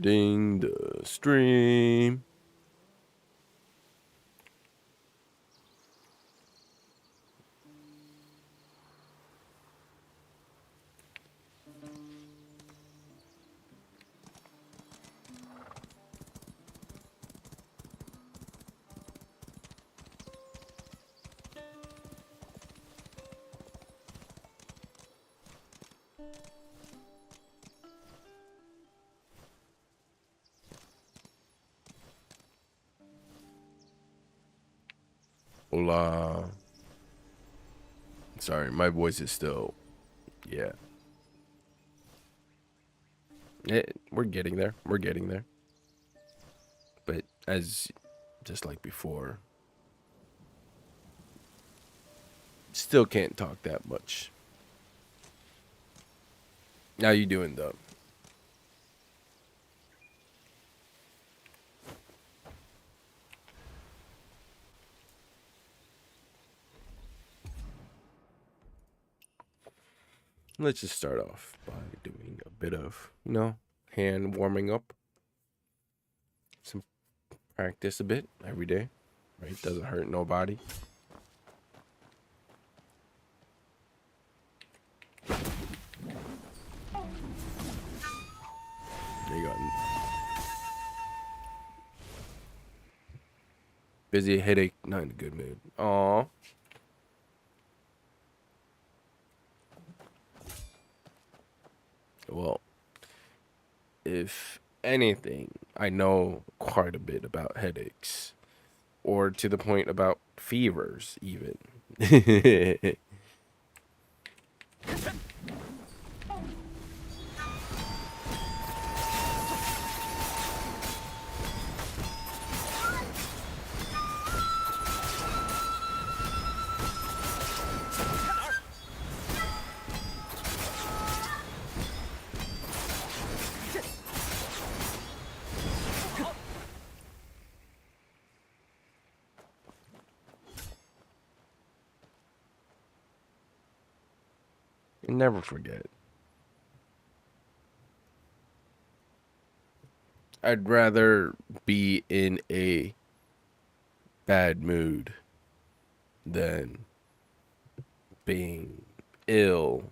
Starting the stream. Hola. Sorry, my voice is still, yeah. We're getting there. We're getting there. But as, just like before, still can't talk that much. How you doing, though? Let's just start off by doing a bit of, hand warming up. Some practice a bit every day, right? Doesn't hurt nobody. There you go. Busy, headache, not in a good mood. Aw. Well, if anything, I know quite a bit about headaches, or to the point about fevers, even. Never forget. I'd rather be in a bad mood than being ill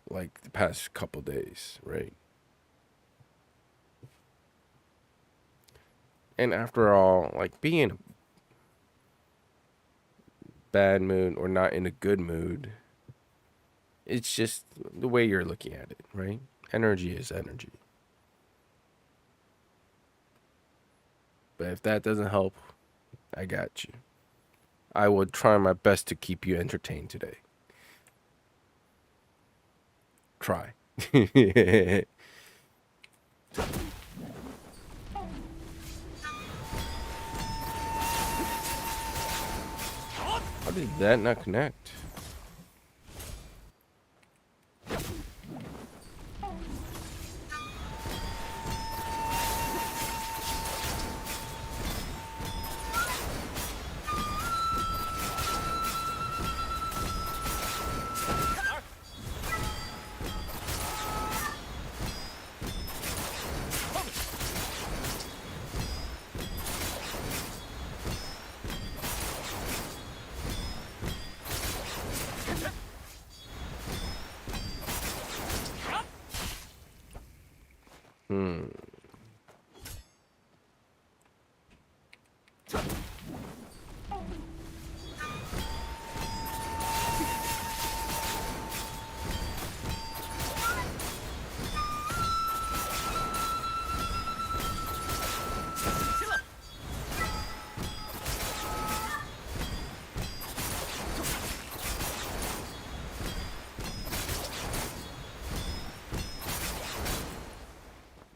like the past couple days, right? And after all, like being in a bad mood or not in a good mood, it's just the way you're looking at it, right? Energy is energy. But if that doesn't help, I got you. I will try my best to keep you entertained today. Try. How did that not connect?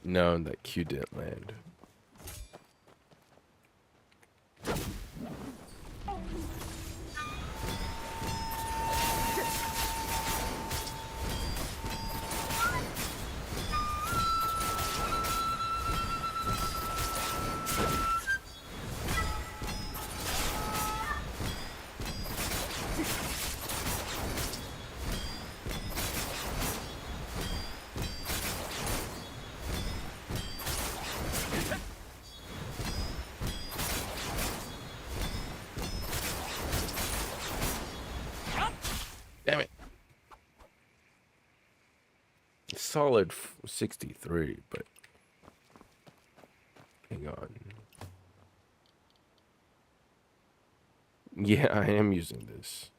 No, that Q didn't land. solid 63, but hang on. Yeah, I am using this.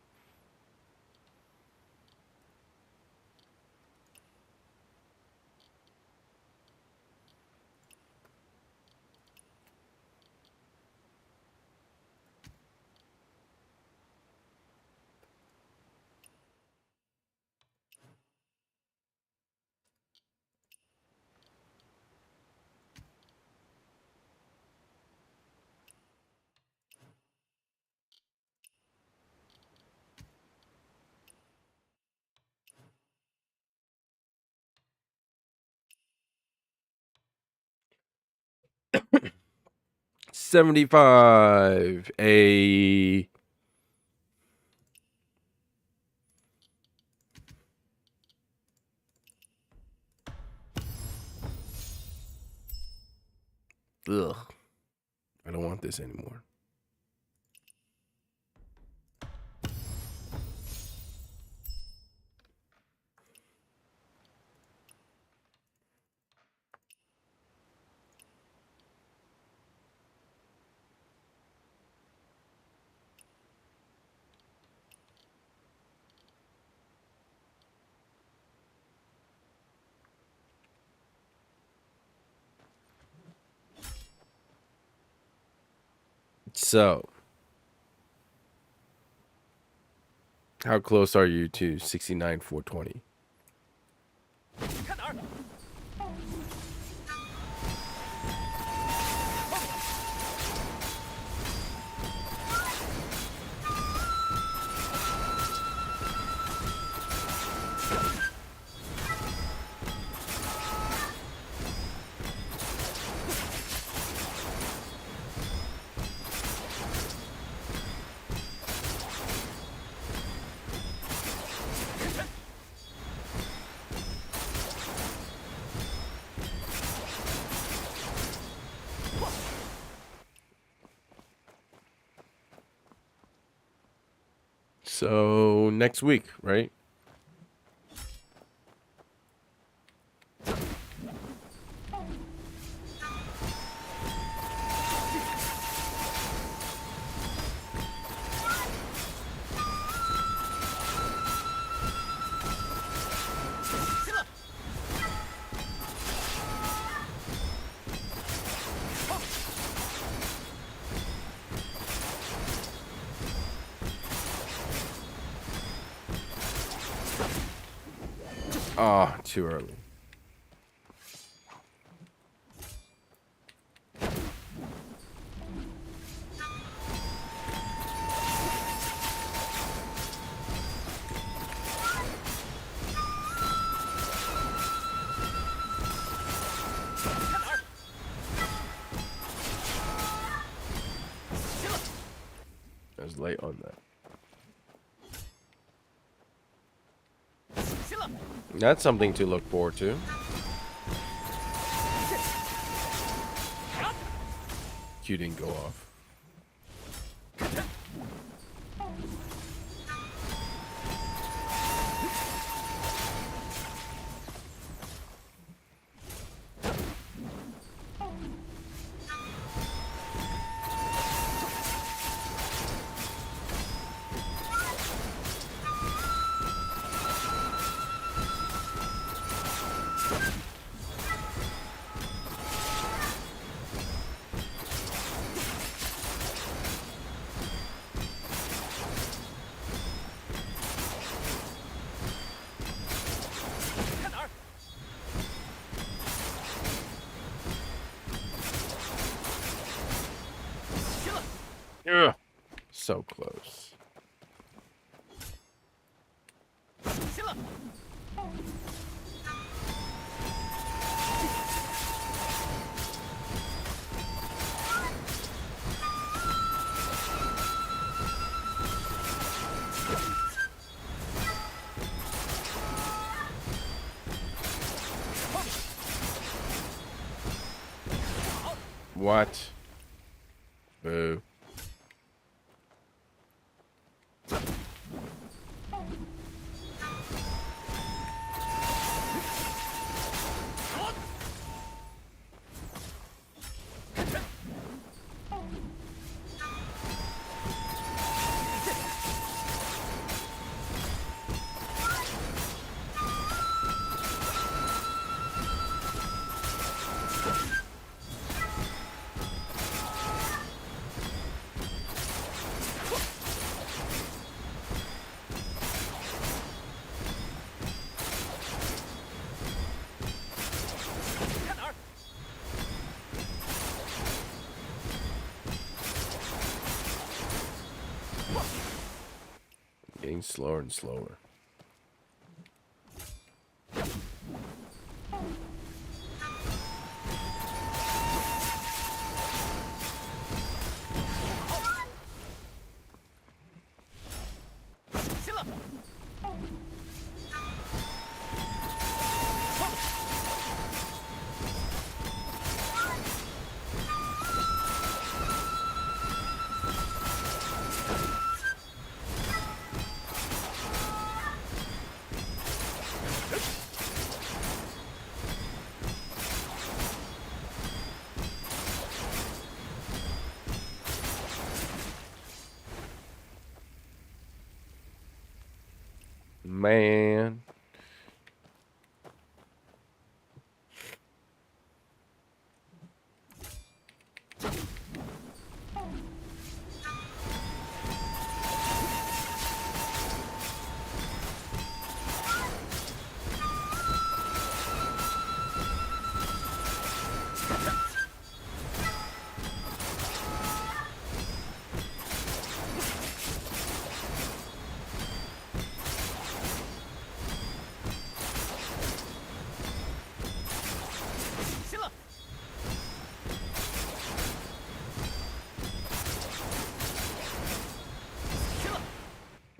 $75. Ugh. I don't want this anymore. So, how close are you to 69 420? So, next week, right? Ah, oh, too early. I was late on that. That's something to look forward to. Q didn't go off. Ugh, so close. What? Boo. getting slower and slower. Man.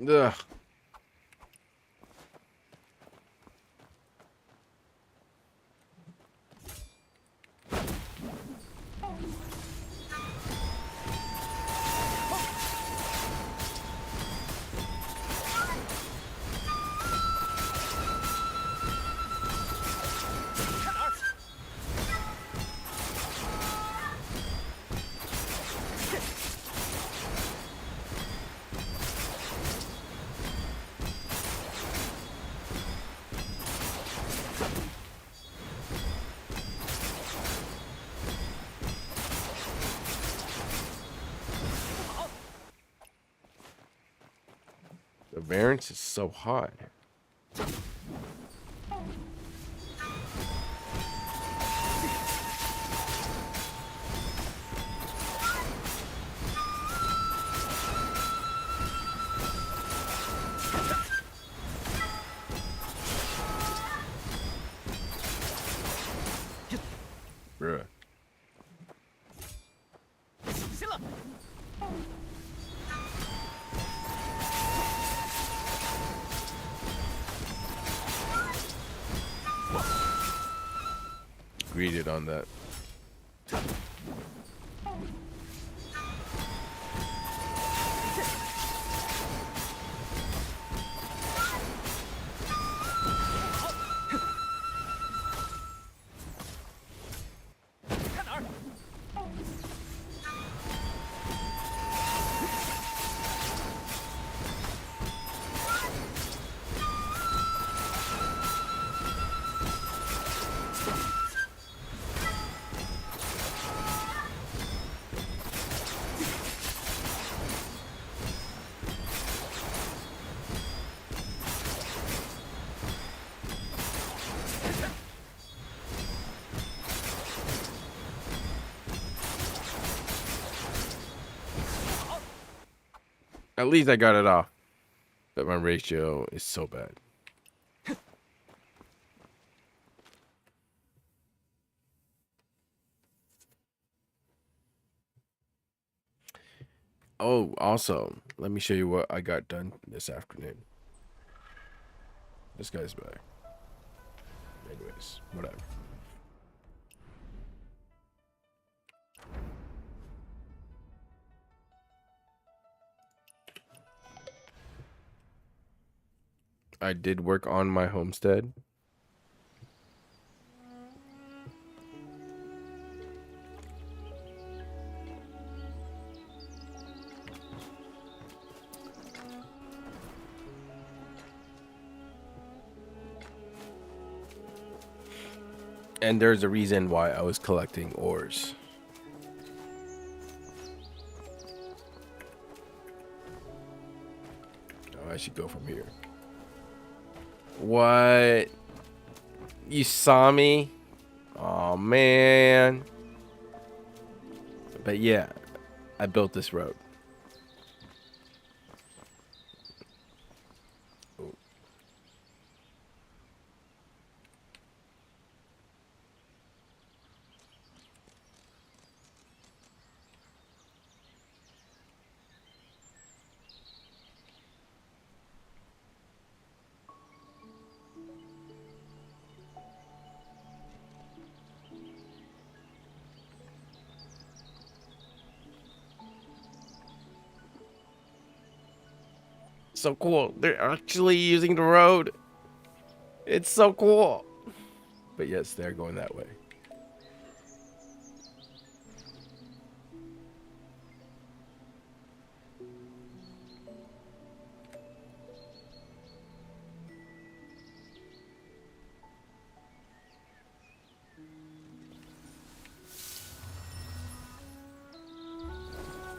Ugh. The variance is so high. Bruh. Greeted on that. At least I got it off. But my ratio is so bad. Oh, also, let me show you what I got done this afternoon. This guy's back. Anyways, whatever. I did work on my homestead. And there's a reason why I was collecting ores. Oh, I should go from here. What? You saw me? Oh, man. But yeah, I built this road. So cool. They're actually using the road. It's so cool. But yes, they're going that way.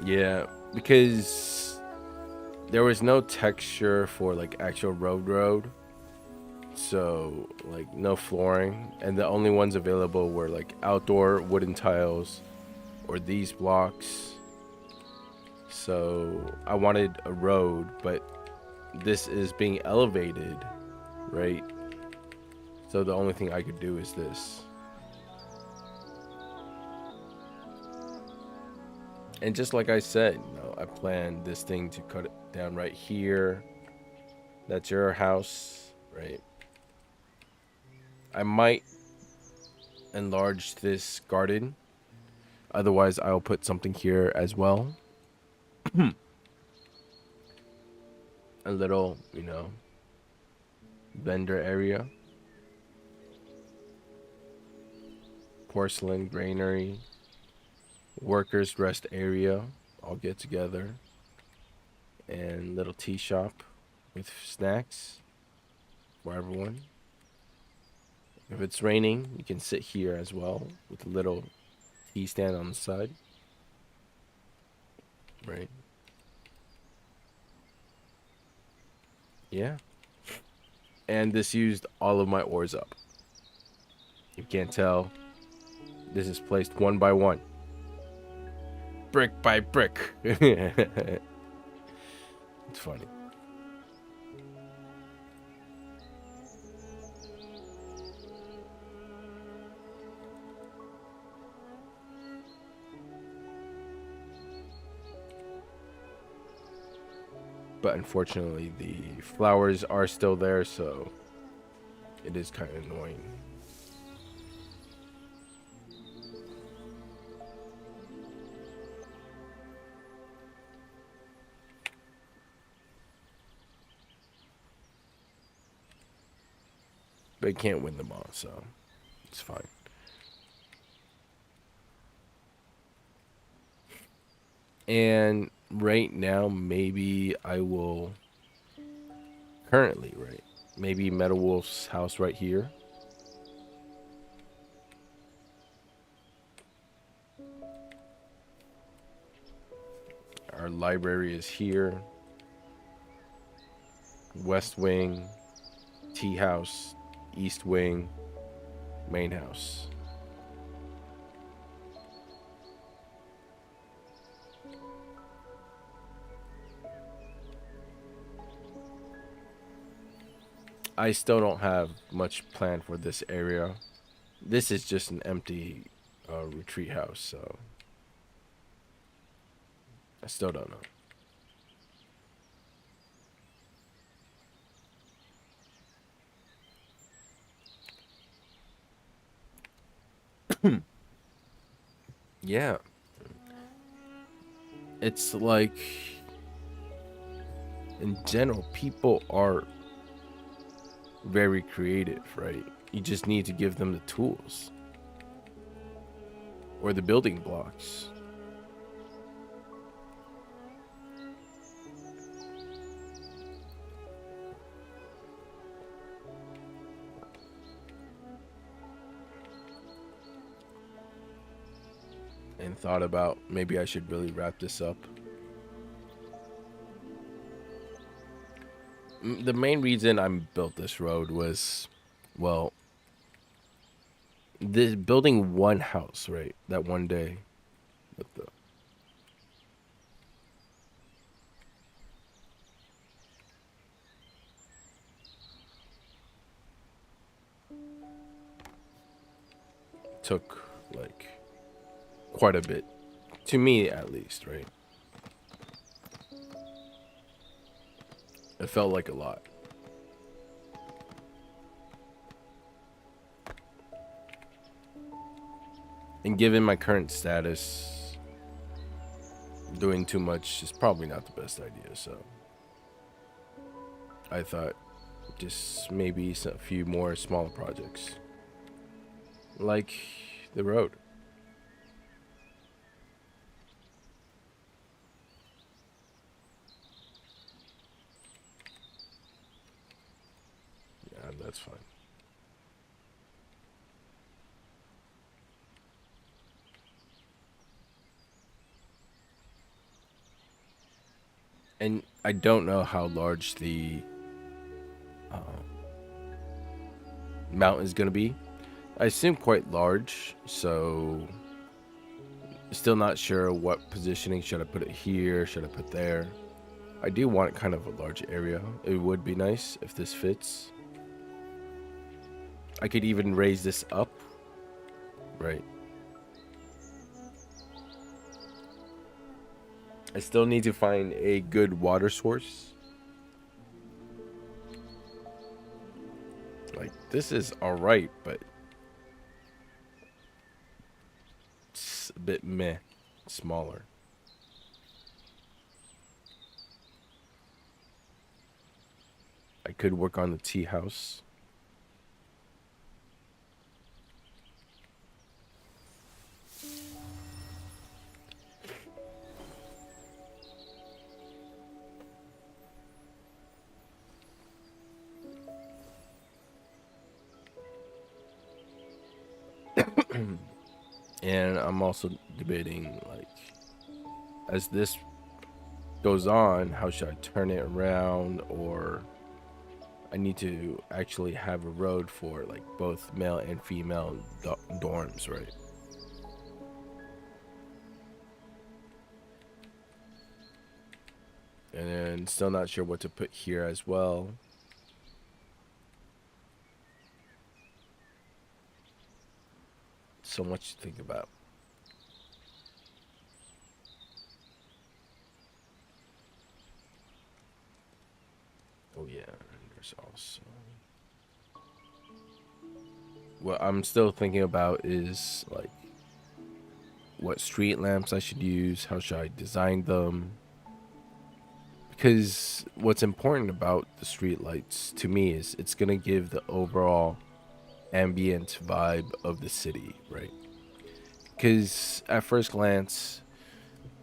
Yeah, because there was no texture for like actual road. So like no flooring, and the only ones available were like outdoor wooden tiles or these blocks. So I wanted a road, but this is being elevated, right? So the only thing I could do is this. And just like I said, I planned this thing to cut it down right here. That's your house, right? I might enlarge this garden. Otherwise, I'll put something here as well. A little, vendor area. Porcelain granary. Workers rest area. All get together. And little tea shop with snacks for everyone. If it's raining, you can sit here as well with a little tea stand on the side. Right. Yeah. And this used all of my ores up. You can't tell. This is placed one by one. Brick by brick. It's funny. But unfortunately, the flowers are still there, so it is kind of annoying. But I can't win them all, so it's fine. And right now, maybe I will. Currently, right? Maybe Metal Wolf's house right here. Our library is here. West Wing, Tea House, East Wing, Main House. I still don't have much planned for this area. This is just an empty retreat house, so I still don't know. Yeah, it's like in general, people are very creative, right? You just need to give them the tools or the building blocks. And thought about maybe I should really wrap this up. The main reason I built this road was, well, this building one house, right? That one day, with the took like quite a bit, to me at least, right? It felt like a lot. And given my current status, doing too much is probably not the best idea, so I thought just maybe a few more smaller projects, like the road. Yeah, that's fine. And I don't know how large the uh, mountain is going to be. I assume quite large, so still not sure what positioning. Should I put it here? Should I put there? I do want kind of a large area. It would be nice if this fits. I could even raise this up. Right. I still need to find a good water source. Like, this is alright, but it's a bit meh. Smaller. I could work on the tea house. And I'm also debating, like, as this goes on, how should I turn it around? Or I need to actually have a road for, like, both male and female dorms, right? And then still not sure what to put here as well. So much to think about. Oh yeah, and there's also what I'm still thinking about is, like, what street lamps I should use, how should I design them? Because what's important about the street lights to me is it's gonna give the overall ambient vibe of the city, right? Because at first glance,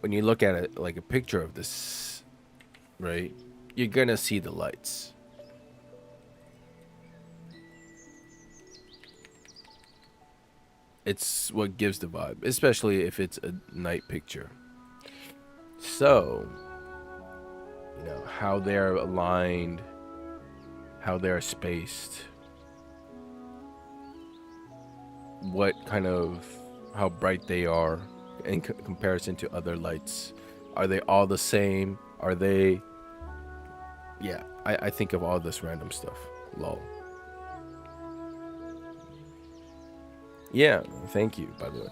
when you look at it like a picture of this, right, you're gonna see the lights. It's what gives the vibe, especially if it's a night picture. So, how they're aligned, how they're spaced, what kind of, how bright they are in comparison to other lights. Are they all the same? Are they, yeah, I think of all this random stuff. Lol. Yeah, thank you, by the way.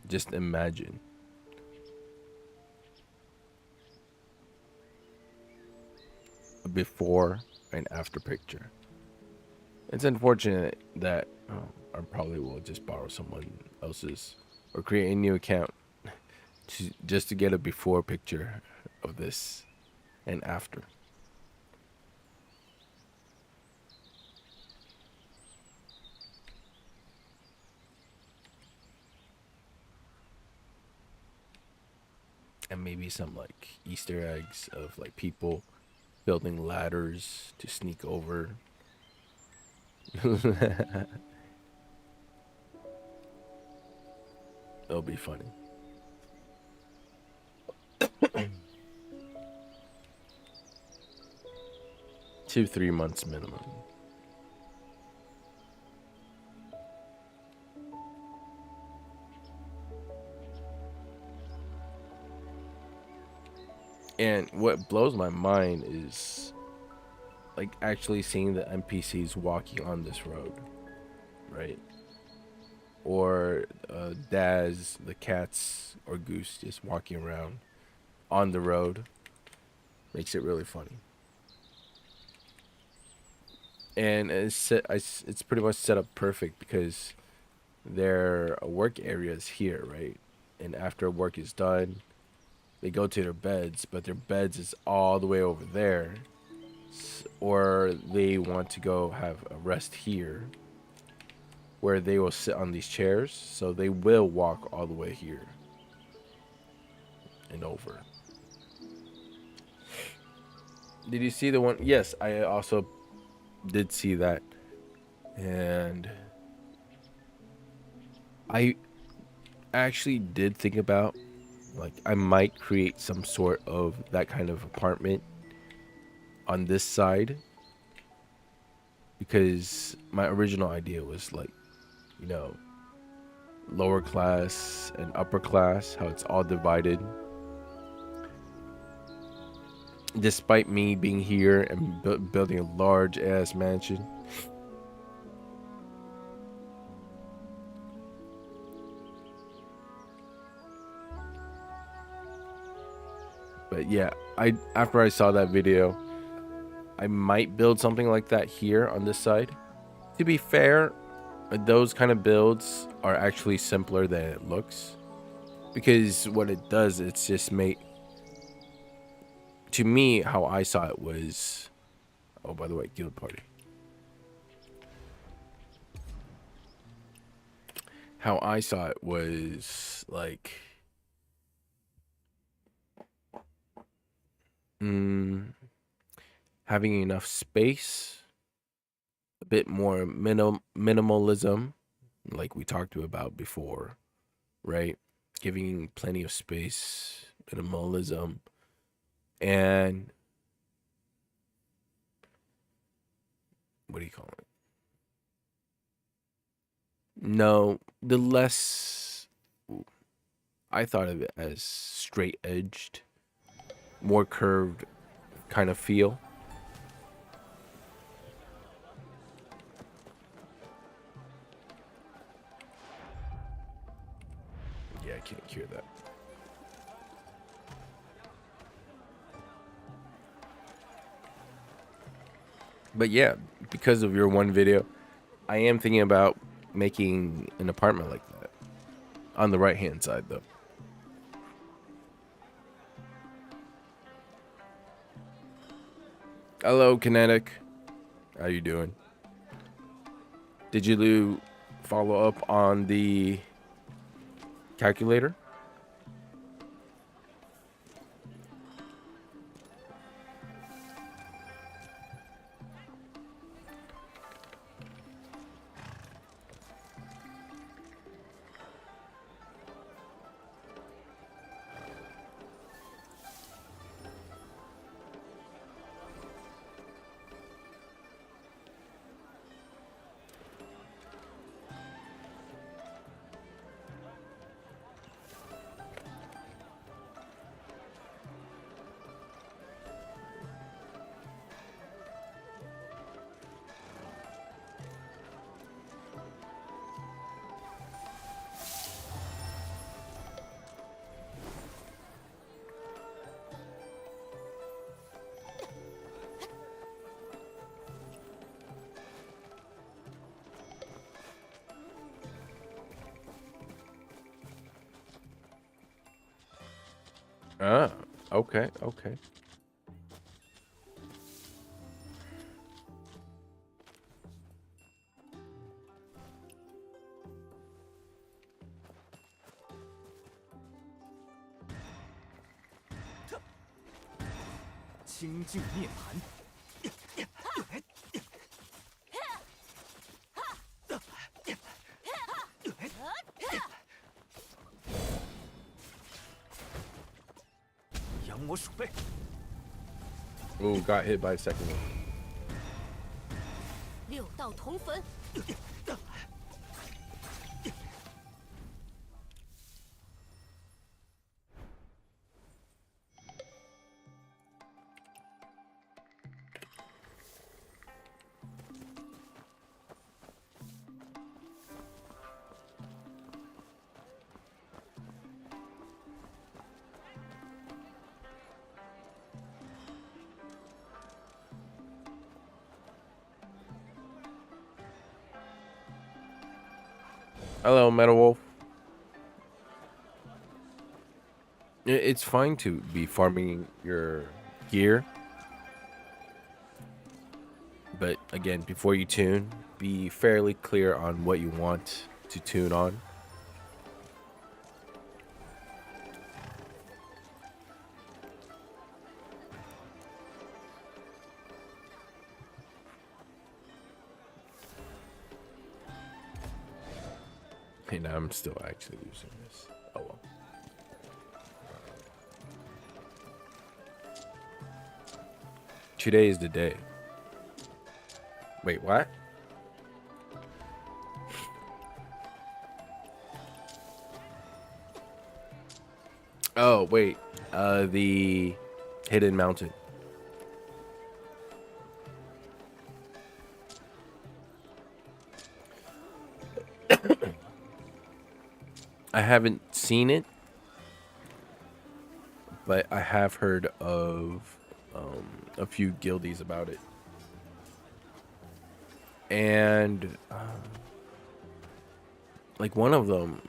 Just imagine. A before and after picture. It's unfortunate that I probably will just borrow someone else's or create a new account just to get a before picture of this and after. And maybe some, like, Easter eggs of, like, people building ladders to sneak over. It'll be funny. 2-3 months minimum. And what blows my mind is, like, actually seeing the NPCs walking on this road, right? Or the cats or goose just walking around on the road. Makes it really funny. And it's pretty much set up perfect because their work area is here, right? And after work is done, they go to their beds, but their beds is all the way over there. Or they want to go have a rest here, where they will sit on these chairs, so they will walk all the way here and over. Did you see the one? Yes, I also did see that. And I actually did think about, like, I might create some sort of that kind of apartment on this side, because my original idea was like, you know, lower class and upper class, how it's all divided. Despite me being here and building a large ass mansion, but yeah, after I saw that video, I might build something like that here on this side. To be fair, those kind of builds are actually simpler than it looks, because what it does, it's just make, to me, how I saw it was, oh, by the way, guild party. How I saw it was like, having enough space, a bit more minimalism, like we talked about before, right? Giving plenty of space, minimalism, and what do you call it? No, the less, I thought of it as straight edged, more curved kind of feel. Yeah, I can't cure that. But yeah, because of your one video, I am thinking about making an apartment like that. On the right hand side, though. Hello, Kinetic. How you doing? Did you follow up on the calculator? Ah, okay, okay. Ooh, got hit by a second one. 六道同坟。Hello, Metal Wolf. It's fine to be farming your gear, but again, before you tune, be fairly clear on what you want to tune on. And I'm still actually using this. Oh well. Today is the day. Wait, what? Oh, wait. The Hidden Mountain. I haven't seen it, but I have heard of a few guildies about it. And like one of them,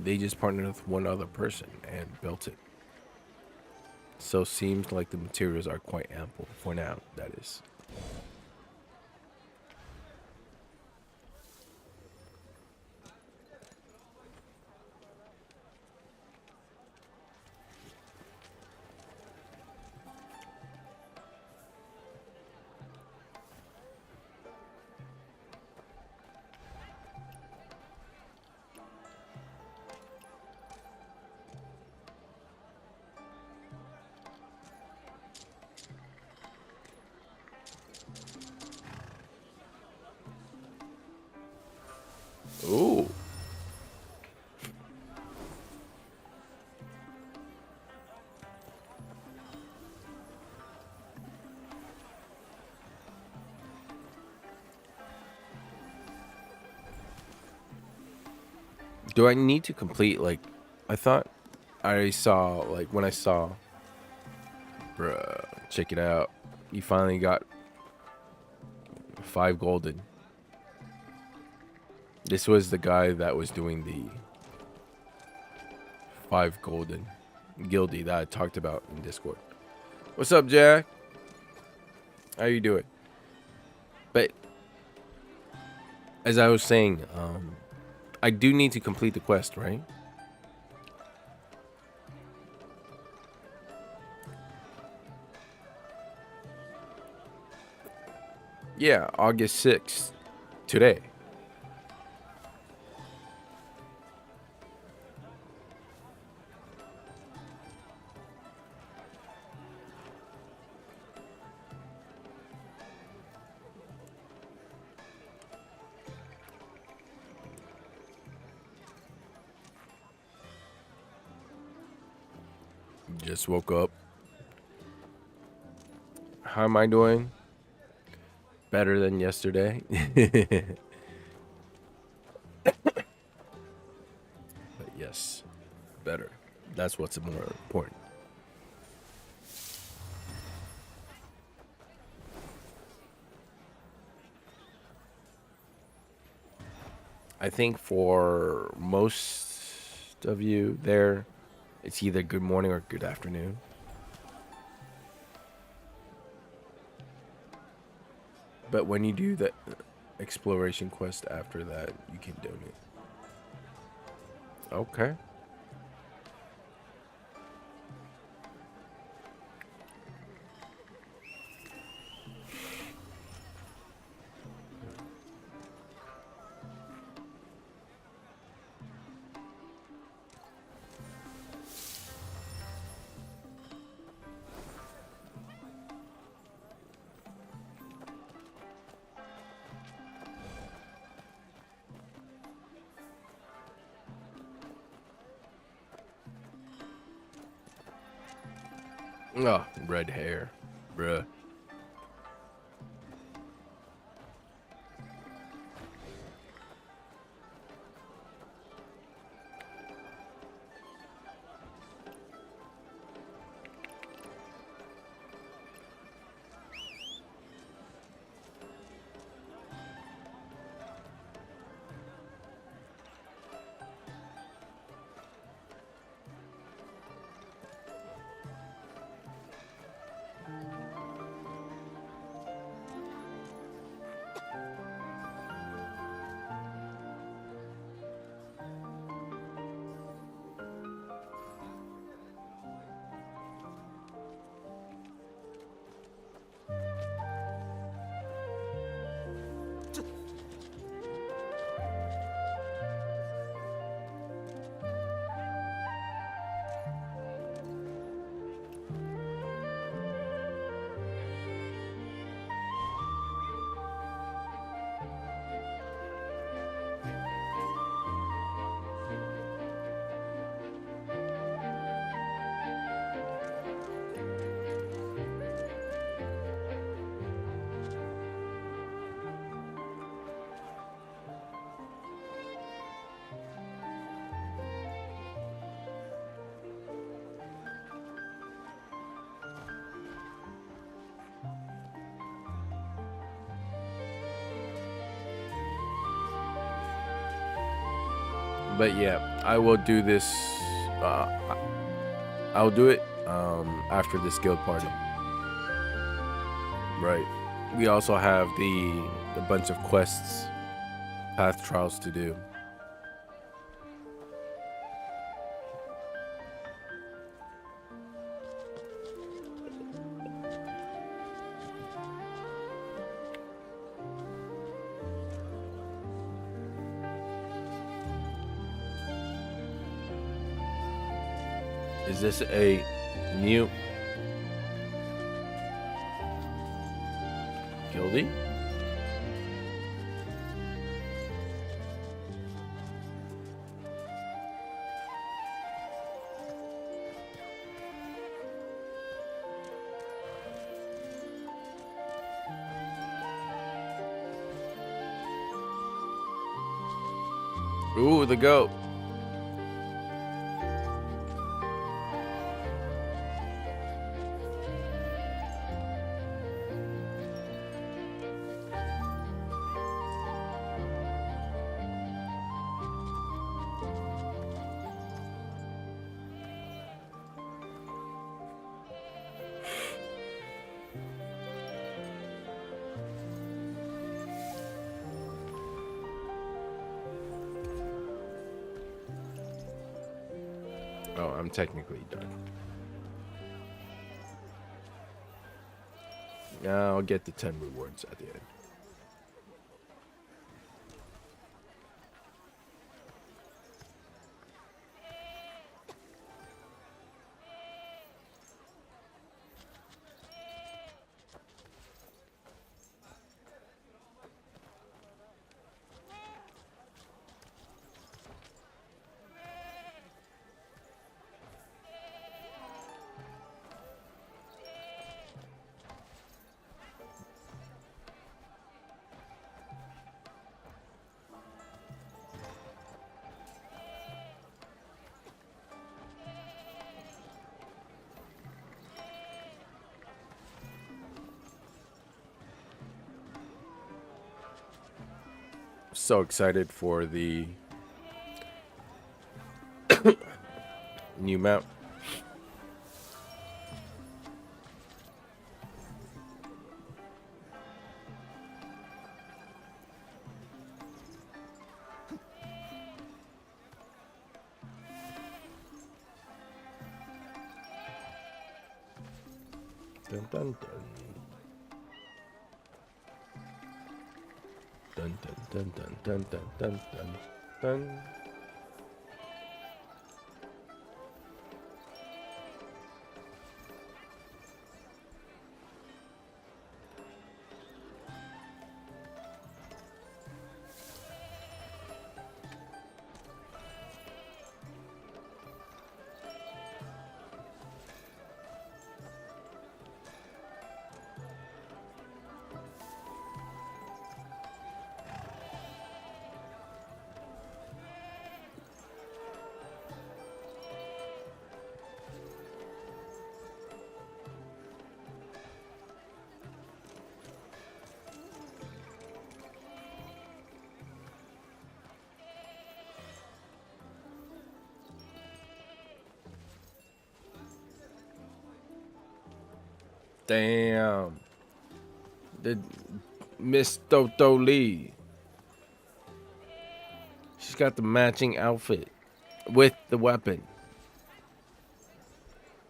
they just partnered with one other person and built it. So seems like the materials are quite ample for now, that is. Ooh. Do I need to complete like I thought I saw like when I saw bruh, check it out. You finally got 5 golden. This was the guy that was doing the 5 golden guildy that I talked about in Discord. What's up, Jack? How you doing? But as I was saying, I do need to complete the quest, right? Yeah, August 6th. Today. Just woke up. How am I doing? Better than yesterday. But yes, better. That's what's more important. I think for most of you there, it's either good morning or good afternoon. But when you do the exploration quest after that, you can donate. Okay. Oh, red hair. Bruh. But yeah, I will do this. I'll do it after this guild party. Right. We also have the bunch of quests, path trials to do. Is this a new guildie? Ooh, the goat. Oh, I'm technically done. I'll get the 10 rewards at the end. So excited for the new map. Dun dun dun. Dun dun dun dun dun dun dun dun dun. Damn. The Miss Toto Lee. She's got the matching outfit with the weapon.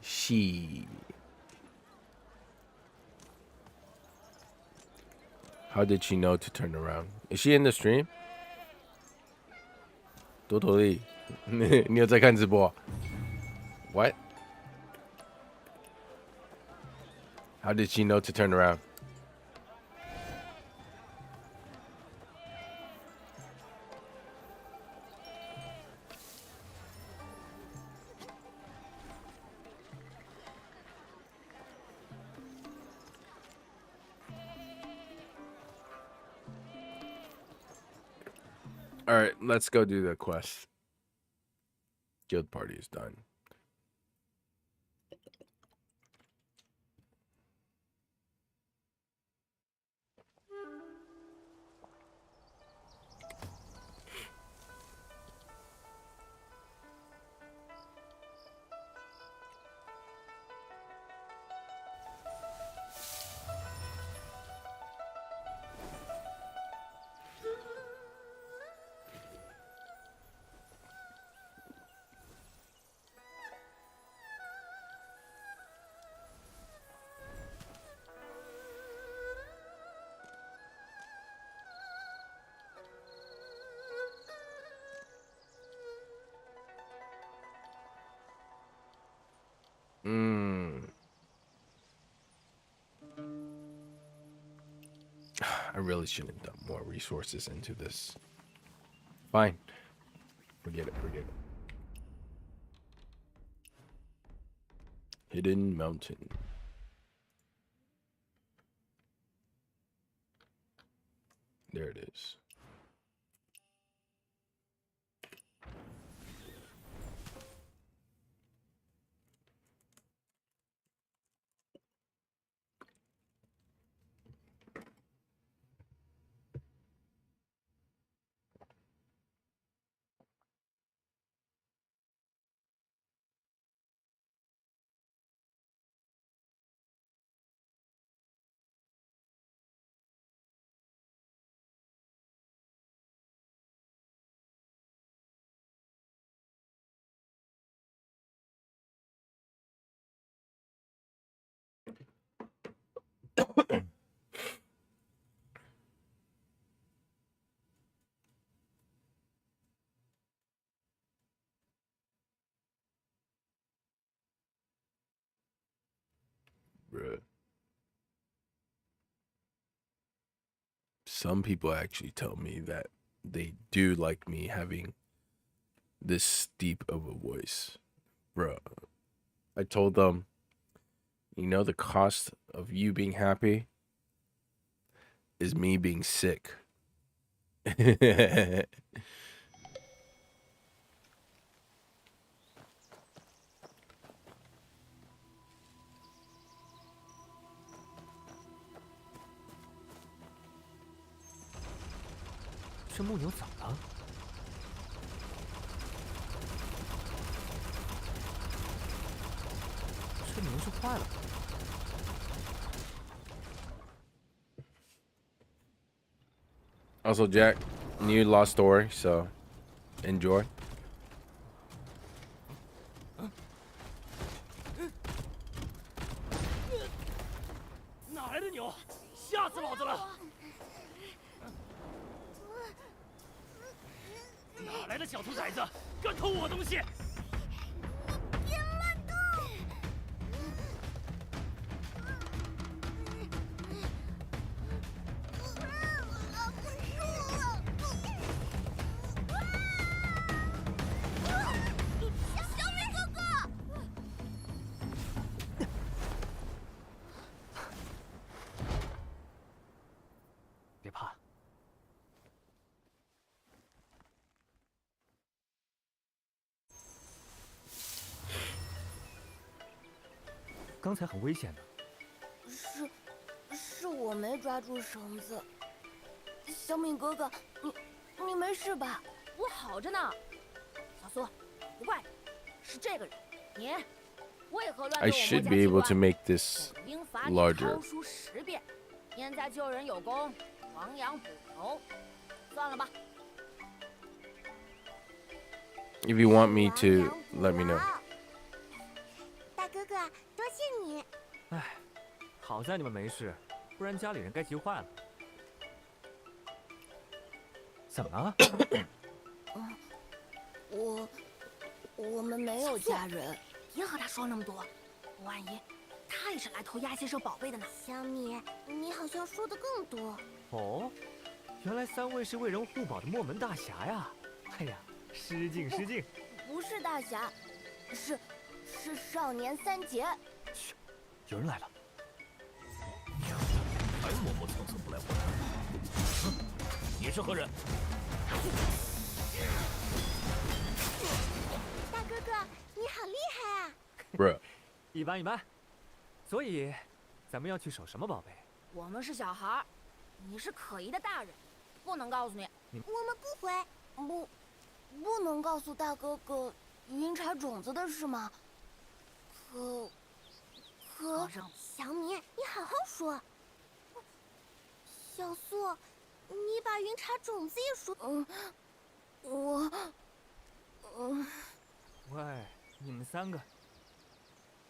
She. How did she know to turn around? Is she in the stream? Toto Lee. 你有在看直播? What? How did she know to turn around? All right, let's go do the quest. Guild party is done. I really shouldn't have done more resources into this. Fine. Forget it. Hidden mountain. There it is. Bruh. Some people actually tell me that they do like me having this deep of a voice. Bruh. I told them, you know, the cost of you being happy is me being sick. 这木牛怎么了？这牛是坏了。Also, Jack, new Lost Story, so enjoy. 哪来的牛？吓死老子了！哪来的小兔崽子，敢偷我东西？别乱动！小美哥哥，别怕。 刚才很危险的。是我没抓住绳子。小敏哥哥，你没事吧？我好着呢。小苏，不怪你，是这个人，你为何乱 I 动我 should 家 be 机 able 关 to make this 本应罚你 larger. 抄书10遍，念在救人有功，亡羊补牢。算了吧。 If you want me to, let me know. 大哥哥，多谢你。唉，好在你们没事，不然家里人该急坏了。怎么了？我们没有家人。别和他说那么多，万一他也是来偷鸭先生宝贝的呢？小米，你好像说的更多。哦，原来3位是为人护宝的墨门大侠呀！哎呀，失敬失敬。不是大侠，是少年3杰。嘘，有人来了。还磨磨蹭蹭不来活哼，你是何人？大哥哥，你好厉害啊！ Bruh. 一般一般。所以，咱们要去守什么宝贝？我们是小孩儿，你是可疑的大人，不能告诉你。我们不回，不能告诉大哥哥云茶种子的事吗？可好生小米，你好好说。小苏，你把云茶种子也说。喂，你们3个，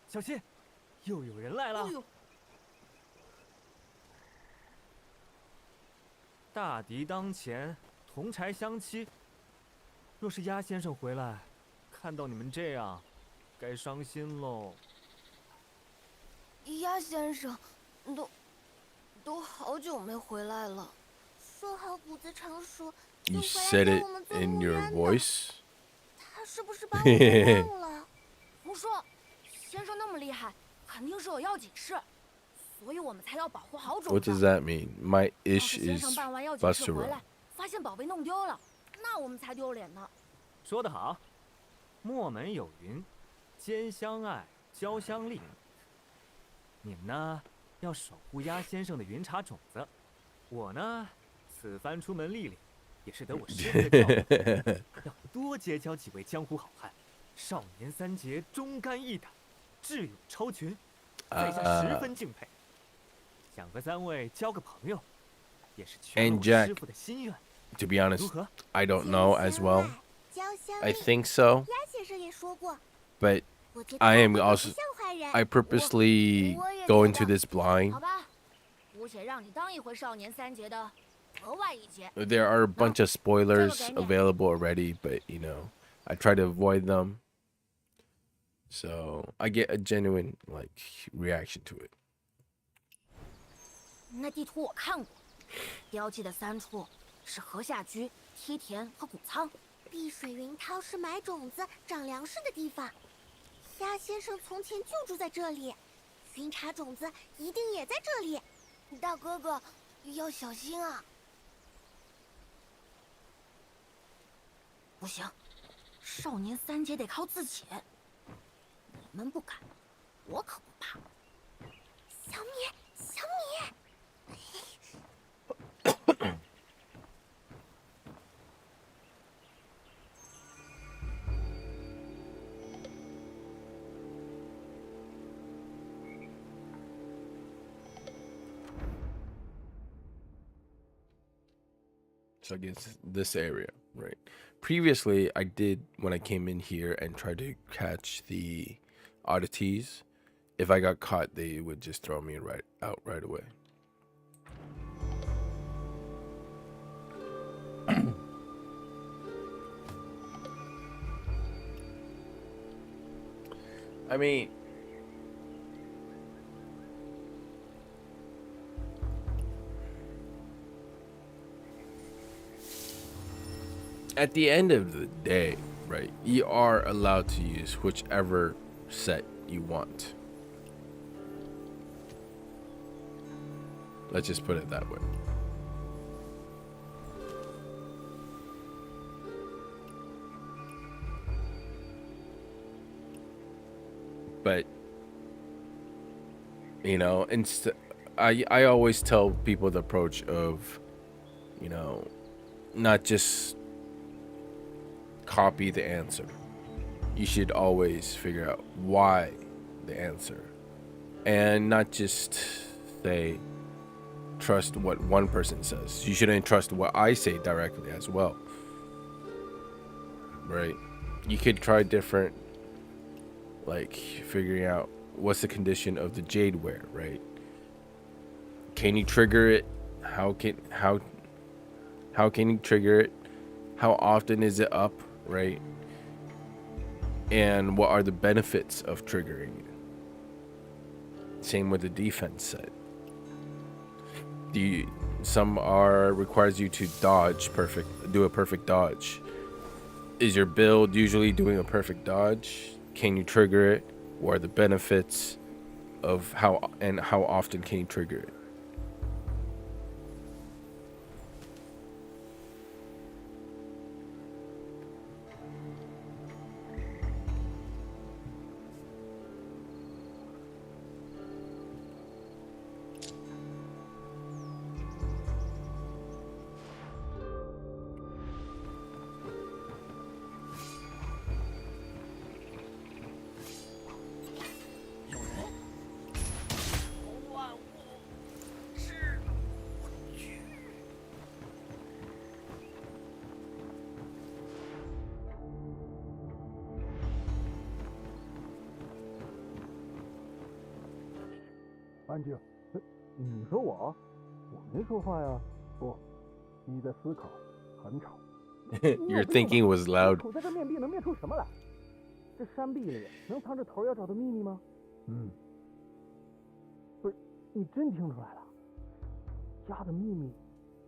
小心，又有人来了。哎呦，大敌当前，同柴相欺。若是鸭先生回来，看到你们这样，该伤心喽。鸭先生，都好久没回来了。说好谷子成熟 You 就回 said 来给 it 我们做 in 墓 your 园的。 voice. 他是不是把我们忘了？胡说，先生那么厉害，肯定是有要紧事，所以我们才要保护好种 What 子。 does that mean? My 要 ish 是先 is 生办完要紧事回 Basura. 来，发现宝贝弄丢了，那我们才丢脸呢。说得好，墨门有云，兼相爱，交相利。你们呢，要守护鸭先生的云茶种子；我呢，此番出门历练，也是得我师傅的教诲，要多结交几位江湖好汉，少年三杰，忠肝义胆，智勇超群，在下十分敬佩。想和三位交个朋友，也是全 And 我 Jack 师傅的心愿。 To be honest, 如何？ I don't know as well. 交相 I 利。 think so, 鸭先生也说过， but 我觉得 I 他 am 不 also 像坏人。 I purposely 我也 go 觉 into 得 this blind. 好吧，姑且让你当一回少年三杰的额外一节。 There are a bunch of spoilers Take a game. available already, but you know, I try to avoid them. So I get a genuine like reaction to it. 那地图我看过，标记的3处是河下居、梯田和谷仓。碧水云涛是买种子、长粮食的地方。鸭先生从前就住在这里，云茶种子一定也在这里。大哥哥，要小心啊！不行，少年三杰得靠自己。你们不敢，我可不怕。小米，小米。 So I guess this area, right? Previously, I did when I came in here and tried to catch the oddities. If I got caught, they would just throw me right out right away. I mean, at the end of the day, right, you are allowed to use whichever set you want. Let's just put it that way. But you know, I always tell people the approach of, you know, not just copy the answer. You should always figure out why the answer, and not just say trust what one person says. You shouldn't trust what I say directly as well, right? You could try different, like figuring out what's the condition of the jade ware, right? Can you trigger it? How can you trigger it? How often is it up, right? And what are the benefits of triggering it? Same with the defense set. Some requires you to do a perfect dodge. Is your build usually doing a perfect dodge? Can you trigger it? What are the benefits of how often can you trigger it? Your thinking was loud. 处在这面壁能面出什么来？这山壁里能藏着头要找的秘密吗？你真听出来了？家的秘密，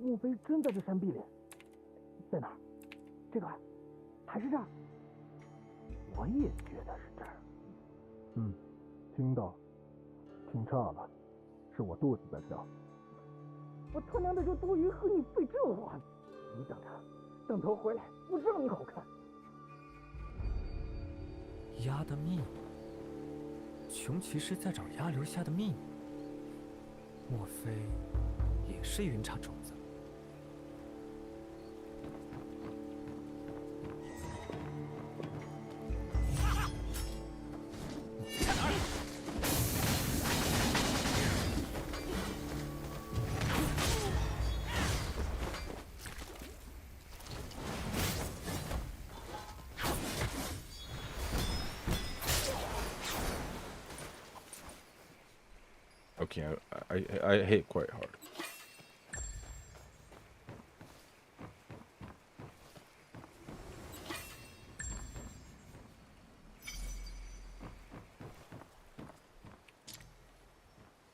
莫非真在这山壁里？在哪儿？这个，还是这儿？我也觉得是这儿。听到，听岔了，是我肚子在叫。我他娘的就多余和你废这话。你等着，等头回来，我让你好看。鸭的秘密，穷骑士在找鸭留下的秘密，莫非也是云茶种子？Okay, I hit quite hard.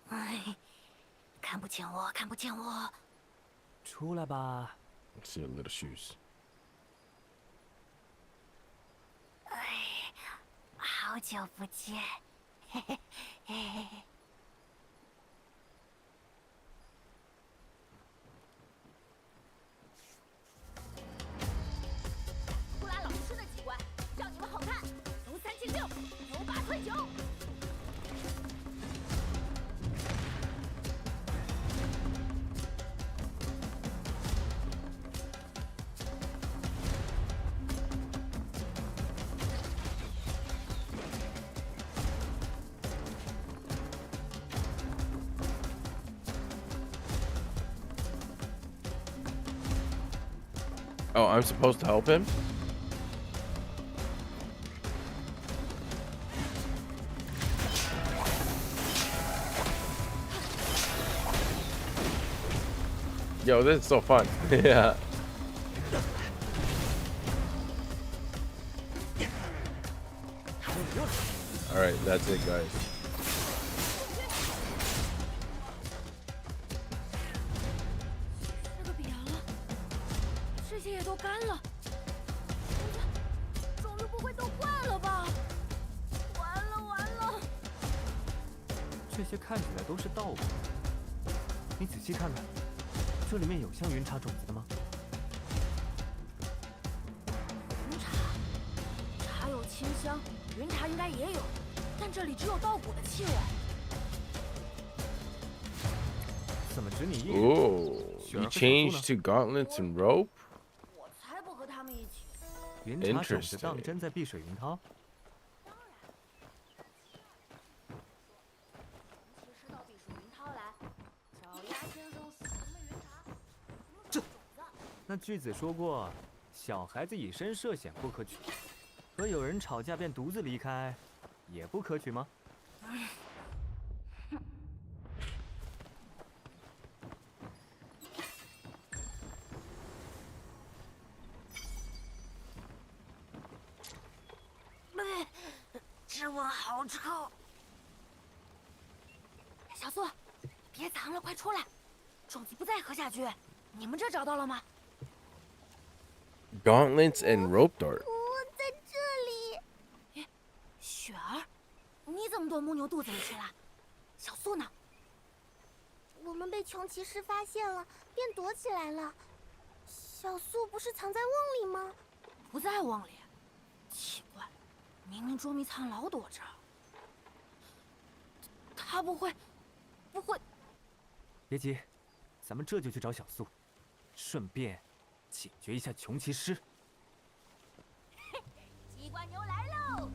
哎，看不见我，看不见我。出来吧。 Let's see your little shoes. 哎，好久不见。嘿嘿嘿嘿。呼啦老师的机关，让你们好看。从3进6，从8退9。 Oh, I'm supposed to help him? Yo, this is so fun. Yeah. Alright, that's it, guys. 这个扁了，这些也都干了，种子不会都坏了吧？完了完了！这些看起来都是稻谷，你仔细看看，这里面有像云茶种子的吗？云茶，茶有清香，云茶应该也有，但这里只有稻谷的气味。怎么只你一人？ Ooh, 雪 you 儿和小苏 changed 呢？ to gauntlets and rope? 我才不和他们一起。云茶种子 Interesting 当真在碧水云涛？其实到碧水云涛来，找鸭先生什么云茶？这那句子说过，小孩子以身涉险不可取，和有人吵架便独自离开，也不可取吗？这碗好臭！小苏，别藏了，快出来！种子不再喝下去。你们这找到了吗？ Gauntlets and rope dart. 我在这里。雪儿，你怎么躲母牛肚子里去了？小苏呢？我们被穷骑士发现了，便躲起来了。小素不是藏在瓮里吗？不在瓮里。奇怪，明明捉迷藏老躲着。他不会。别急，咱们这就去找小素，顺便解决一下穷骑士。机关牛来喽！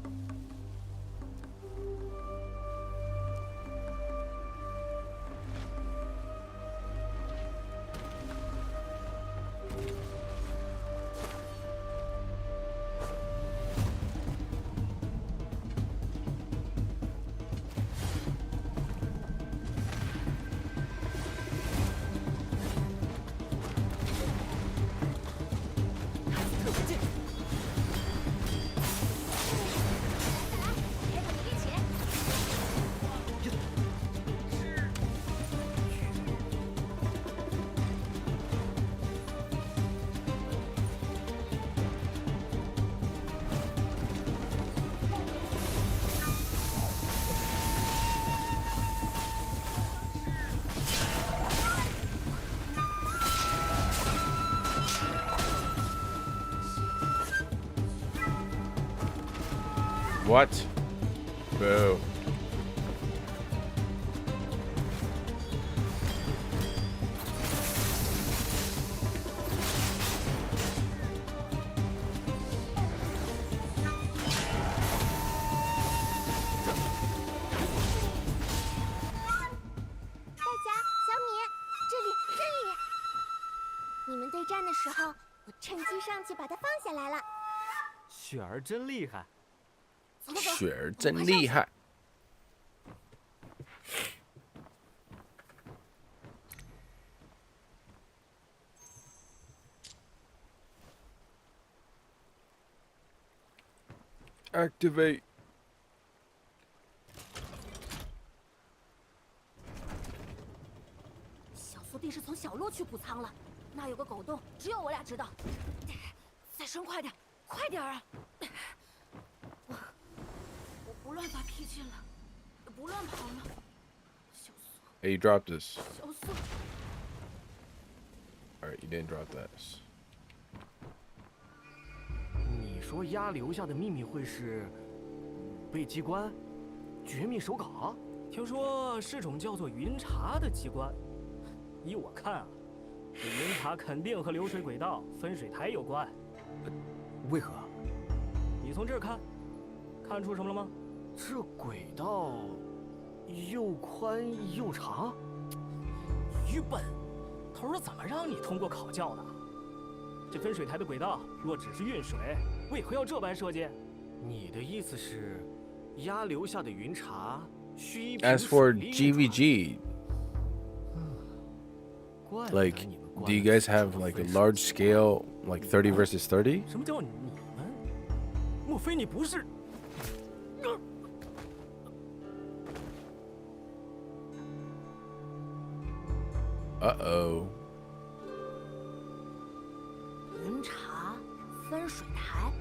What? Boo.战的时候，我趁机上去把它放下来了。雪儿真厉害。走走走，雪儿真厉害。Activate. 小苏弟是从小路去谷仓了，那有个狗洞，只有我俩知道。再生快点，快点啊！我不乱发脾气了，也不乱跑了。小苏。Hey, you dropped this. 小苏。Alright, you didn't drop that. 你说鸭留下的秘密会是被机关、绝密手稿？听说是种叫做云茶的机关。依我看啊，这云茶肯定和流水轨道、分水台有关。为何？你从这儿看，看出什么了吗？这轨道又宽又长。愚笨，头儿怎么让你通过考教的？这分水台的轨道若只是运水，为何要这般设计？你的意思是，鸭留下的云茶需一 As for GVG, like, do you guys have like a large scale, like 30 versus 30? 什么叫你们？莫非你不是？Uh-oh. 云茶、分水台，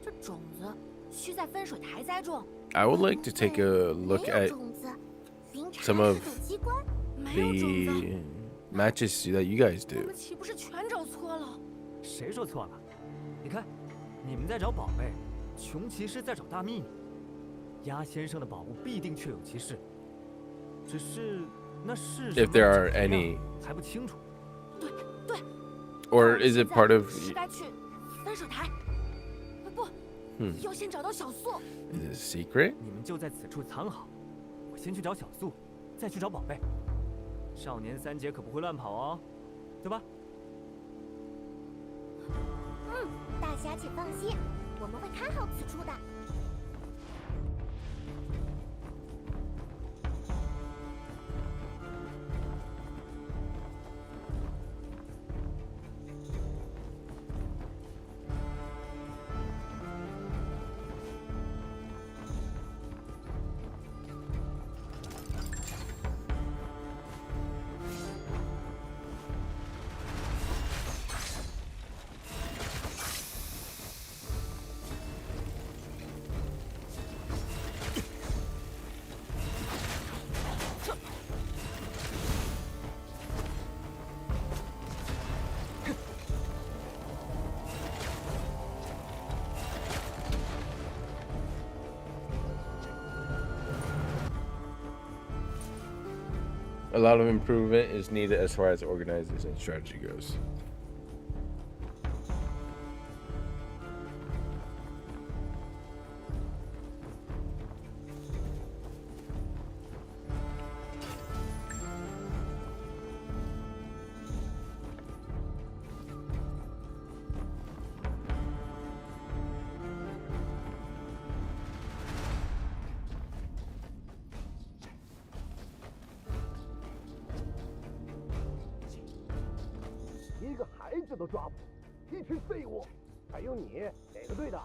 这种子需在分水台栽种。I would like to take a look 没有 at 种子，云茶 some of 是种机关。没有种子， the matches that you guys 我 do. 们岂不是全找错了？谁说错了？你看，你们在找宝贝，穷骑士在找大秘密。鸭先生的宝物必定确有其事，只是那是什 If 么 there are 怎么样 any, 还不清楚。对对。 or is it part of? 是该去分水台？不，要先找到小素。 Is it a secret? 你们就在此处藏好，我先去找小素，再去找宝贝。少年三杰可不会乱跑哦，对吧？大侠请放心，我们会看好此处的。A lot of improvement is needed as far as organization and strategy goes. One 个孩子都抓捕，一群废物！还有你，哪个队的？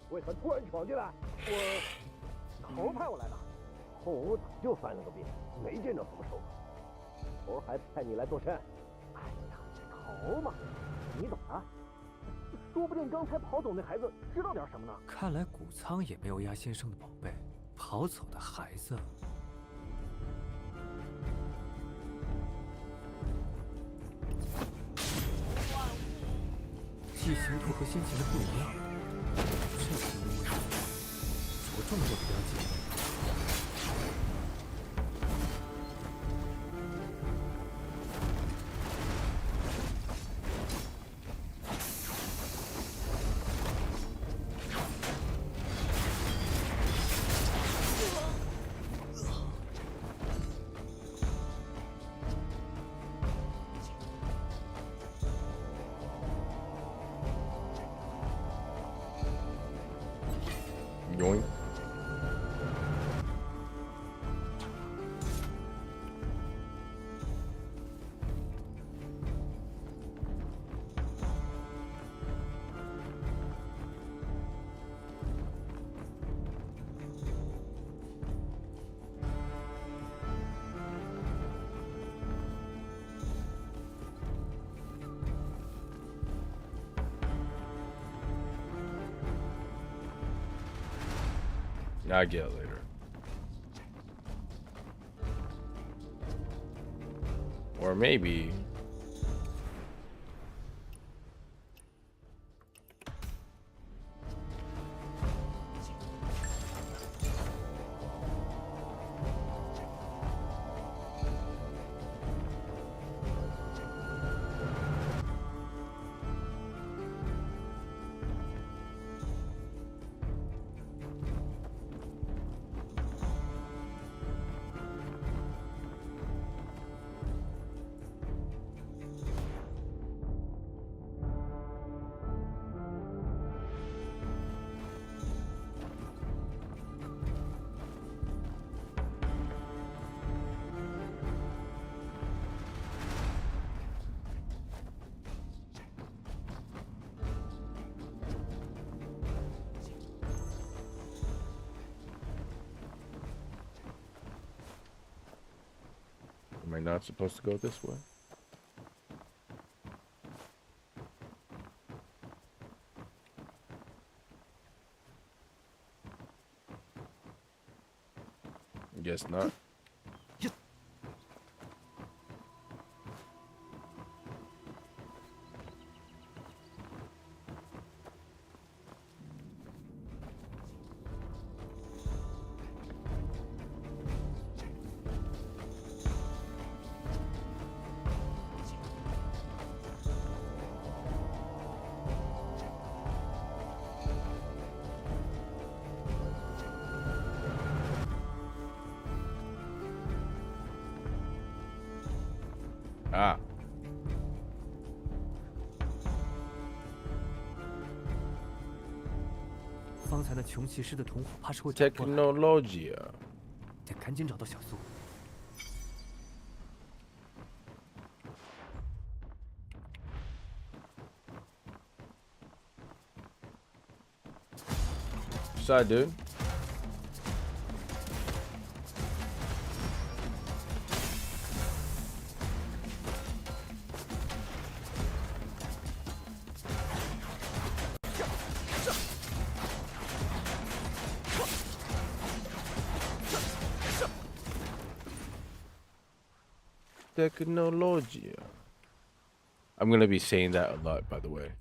为何突然闯进来？头派我来的。后屋早就翻了个遍，没见着什么手。头还派你来坐镇？哎呀，这头嘛，你懂的。说不定刚才跑走那孩子知道点什么呢。看来谷仓也没有鸭先生的宝贝，跑走的孩子。地形图和先前的不一样，这些屋子动作比较急。Yoink. I get it later. Or maybe. Am I not supposed to go this way? Guess not. Ah. 方才那穷骑士的同伙怕是会转过来， Technologia. 得赶紧找到小苏。 Side, dude. Technologia. I'm gonna be saying that a lot, by the way.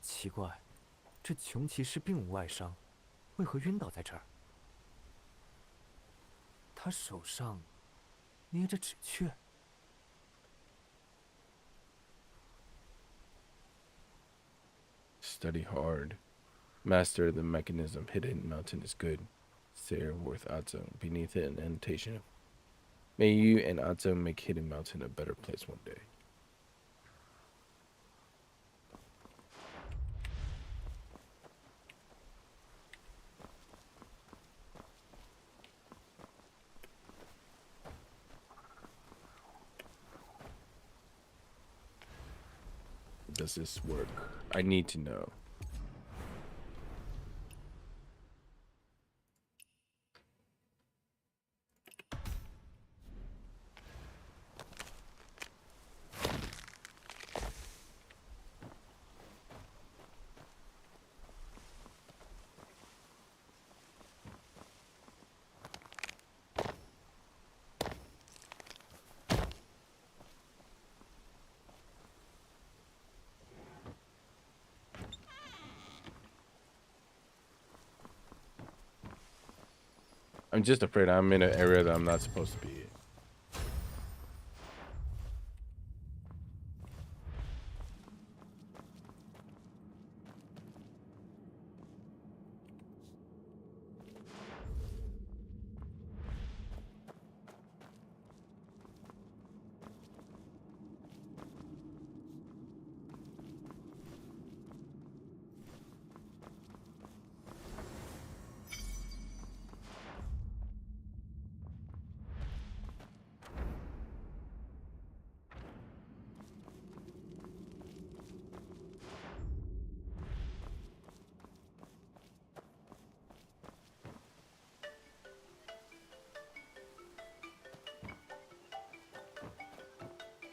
奇怪，这穷骑士并无外伤，为何晕倒在这儿？他手上捏着纸雀。 Study hard. Master the mechanism. Hidden mountain is good. Sayre worth Atzo. Beneath it an annotation. May you and Atzo make Hidden Mountain a better place one day. Does this work? I need to know. I'm just afraid I'm in an area that I'm not supposed to be in.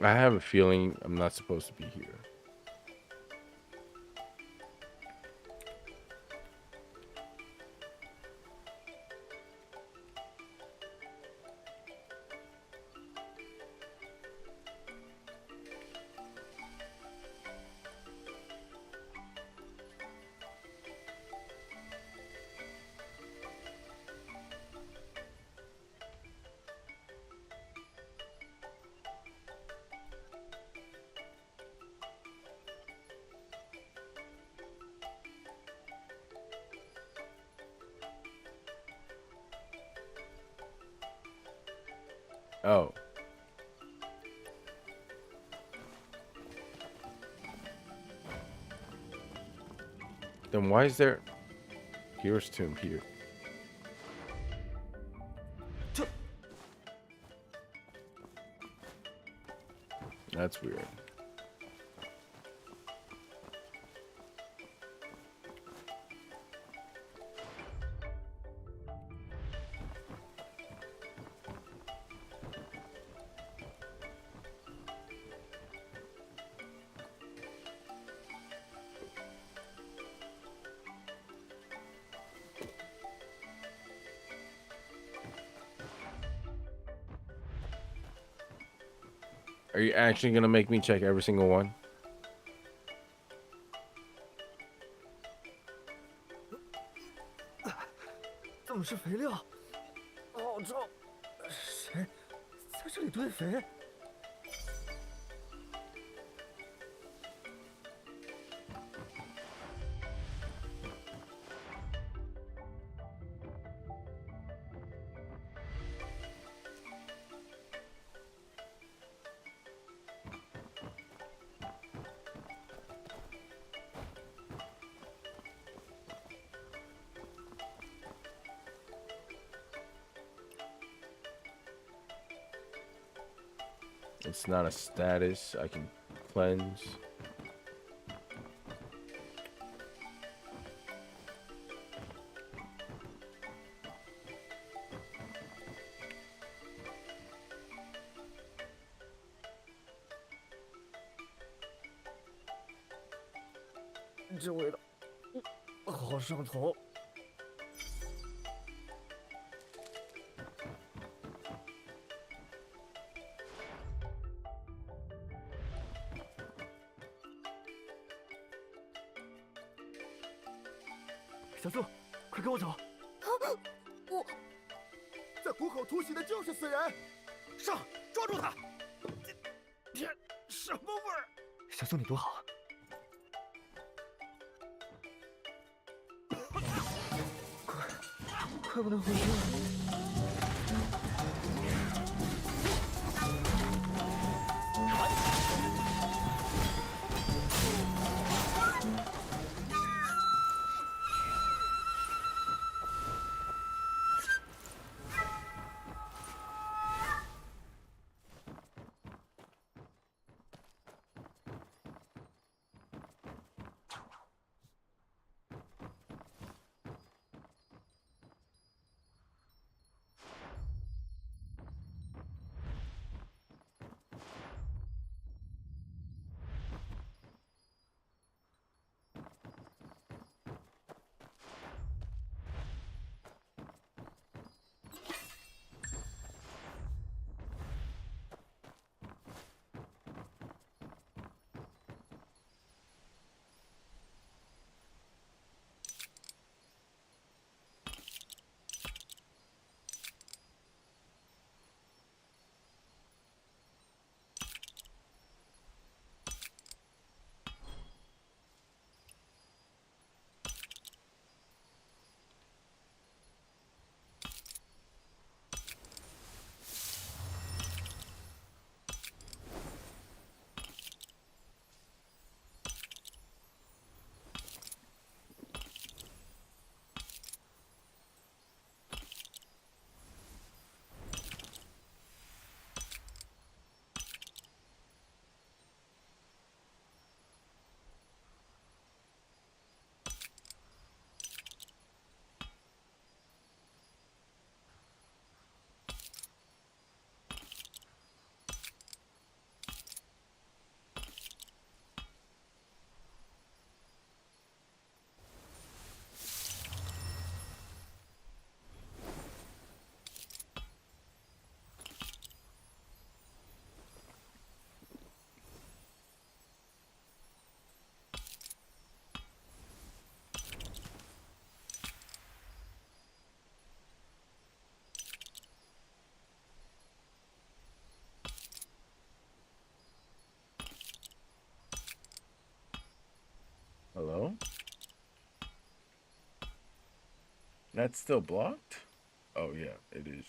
I have a feeling I'm not supposed to be here. Oh. Then why is there Gears Tomb here? That's weird. Are you actually gonna make me check every single one? It's not a status I can cleanse. Hello? That's still blocked? Oh, yeah, it is.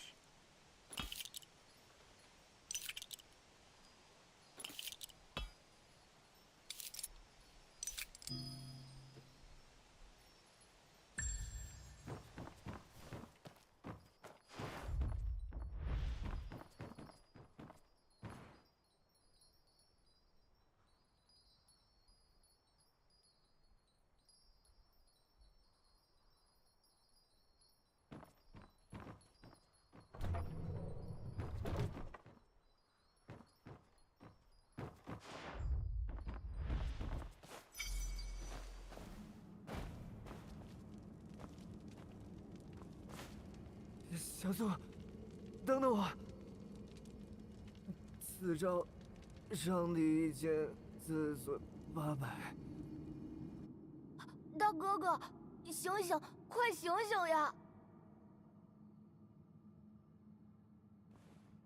小苏，等等我。此招，上帝1000，子孙800。大哥哥，醒醒，快醒醒呀！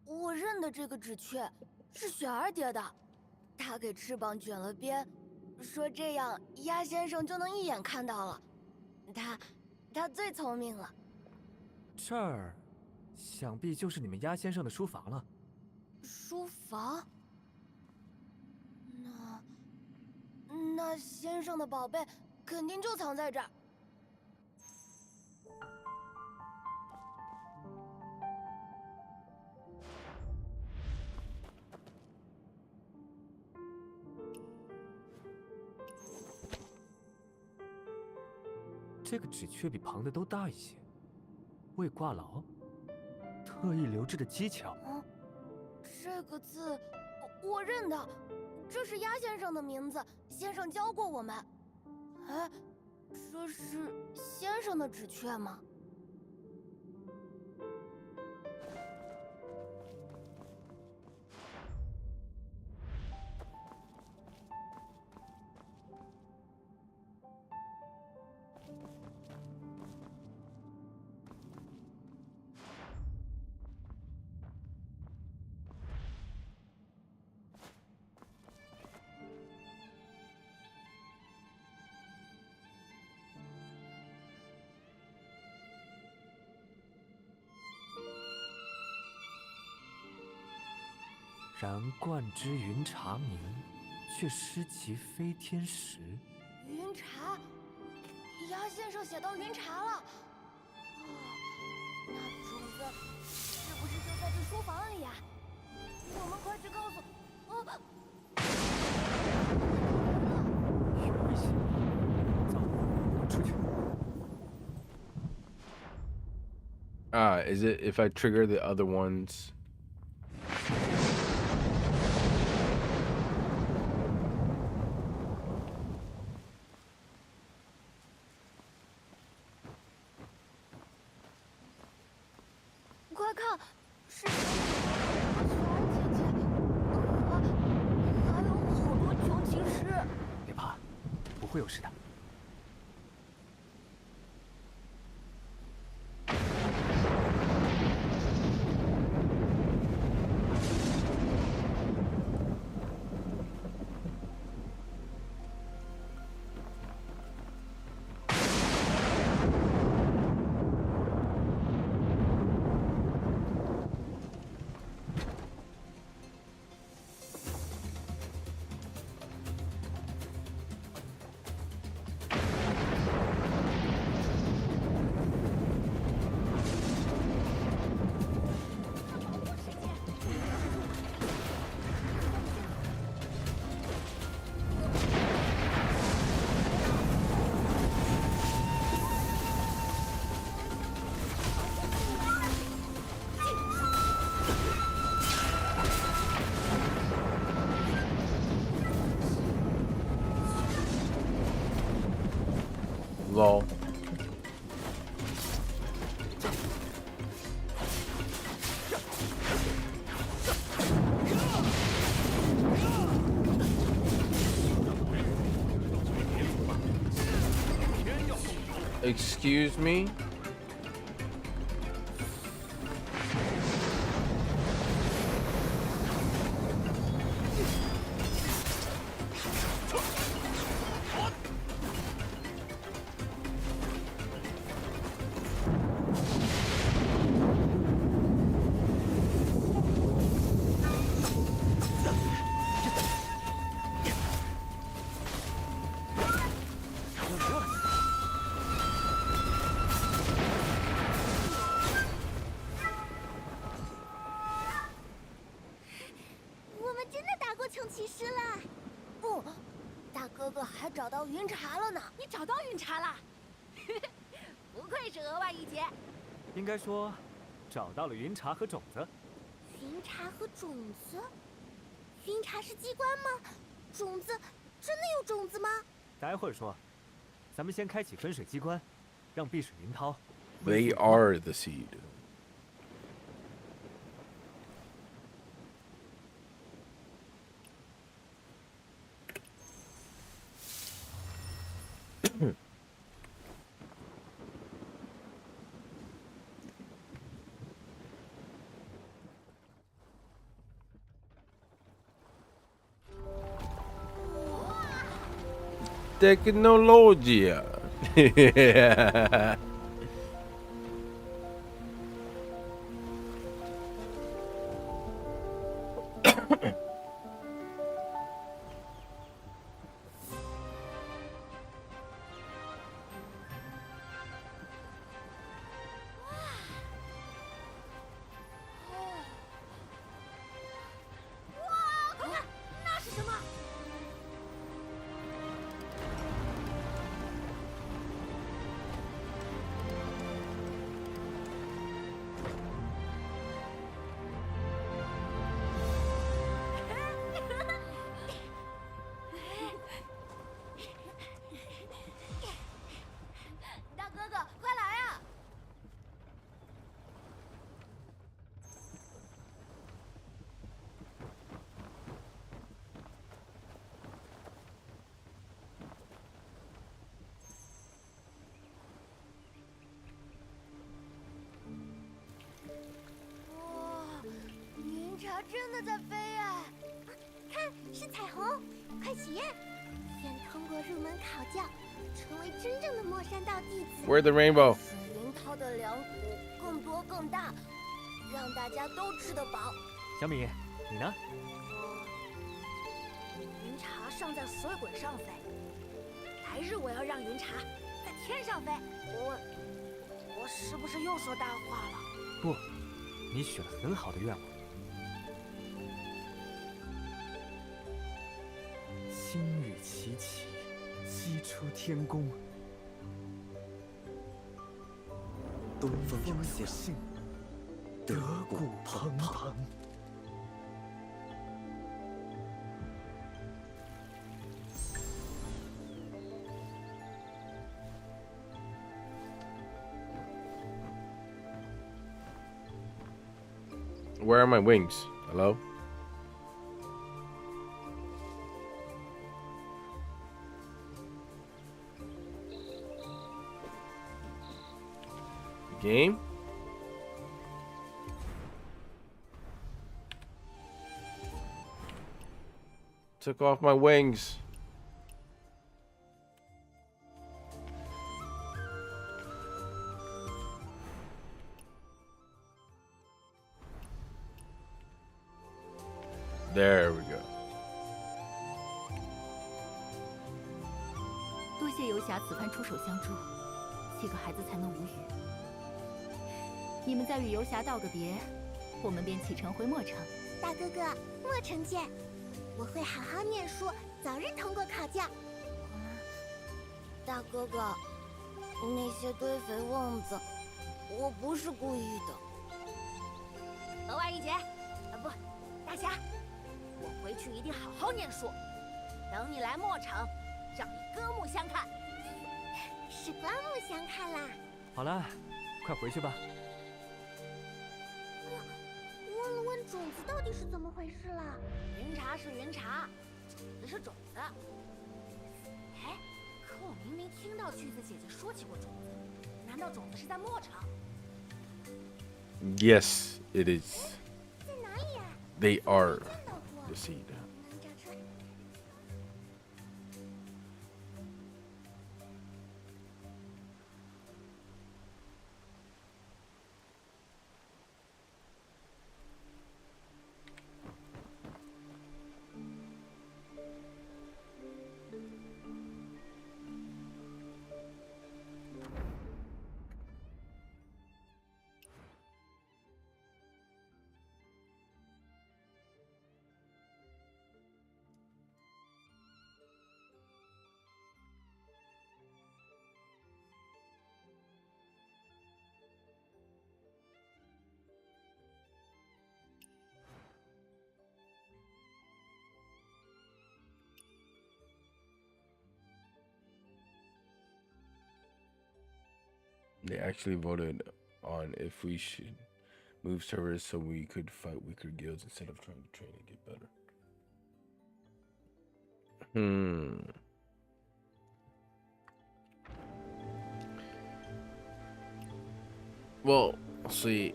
我认得这个纸雀，是雪儿叠的。他给翅膀卷了边，说这样鸭先生就能一眼看到了。他最聪明了。这儿，想必就是你们鸭先生的书房了。书房？那先生的宝贝肯定就藏在这儿。这个纸雀比旁的都大一些，未挂牢，特意留置的机巧。这个字我认得，这是鸭先生的名字，先生教过我们。哎，这是先生的纸雀吗？然冠之云茶名，却失其飞天石。云茶，鸭先生写到云茶了。那种子是不是就在这书房里呀？我们快去告诉……有危险！走，我们出去。Is it if I trigger the other ones? Lol. Excuse me? 到云茶了呢。你找到云茶啦？不愧是额外一杰。应该说，找到了云茶和种子。云茶和种子？云茶是机关吗？种子真的有种子吗？待会儿说，咱们先开启分水机关，让碧水云涛。 They are the seed. Tecnologia.真的在飞啊！看，是彩虹，快许愿，愿通过入门考教，成为真正的莫山道弟子。 Where's the rainbow? 水云涛的粮谷更多更大，让大家都吃得饱。小米，你呢？云茶尚在水轨上飞，来日我要让云茶在天上飞。我是不是又说大话了？不，你许了很好的愿望。 星雨齐齐，西出天宫。东风有幸，德谷蓬蓬。Where are my wings? Hello? Game? Took off my wings. There we go. 多谢游侠此番出手相助，7个孩子才能无语。你们再与游侠道个别，我们便启程回墨城。大哥哥，墨城见！我会好好念书，早日通过考教。大哥哥，那些堆肥瓮子，我不是故意的。额外一杰，不，大侠，我回去一定好好念书，等你来墨城，让你刮目相看。是刮目相看啦！好了，快回去吧。忘了问种子到底是怎么回事了。云茶是云茶，种子是种子。哎，可我明明听到句子姐姐说起过种子，难道种子是在墨城？ Yes, it is. 在哪里呀？ They are 见到过。 the seed. 能找出来。They actually voted on if we should move servers so we could fight weaker guilds instead of trying to train and get better. Well, see.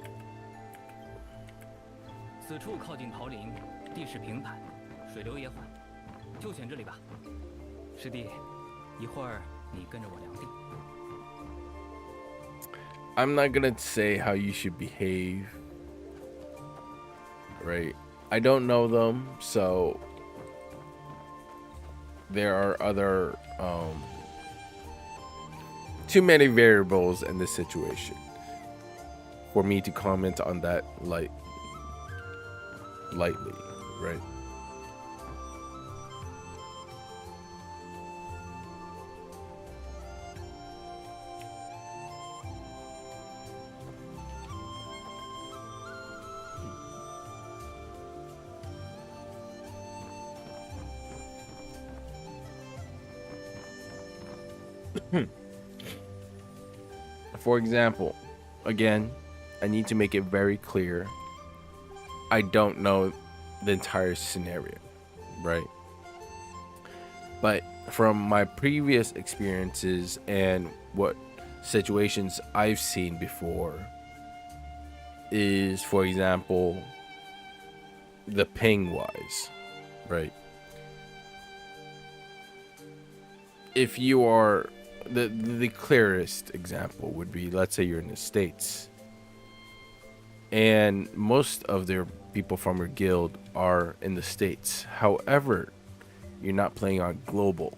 此处靠近桃林，地势平坦，水流也缓，就选这里吧。师弟，一会儿你跟着我量地。I'm not gonna say how you should behave, right? I don't know them, so there are other too many variables in this situation for me to comment on that lightly, right? For example, again, I need to make it very clear. I don't know the entire scenario, right? But from my previous experiences and what situations I've seen before is, for example, the ping wise, right? If you are the clearest example would be, let's say you're in the States and most of their people from your guild are in the States. However, you're not playing on global,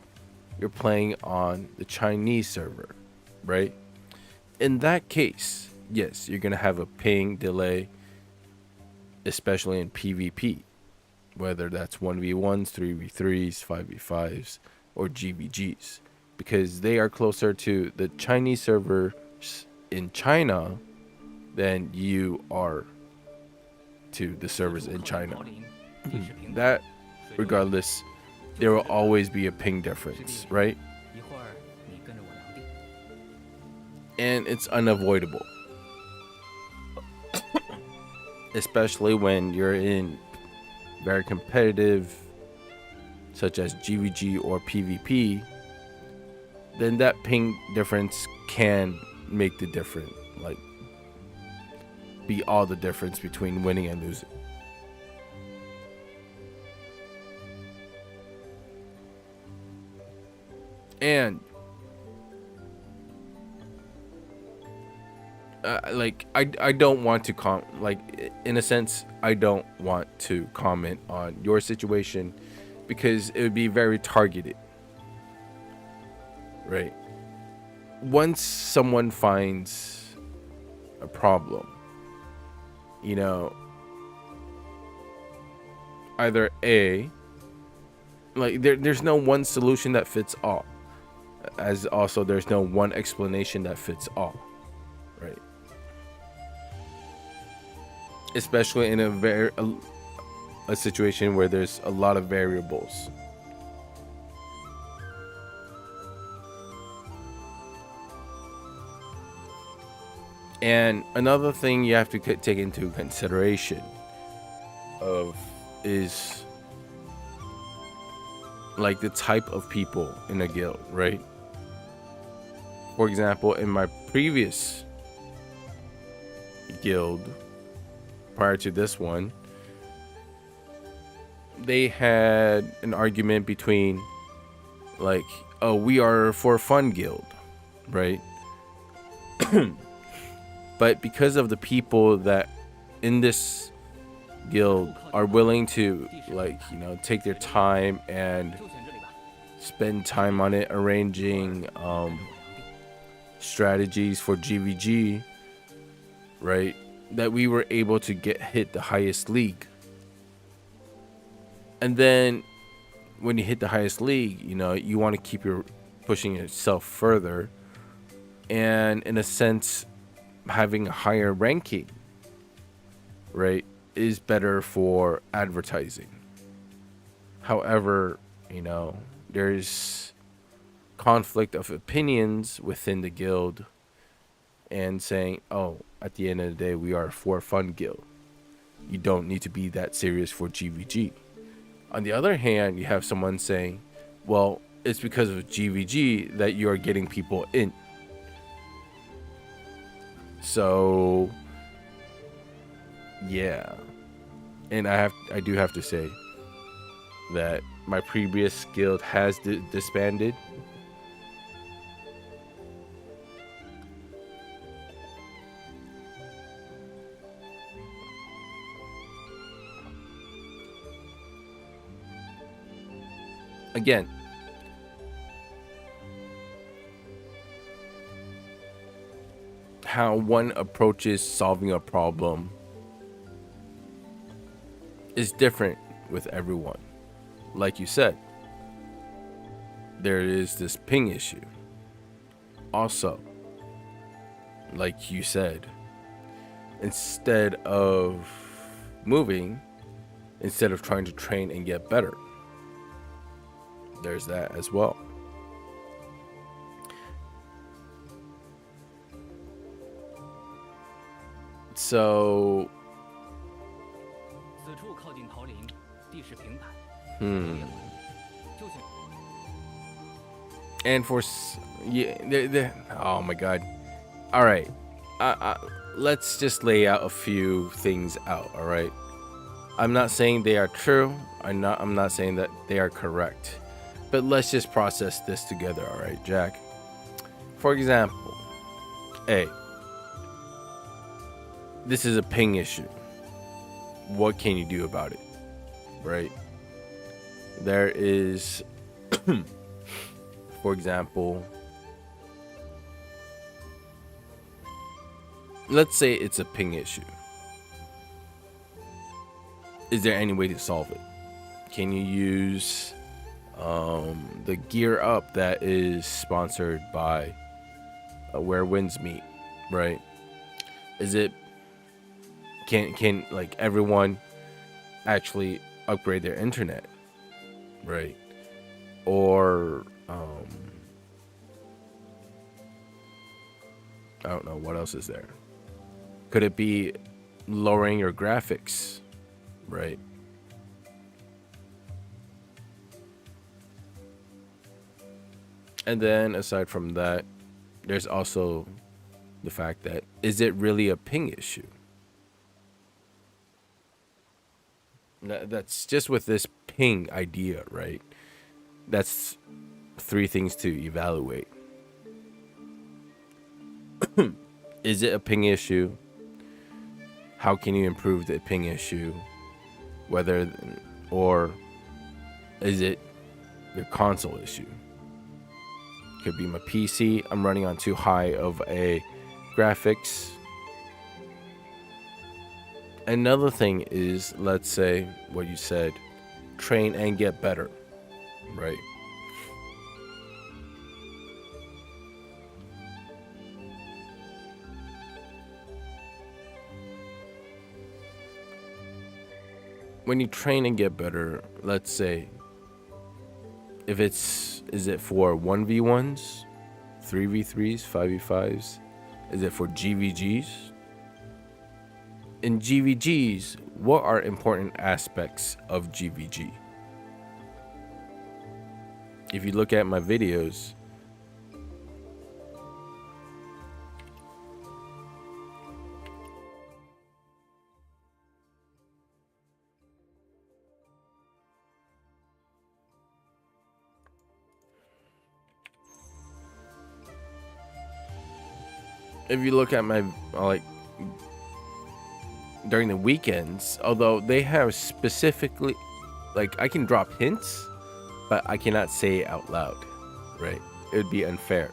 you're playing on the Chinese server, right? In that case, yes, you're gonna have a ping delay, especially in PvP, whether that's 1v1s, 3v3s, 5v5s, or GVGs, because they are closer to the Chinese servers in China than you are to the servers in China. That, regardless, there will always be a ping difference, right? And it's unavoidable. Especially when you're in very competitive, such as GVG or PvP, then that ping difference can make the difference, like be all the difference between winning and losing. And I don't want to in a sense, I don't want to comment on your situation because it would be very targeted, right? Once someone finds a problem, you know, either A, like there's no one solution that fits all, as also there's no one explanation that fits all, right? Especially in a situation where there's a lot of variables. And another thing you have to take into consideration is like the type of people in a guild, right? For example, in my previous guild, prior to this one, they had an argument between like, oh, we are for fun guild, right? But because of the people that in this guild are willing to, like, you know, take their time and spend time on it, arranging strategies for GVG, right, that we were able to hit the highest league. And then when you hit the highest league, you know, you want to keep pushing yourself further, and in a sense, having a higher ranking, right, is better for advertising. However, you know, there's conflict of opinions within the guild and saying, oh, at the end of the day, we are for fun guild. You don't need to be that serious for GVG. On the other hand, you have someone saying, well, it's because of GVG that you are getting people in. So, yeah. And I do have to say that my previous guild has disbanded. Again, how one approaches solving a problem is different with everyone. Like you said, there is this ping issue. Also, like you said, instead of moving, instead of trying to train and get better, there's that as well. So, 此处靠近桃林，地势平坦， and for yeah, oh my god. All right, let's just lay out a few things out. All right, I'm not saying they are true. I'm not saying that they are correct, but let's just process this together. All right, Jack. For example, A. This is a ping issue. What can you do about it? Right? There is, for example, let's say it's a ping issue. Is there any way to solve it? Can you use the Gear Up that is sponsored by Where Winds Meet, right? Is it can like everyone actually upgrade their internet, right? Or I don't know, what else is there? Could it be lowering your graphics, right? And then aside from that, there's also the fact that, is it really a ping issue? That's just with this ping idea, right? That's 3 things to evaluate. Is it a ping issue? How can you improve the ping issue? Whether, or is it the console issue? Could be my PC. I'm running on too high of a graphics. Another thing is, let's say what you said, train and get better, right? When you train and get better, let's say, if is it for 1v1s, 3v3s, 5v5s? Is it for GVGs? In GVGs, what are important aspects of GVG? If you look at my videos, if you look at my, like, during the weekends, although they have specifically, like, I can drop hints, but I cannot say it out loud, right? It would be unfair,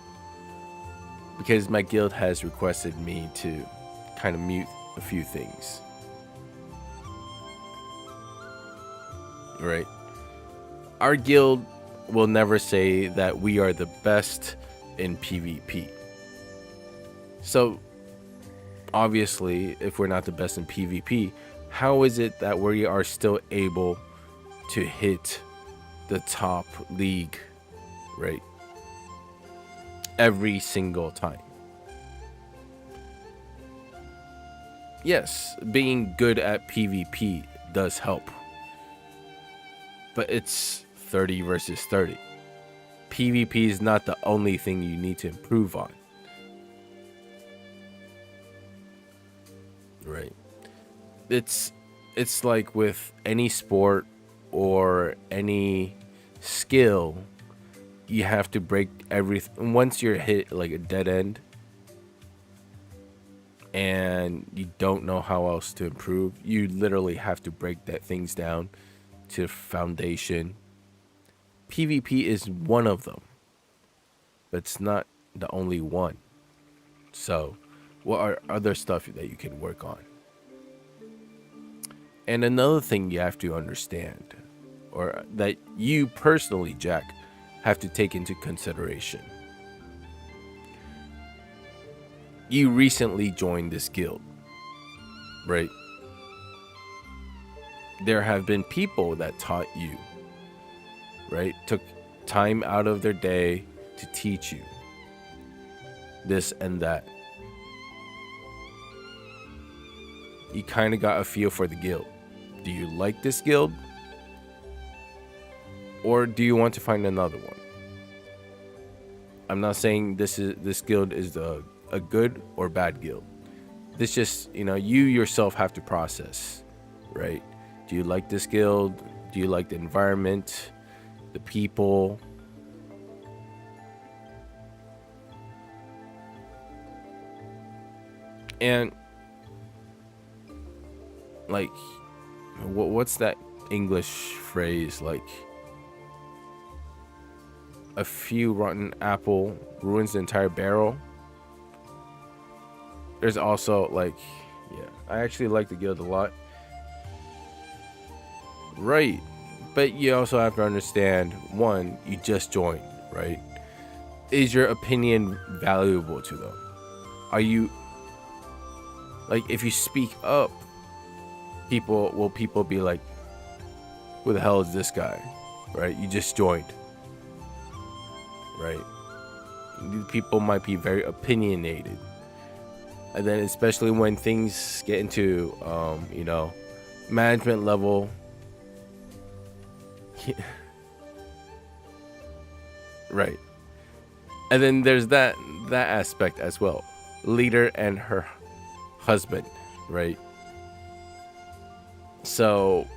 because my guild has requested me to kind of mute a few things, right? Our guild will never say that we are the best in PvP. So obviously, if we're not the best in PvP, how is it that we are still able to hit the top league, right? Every single time. yes, being good at PvP does help, but it's 30 versus 30. PvP is not the only thing you need to improve on. Right. It's like with any sport or any skill, you have to break everything. Once you're hit like a dead end and you don't know how else to improve, you literally have to break that things down to foundation. PvP is one of them, but it's not the only one. So what are other stuff that you can work on? And another thing you have to understand, or that you personally, Jack, have to take into consideration. You recently joined this guild, right? There have been people that taught you, right? Took time out of their day to teach you this and that. You kind of got a feel for the guild. Do you like this guild? Or do you want to find another one? I'm not saying this guild is a good or bad guild. This just, you yourself have to process, right? Do you like this guild? Do you like the environment, the people? And like, what's that English phrase? Like, a few rotten apple ruins the entire barrel. There's also like, yeah, I actually like the guild a lot. Right. But you also have to understand, one, you just joined, right? Is your opinion valuable to them? Are you, like, if you speak up, will people be like, who the hell is this guy? Right? You just joined. Right? People might be very opinionated. And then especially when things get into management level. Right. And then there's that aspect as well. Leader and her husband, right? So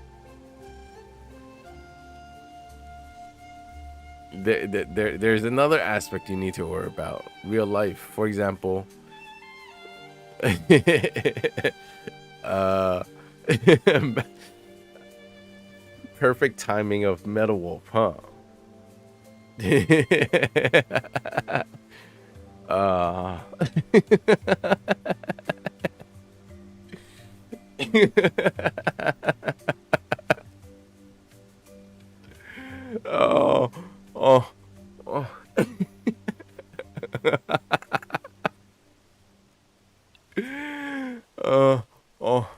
there's another aspect you need to worry about. Real life, for example. Perfect timing of Metal Wolf, huh? Oh, oh, oh. Oh.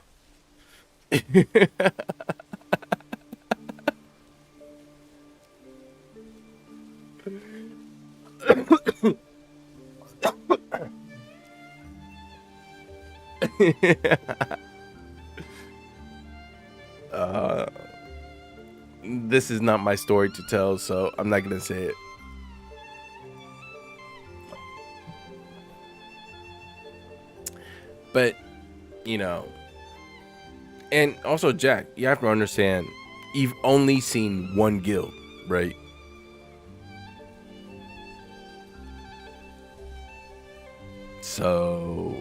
This is not my story to tell, so I'm not gonna say it. But, and also, Jack, you have to understand, you've only seen one guild, right? So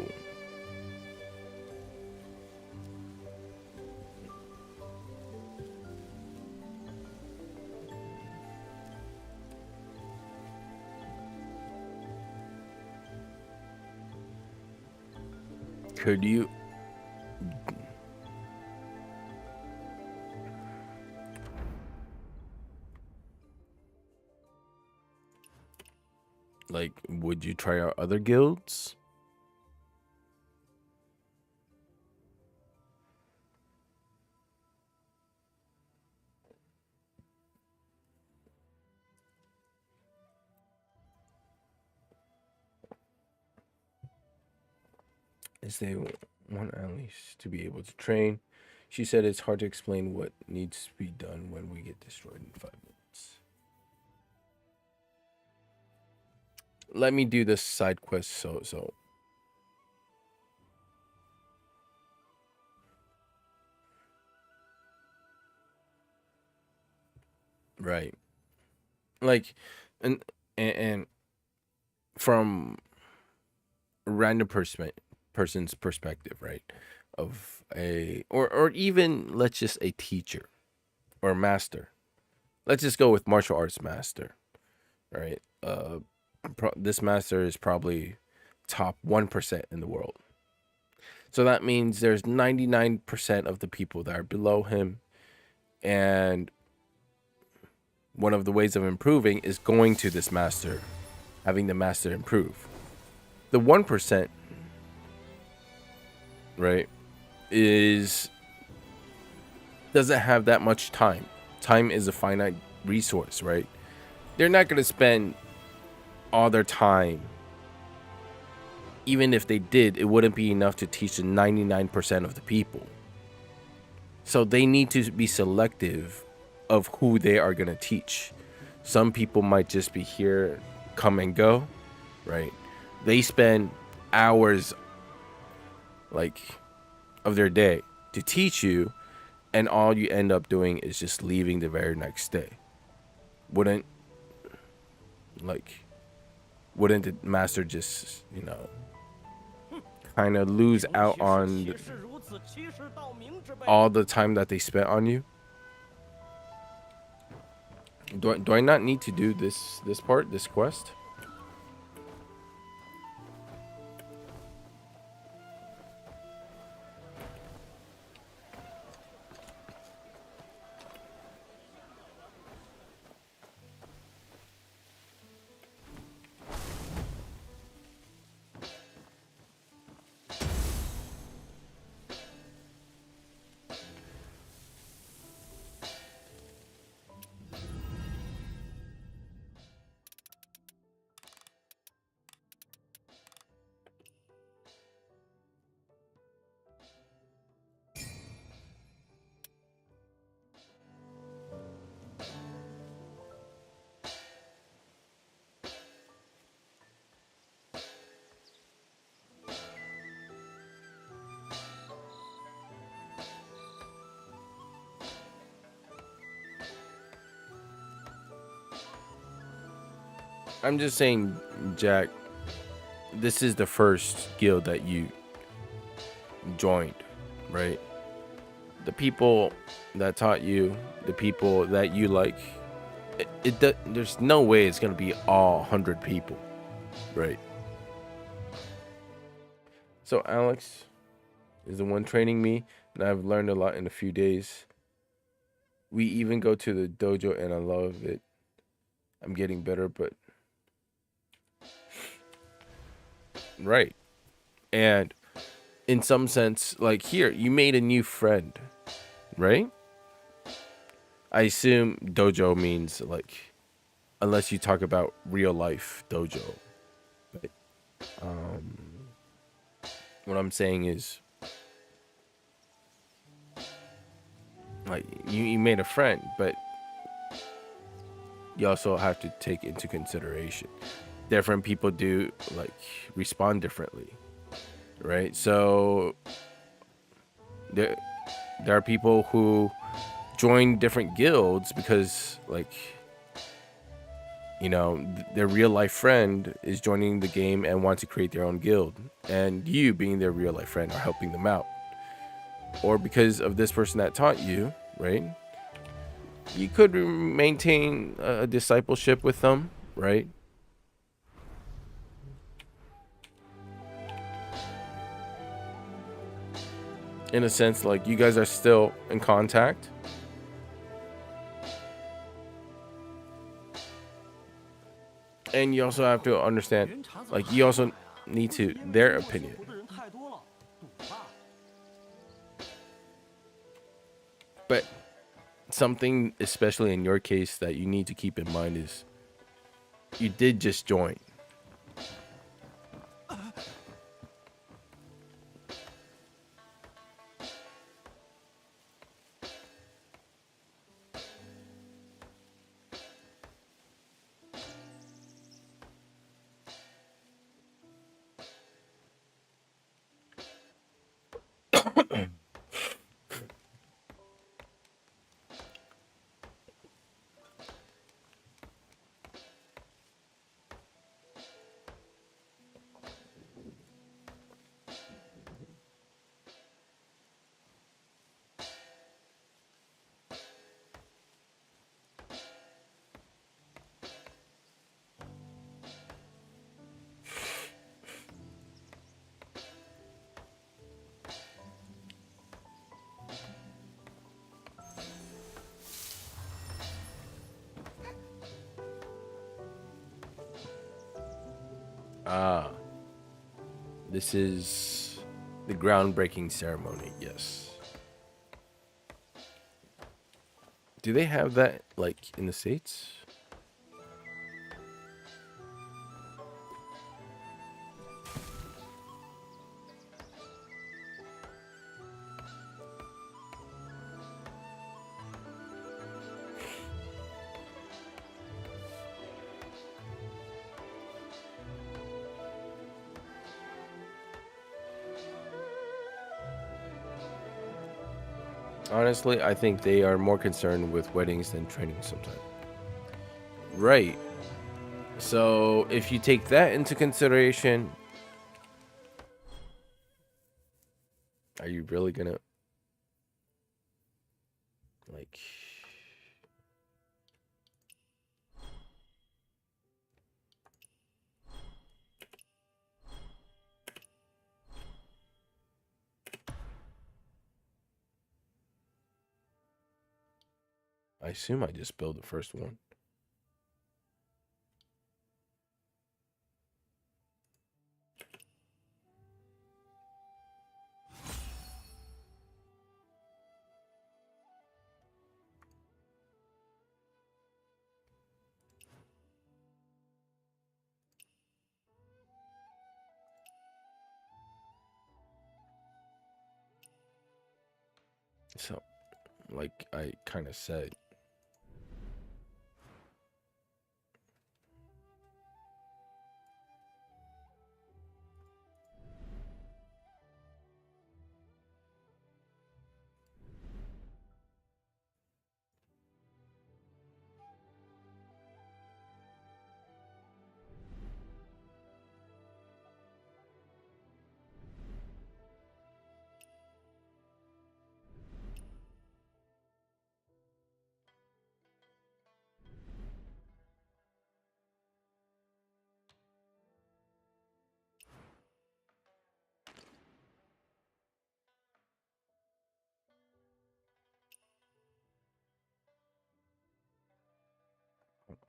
could you would you try out other guilds? Is they one at least to be able to train. She said it's hard to explain what needs to be done when we get destroyed in 5 minutes. Let me do this side quest. So right, like, and from a random person's perspective, right, of a or even let's just a teacher or master. Let's just go with martial arts master, right? This master is probably top 1% in the world. So that means there's 99% of the people that are below him, and one of the ways of improving is going to this master, having the master improve. The 1%, right, doesn't have that much time. Time is a finite resource, right? They're not going to spend all their time. Even if they did, it wouldn't be enough to teach the 99% of the people. So they need to be selective of who they are going to teach. Some people might just be here, come and go, right? They spend hours of their day to teach you, and all you end up doing is just leaving the very next day. Wouldn't the master just, kind of lose out on all the time that they spent on you? Do I not need to do this part, this quest? I'm just saying, Jack, this is the first guild that you joined, right? The people that taught you, the people that you like, there's no way it's going to be all 100 people, right? So Alex is the one training me, and I've learned a lot in a few days. We even go to the dojo, and I love it. I'm getting better, but right. And in some sense, like here, you made a new friend, right? I assume dojo means unless you talk about real life dojo. But what I'm saying is, you made a friend, but you also have to take into consideration different people do respond differently, right? So there are people who join different guilds because their real life friend is joining the game and wants to create their own guild, and you being their real life friend are helping them out, or because of this person that taught you, right? You could maintain a discipleship with them, right? In a sense, you guys are still in contact. And you also have to understand, you also need to their opinion. But something, especially in your case, that you need to keep in mind is you did just join. Ah, this is the groundbreaking ceremony. Yes. Do they have that like in the States? Honestly, I think they are more concerned with weddings than training sometimes. Right. So if you take that into consideration, are you really gonna like? I assume I just build the first one. So, like I kind of said,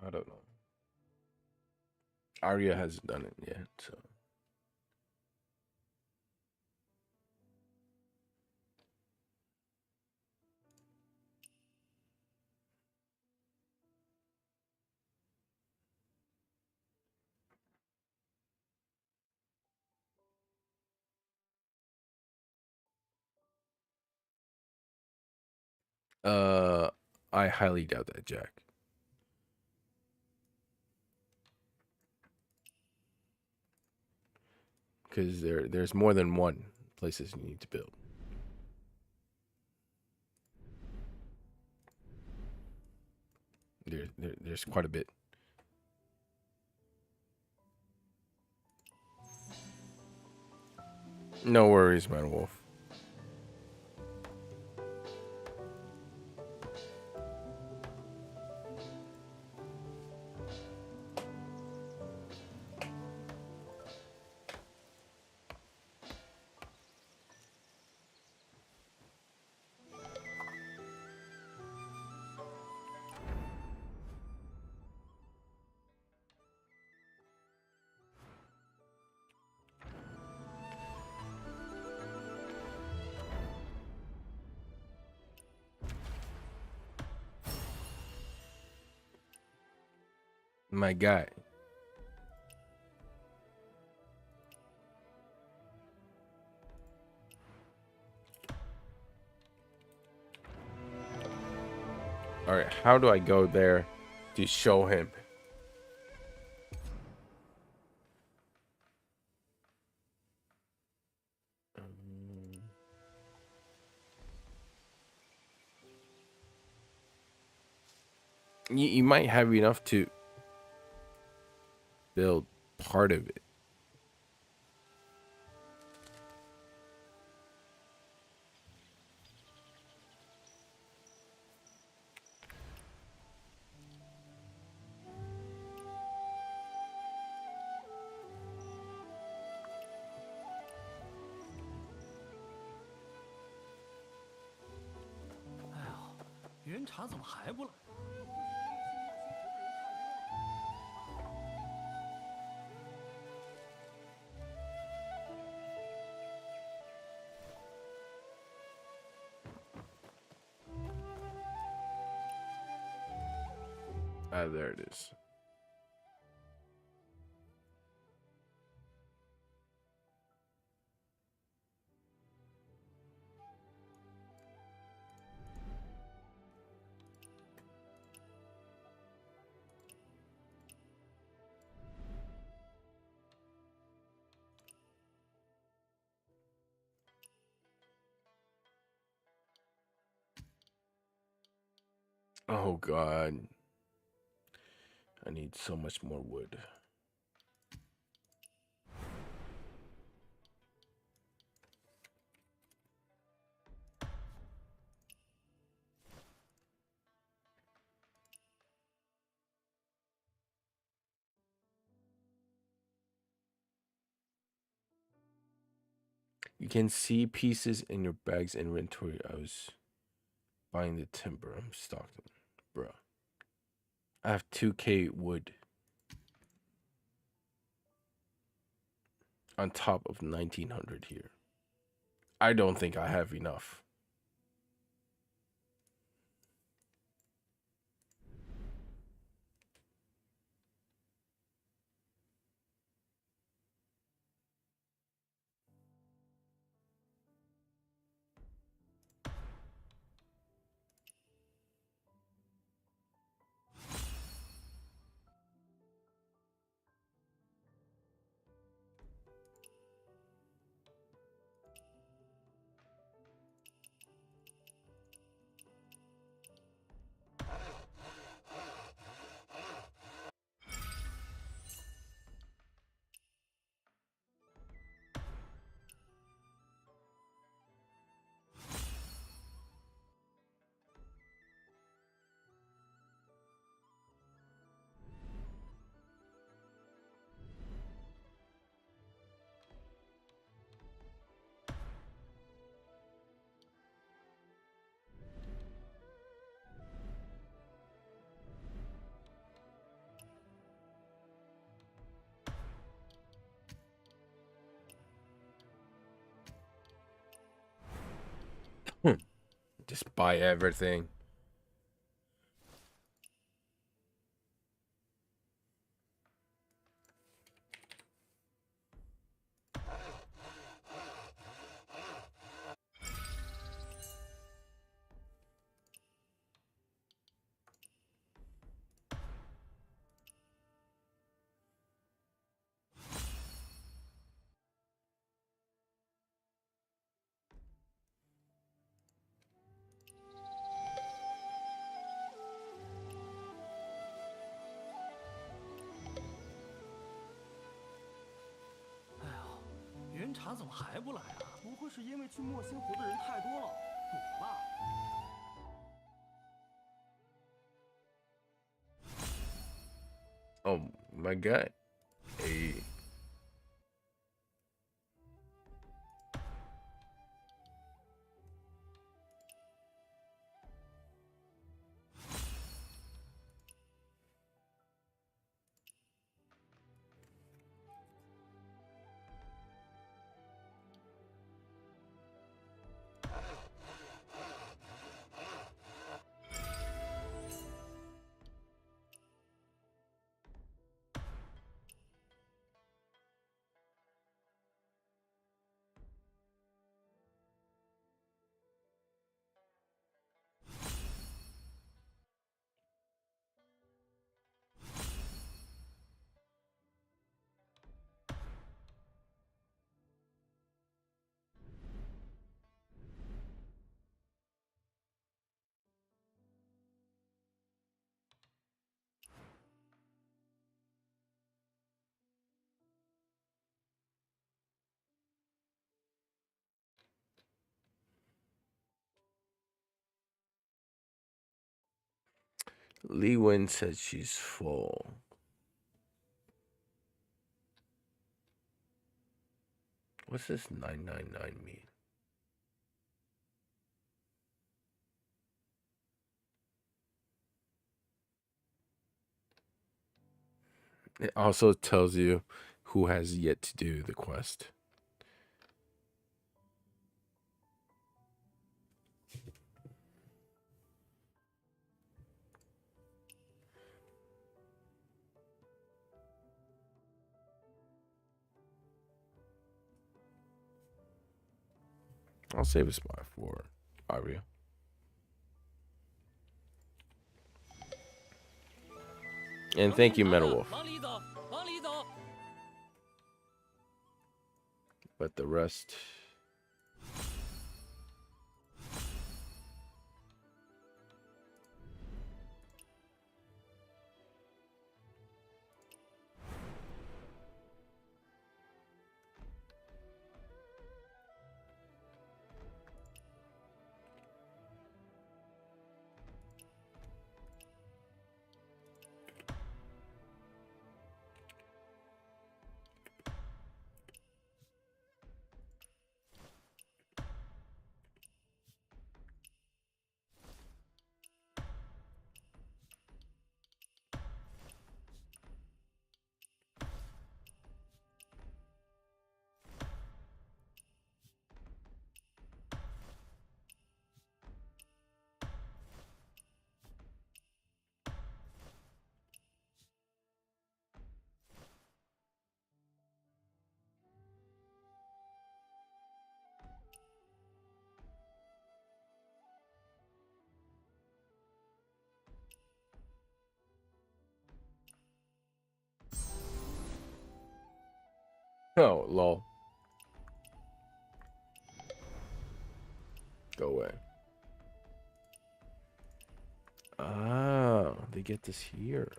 I don't know. Arya hasn't done it yet, so. I highly doubt that, Jack. Because there's more than one places you need to build. There's quite a bit. No worries, man, Wolf. My guy. All right, how do I go there to show him? You might have enough to build part of it. Ah, there it is. Oh god. I need so much more wood. You can see pieces in your bag's inventory. I was buying the timber. I'm stocking. Bruh. I have 2k wood. On top of 1900 here. I don't think I have enough. Just buy everything.云茶怎么还不来啊？不会是因为去墨心湖的人太多了，堵了？ Oh my god. Hey. Lee Wen said she's full. What's this 999 mean? It also tells you who has yet to do the quest. I'll save a spot for Aria. And thank you, Metal Wolf. 往里走，往里走。 But the rest. Oh, lol. Go away. Ah, they get this here.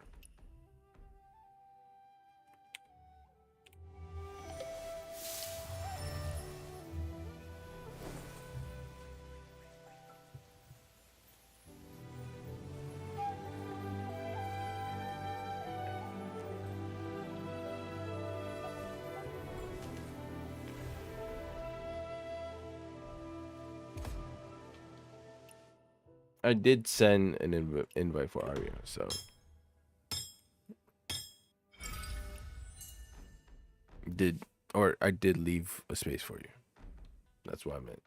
I did send an invite for Aria, so I did leave a space for you. That's what I meant.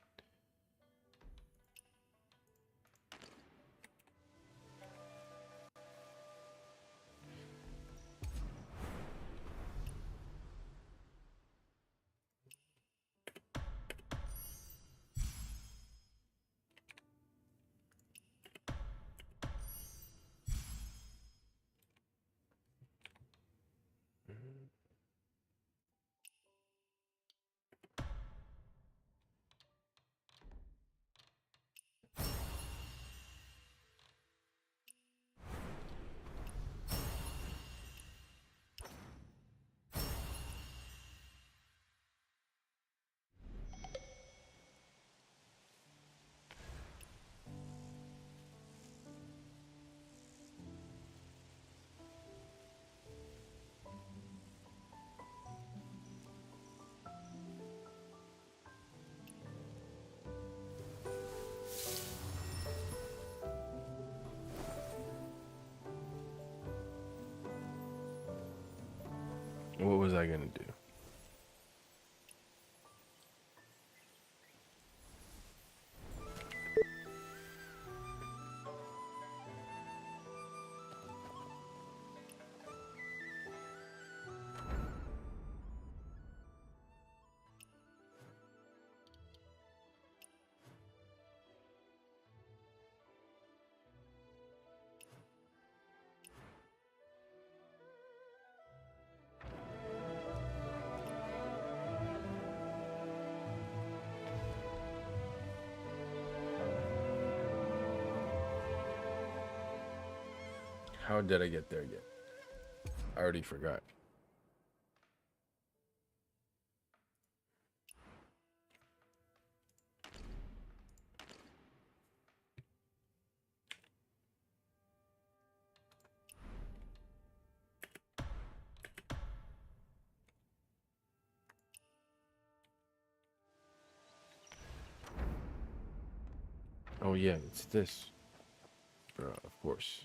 What was I gonna do? How did I get there again? I already forgot. Oh yeah, it's this. Of course.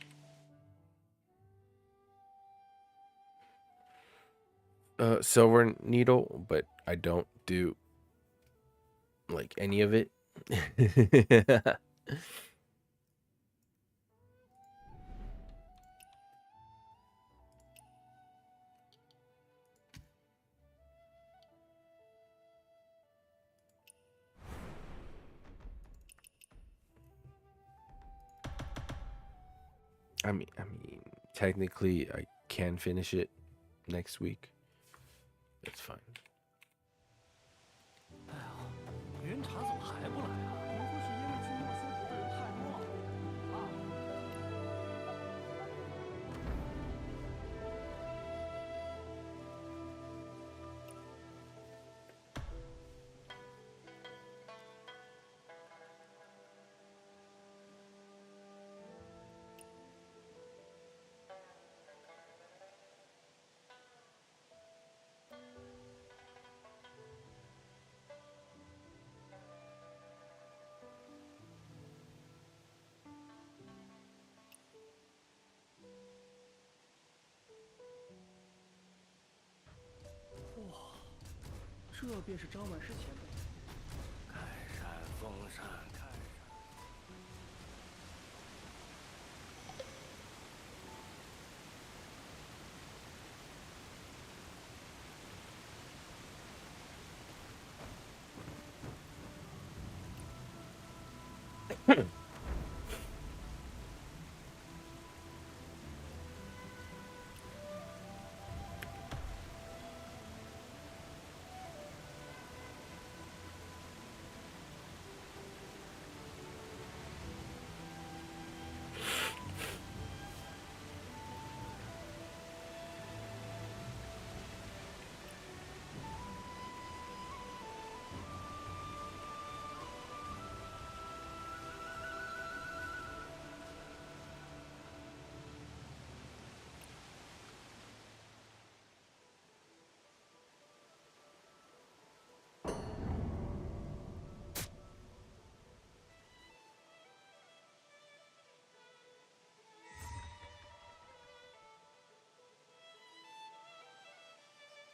Silver needle, but I don't do like any of it. I mean, technically, I can finish it next week. That's fine. 哎呀，云茶怎么还不来啊？不会是因为去莫斯科的人太多了啊？这便是张满师前辈。开山封山，开山。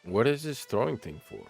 What is this throwing thing for?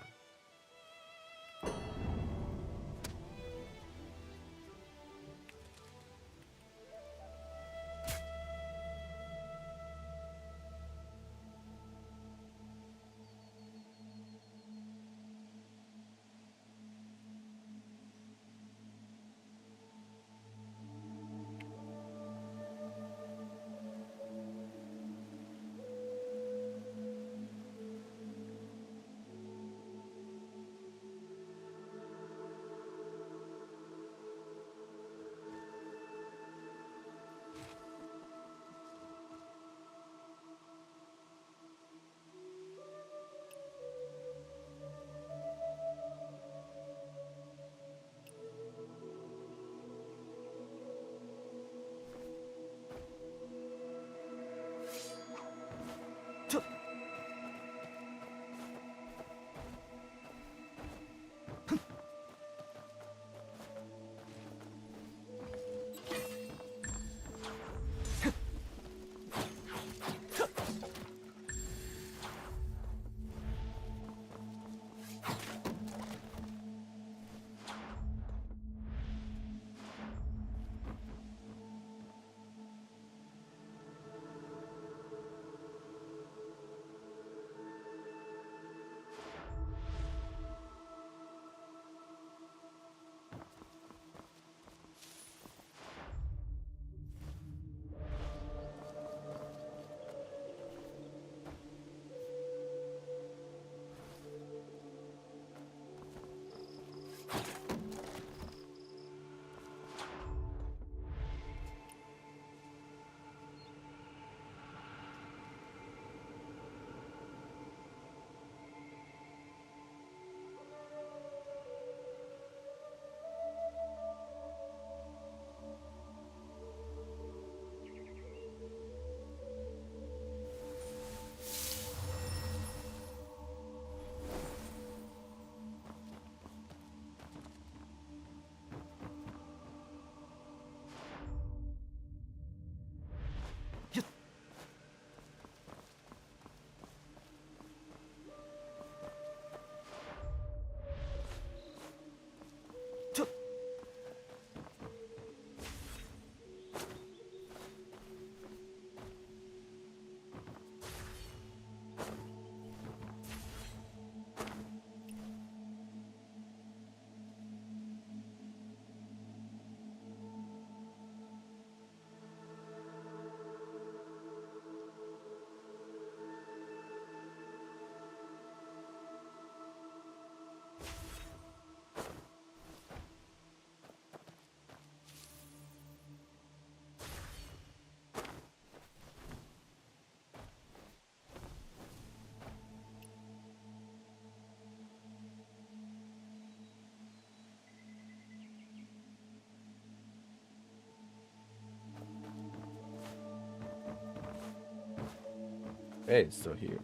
Hey, it's still here.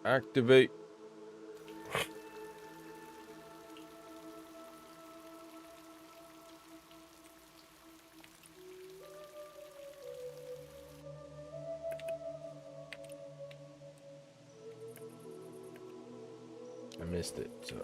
Activate. I missed it, so.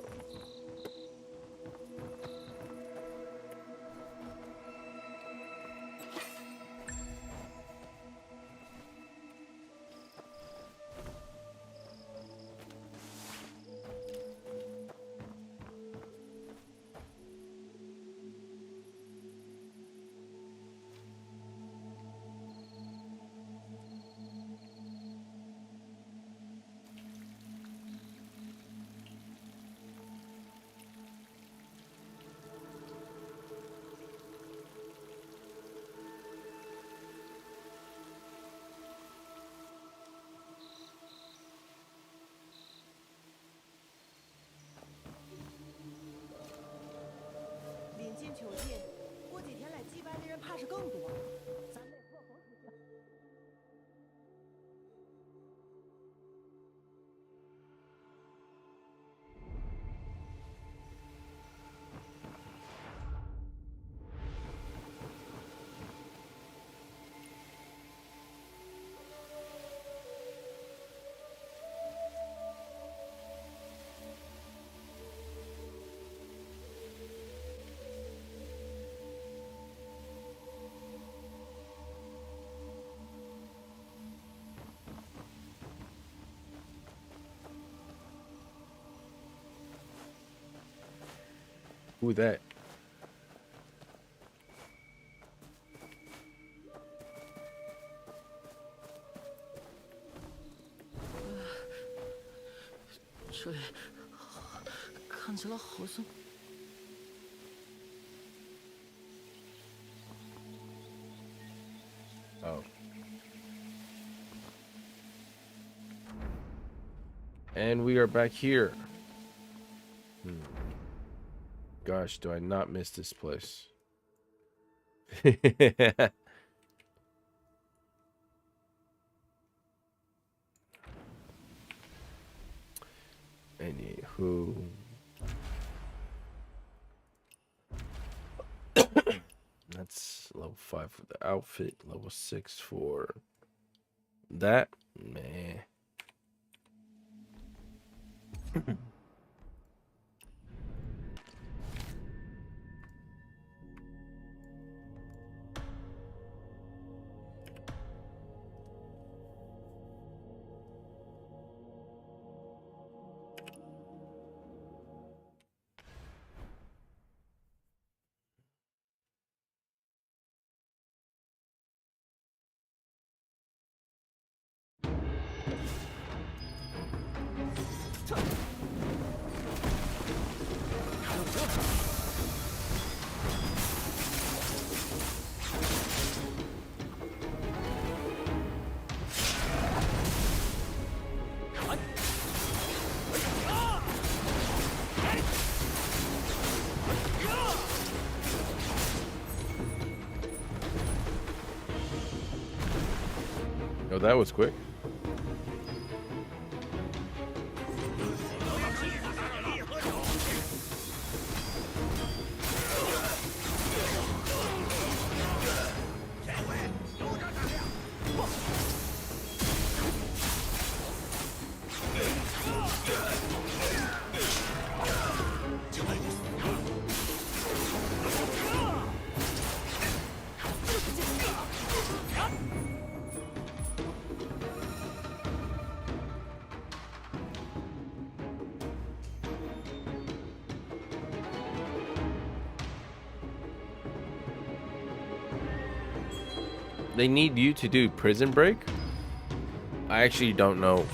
Who that? Oh. And we are back here. Gosh, do I not miss this place? Anywho. That's level 5 for the outfit, level 6 for that. Meh. Oh, that was quick. They need you to do Prison Break? I actually don't know.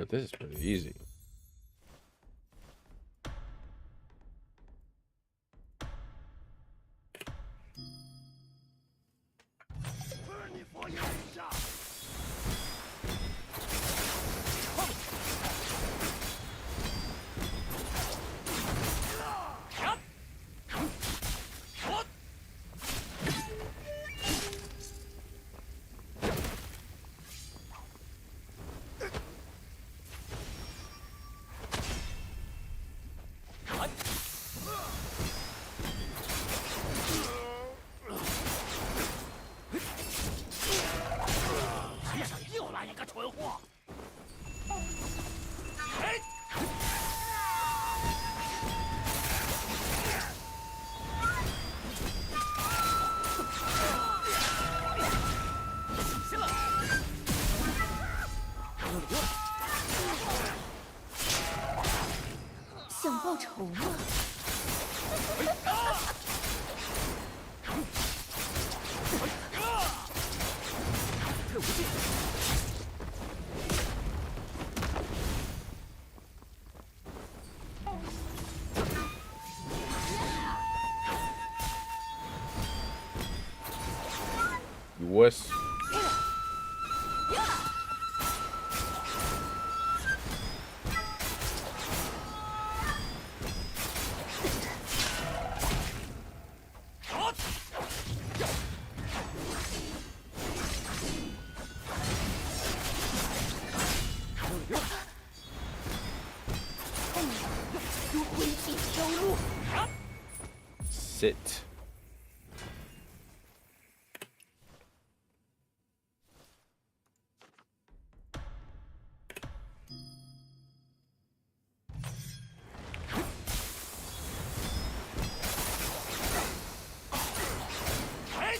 but this is pretty easy.想报仇吗？You wuss. Sit. Hey!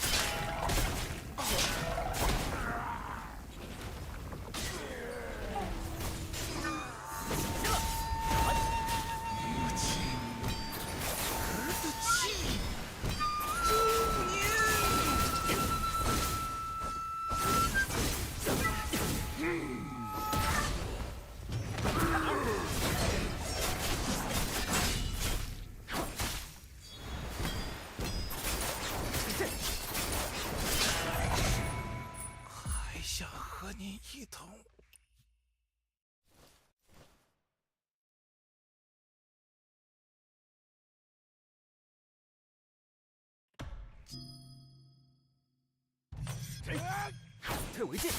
退为进。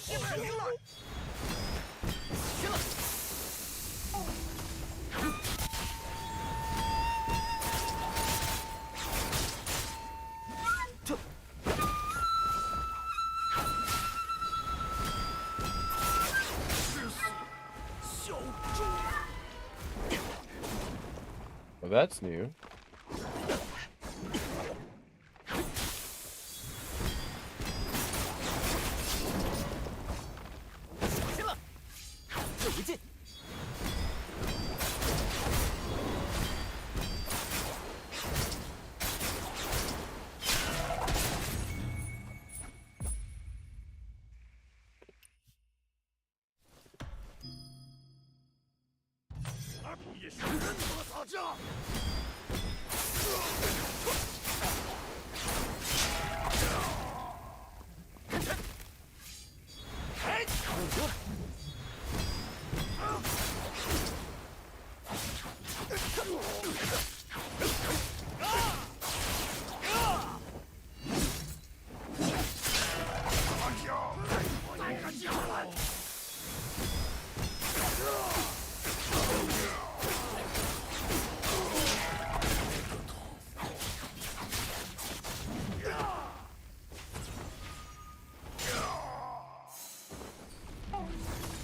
行了。Well, that's new. 行了，退为进。而不也是人多吵架。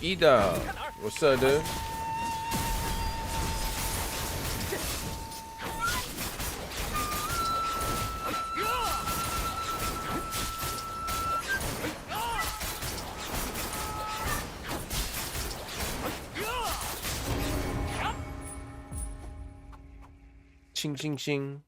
Ida, what's up, dude? Ching ching ching.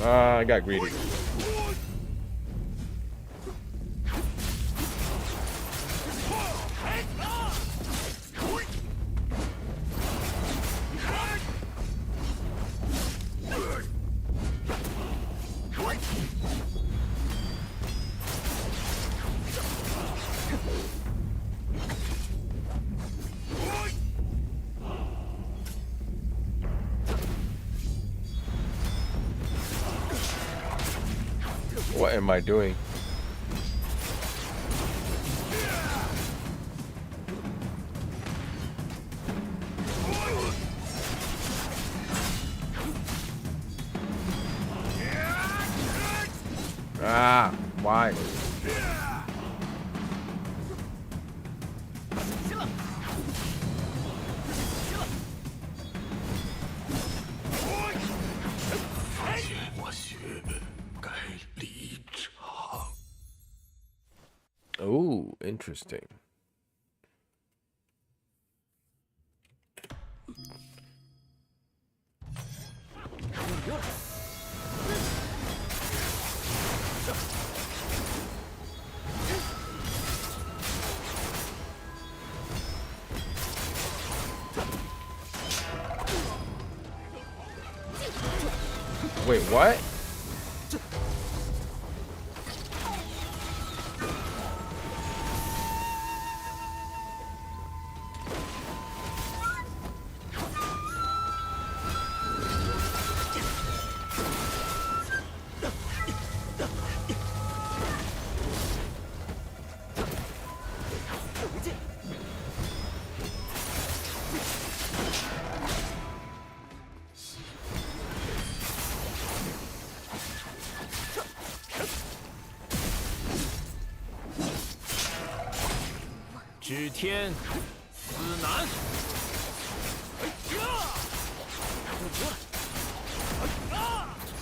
I got greedy. What am I doing? Ah, why? Oh, interesting. Wait, what?指天思南。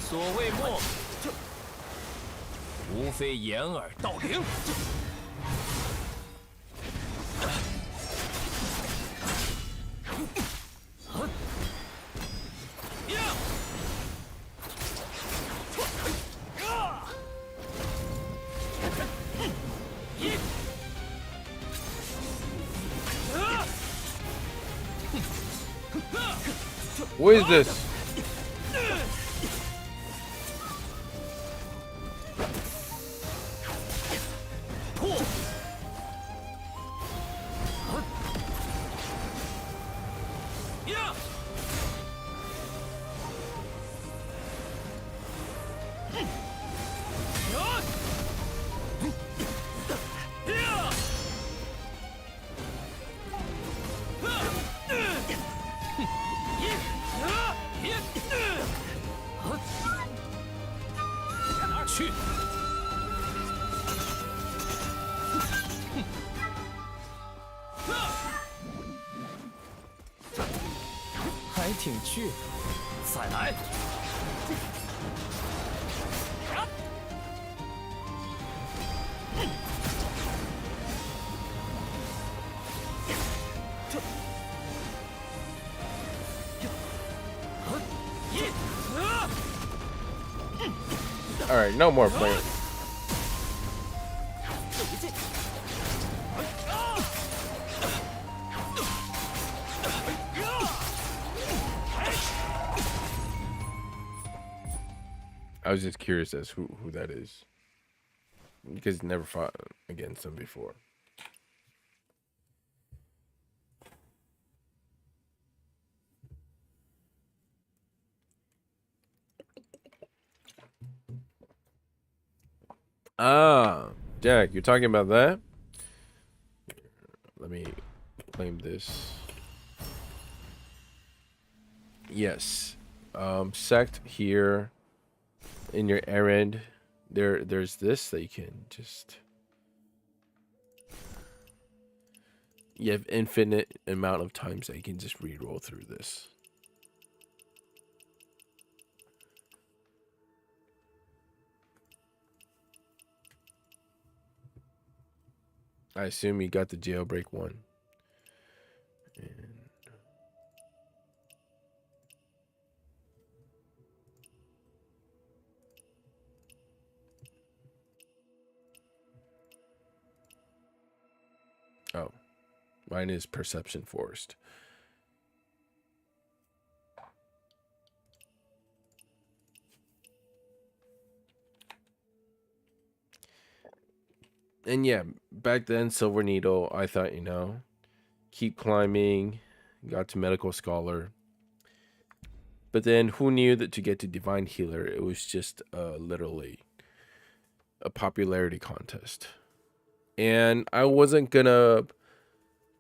所谓末，无非掩耳盗铃。What is this?还挺倔，再来。All right, no more playing. I was just curious as who that is, because never fought against them before. Ah, Jack, you're talking about that? Let me claim this. Yes. Sect here in your errand. There's this that you can just. You have infinite amount of times that you can just re-roll through this. I assume you got the jailbreak one. And Mine is Perception Forest. And yeah, back then, Silver Needle, I thought, keep climbing, got to Medical Scholar. But then who knew that to get to Divine Healer, it was just literally a popularity contest. And I wasn't gonna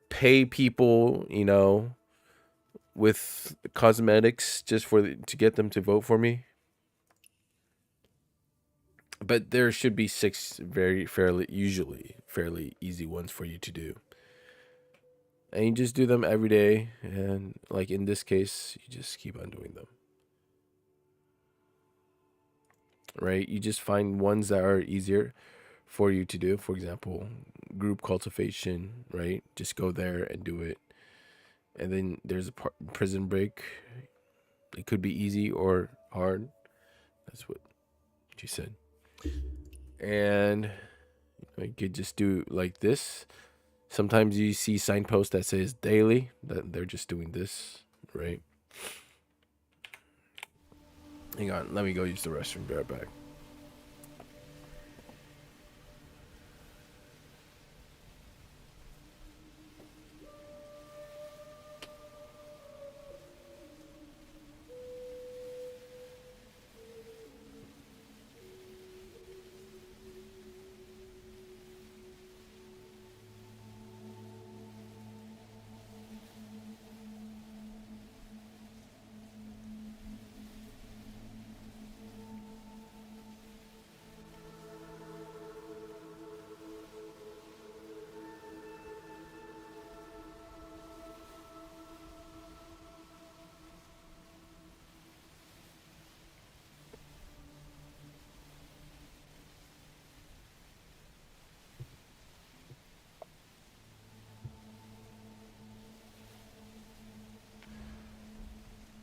pay people, with cosmetics just to get them to vote for me. But there should be 6 usually fairly easy ones for you to do. And you just do them every day. And like in this case, you just keep on doing them. Right? You just find ones that are easier for you to do. For example, group cultivation, right? Just go there and do it. And then there's a prison break. It could be easy or hard. That's what she said. And you could just do like this. Sometimes you see signposts that says daily, that they're just doing this, right? Hang on, let me go use the restroom. Be right back.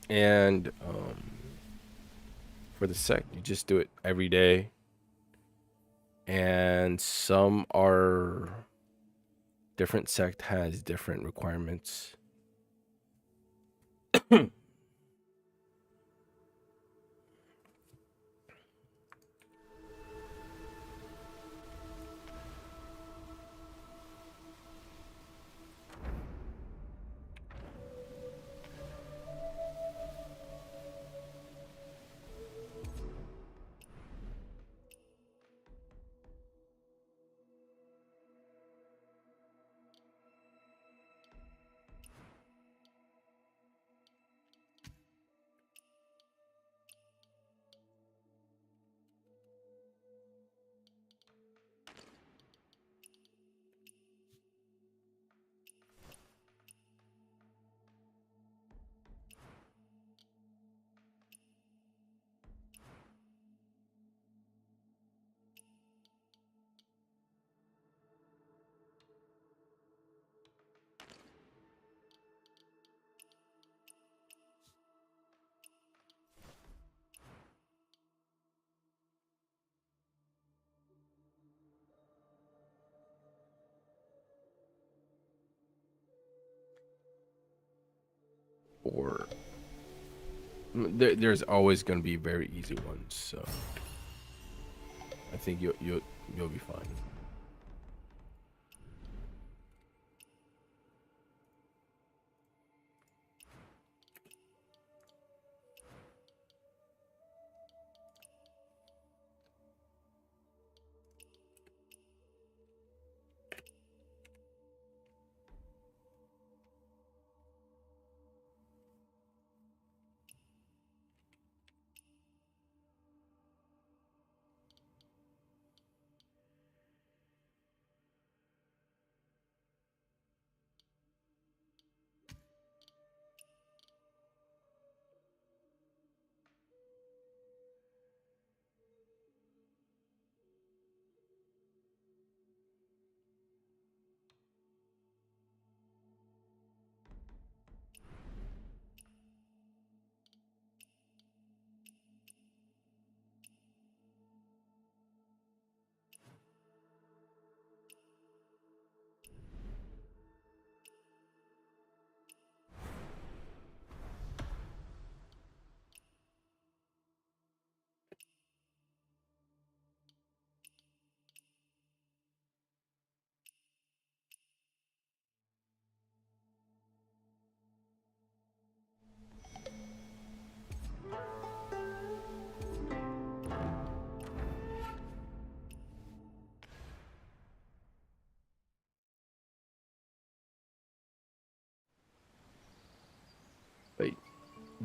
And for the sect, you just do it every day. And some are different sect has different requirements. Or there's always going to be very easy ones, so I think you'll be fine.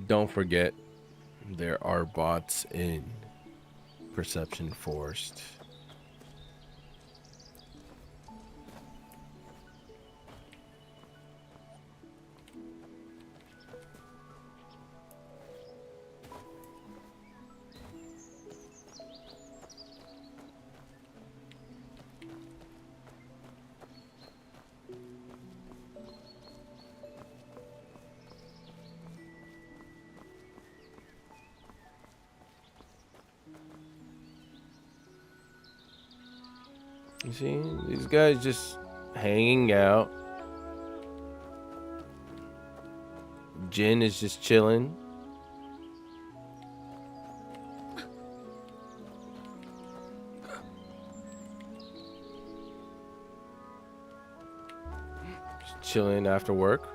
Don't forget, there are bots in Perception Forest. You see, these guys just hanging out. Jin is just chilling. Just chilling after work.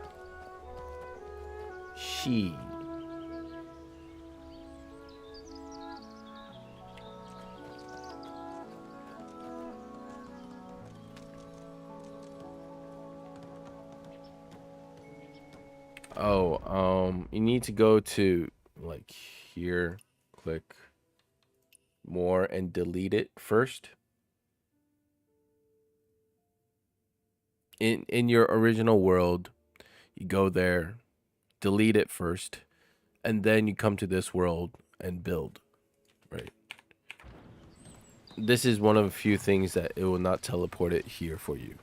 She. Oh, you need to go to like here, click more and delete it first. In your original world, you go there, delete it first, and then you come to this world and build, right? This is one of a few things that it will not teleport it here for you.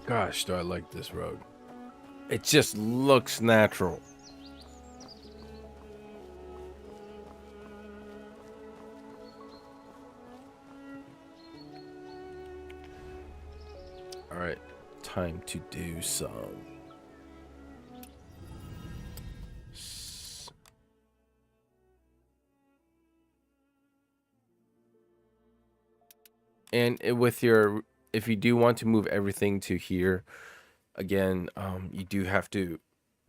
Gosh, do I like this road. It just looks natural. All right, time to do some. And with your, if you do want to move everything to here, again, you do have to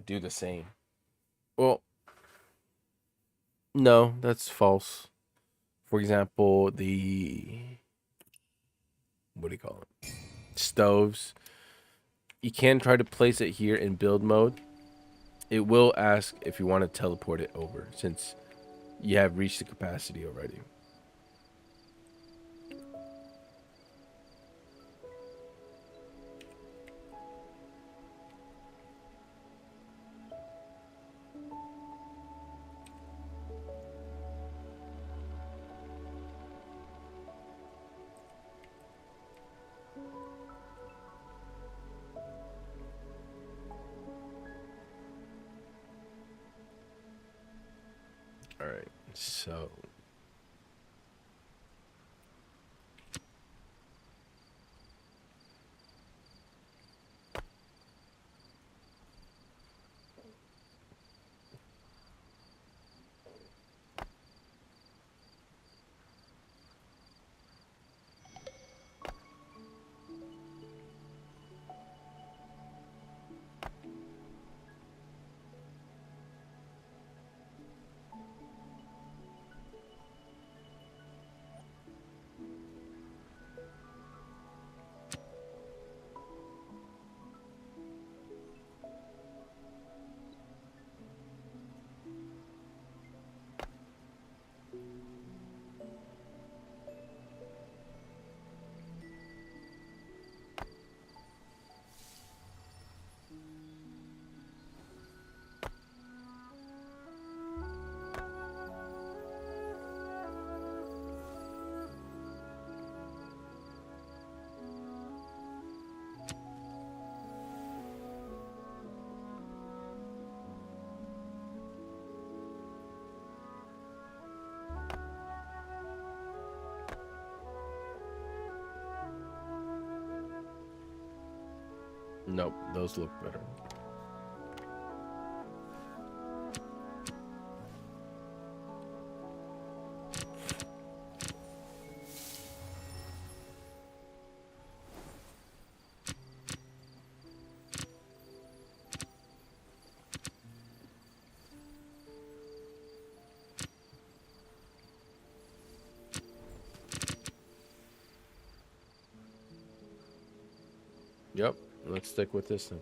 do the same. Well, no, that's false. For example, what do you call it? Stoves. You can try to place it here in build mode. It will ask if you want to teleport it over since you have reached the capacity already. All right, so nope, those look better. Yep, let's stick with this then.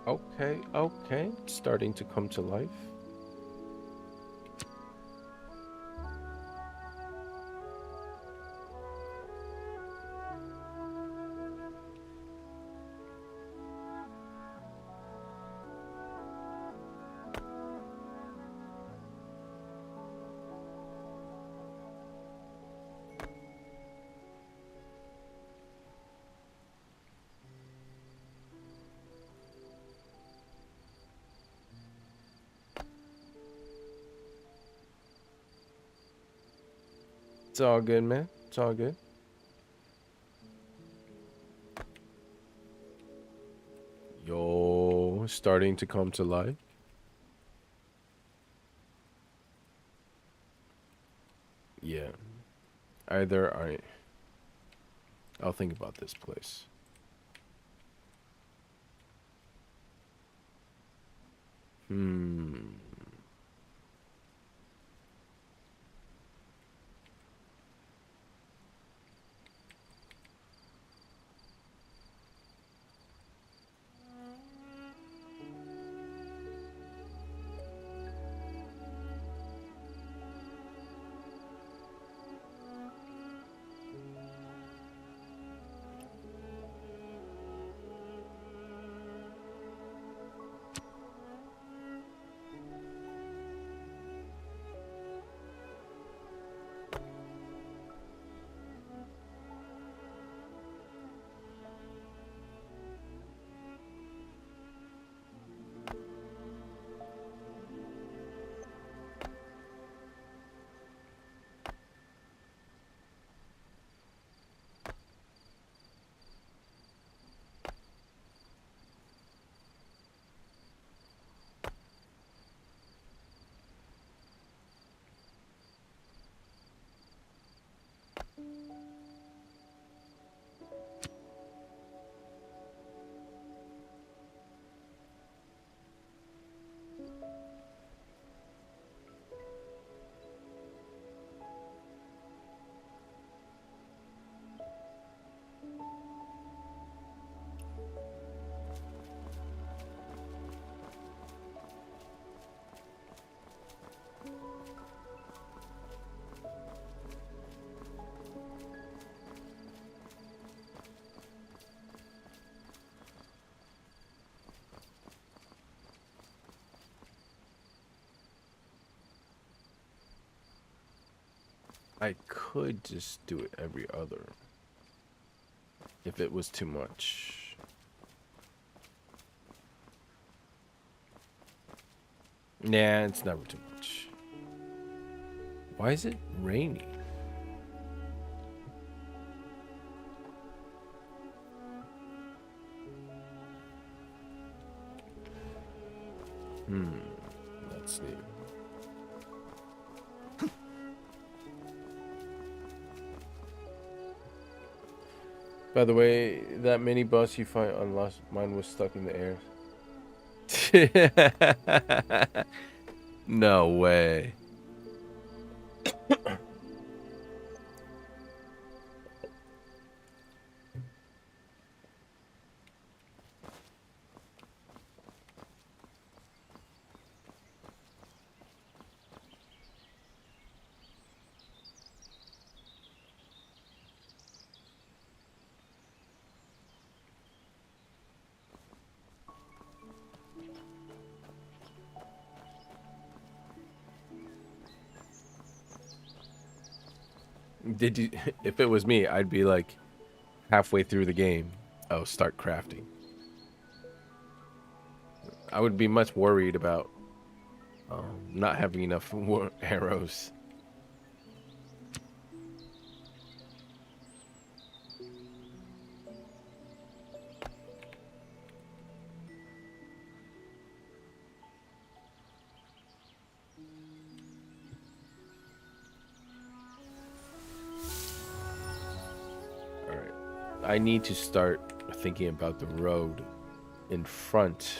Okay, okay. Starting to come to life. It's all good, man. It's all good. Yo, starting to come to life. Yeah. I'll think about this place. Hmm. I could just do it every other. If it was too much. Nah, it's never too much. Why is it raining? Let's see. By the way, that mini bus you find on Lost, mine was stuck in the air. No way. Did you? If it was me, I'd be like halfway through the game. Oh, start crafting. I would be much worried about not having enough arrows. I need to start thinking about the road in front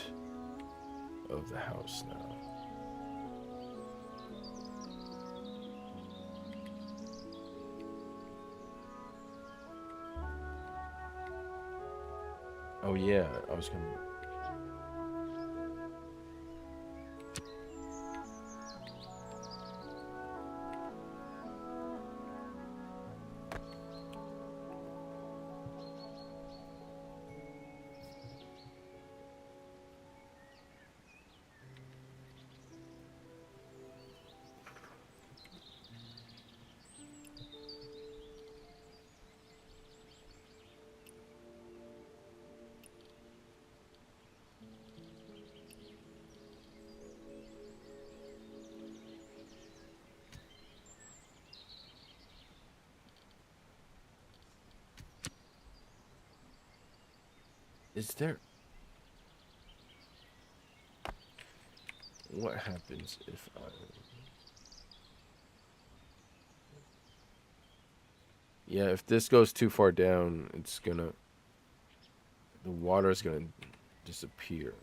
of the house now. Oh yeah, I was gonna... Is there... What happens if I... Yeah, if this goes too far down, it's gonna... The water is gonna disappear.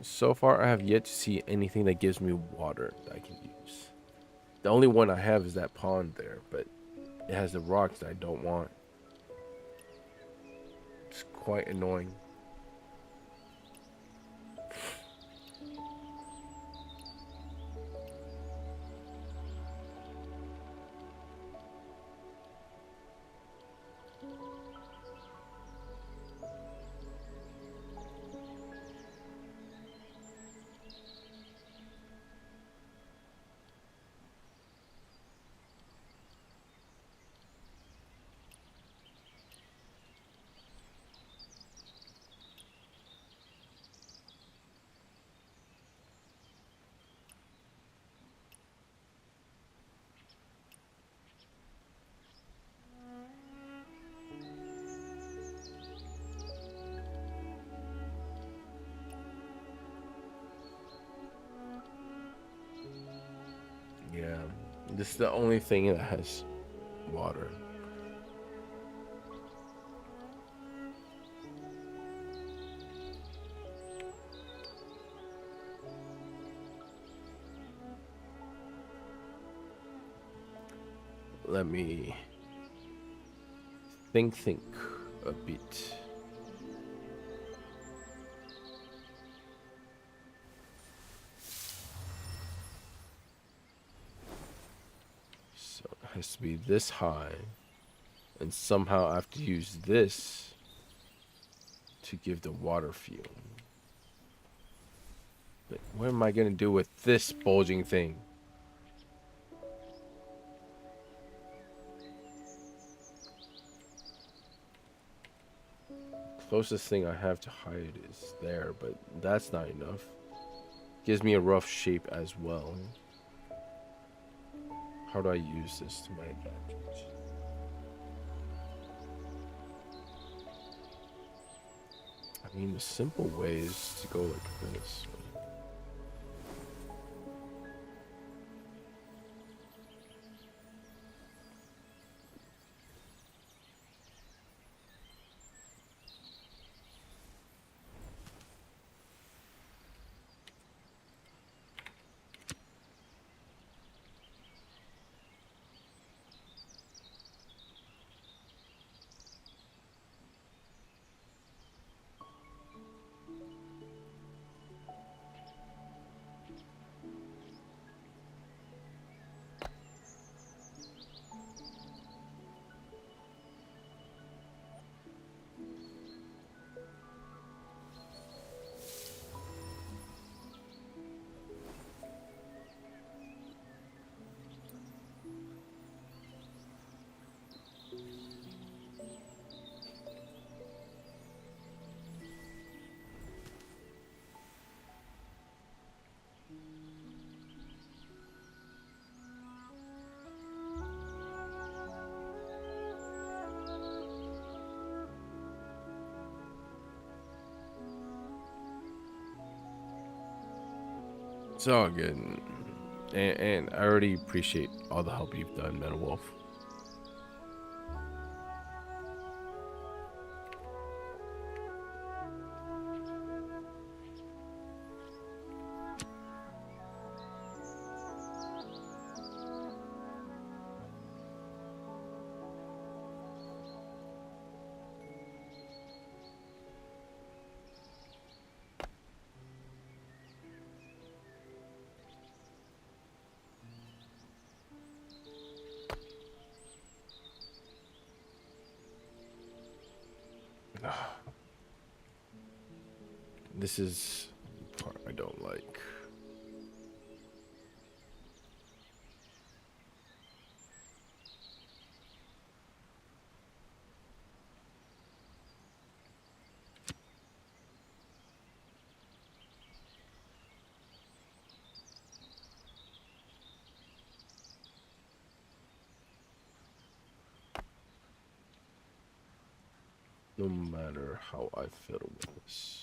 So far, I have yet to see anything that gives me water that I can use. The only one I have is that pond there, but it has the rocks that I don't want. It's quite annoying. Yeah, this is the only thing that has water. Let me think a bit. So it has to be this high, and somehow I have to use this to give the water fuel. But what am I gonna do with this bulging thing? Closest thing I have to hide is there, but that's not enough. Gives me a rough shape as well. How do I use this to my advantage? I mean, the simple way is to go like this. It's all good. And I already appreciate all the help you've done, Metal Wolf. This is the part I don't like. No matter how I fiddle with this.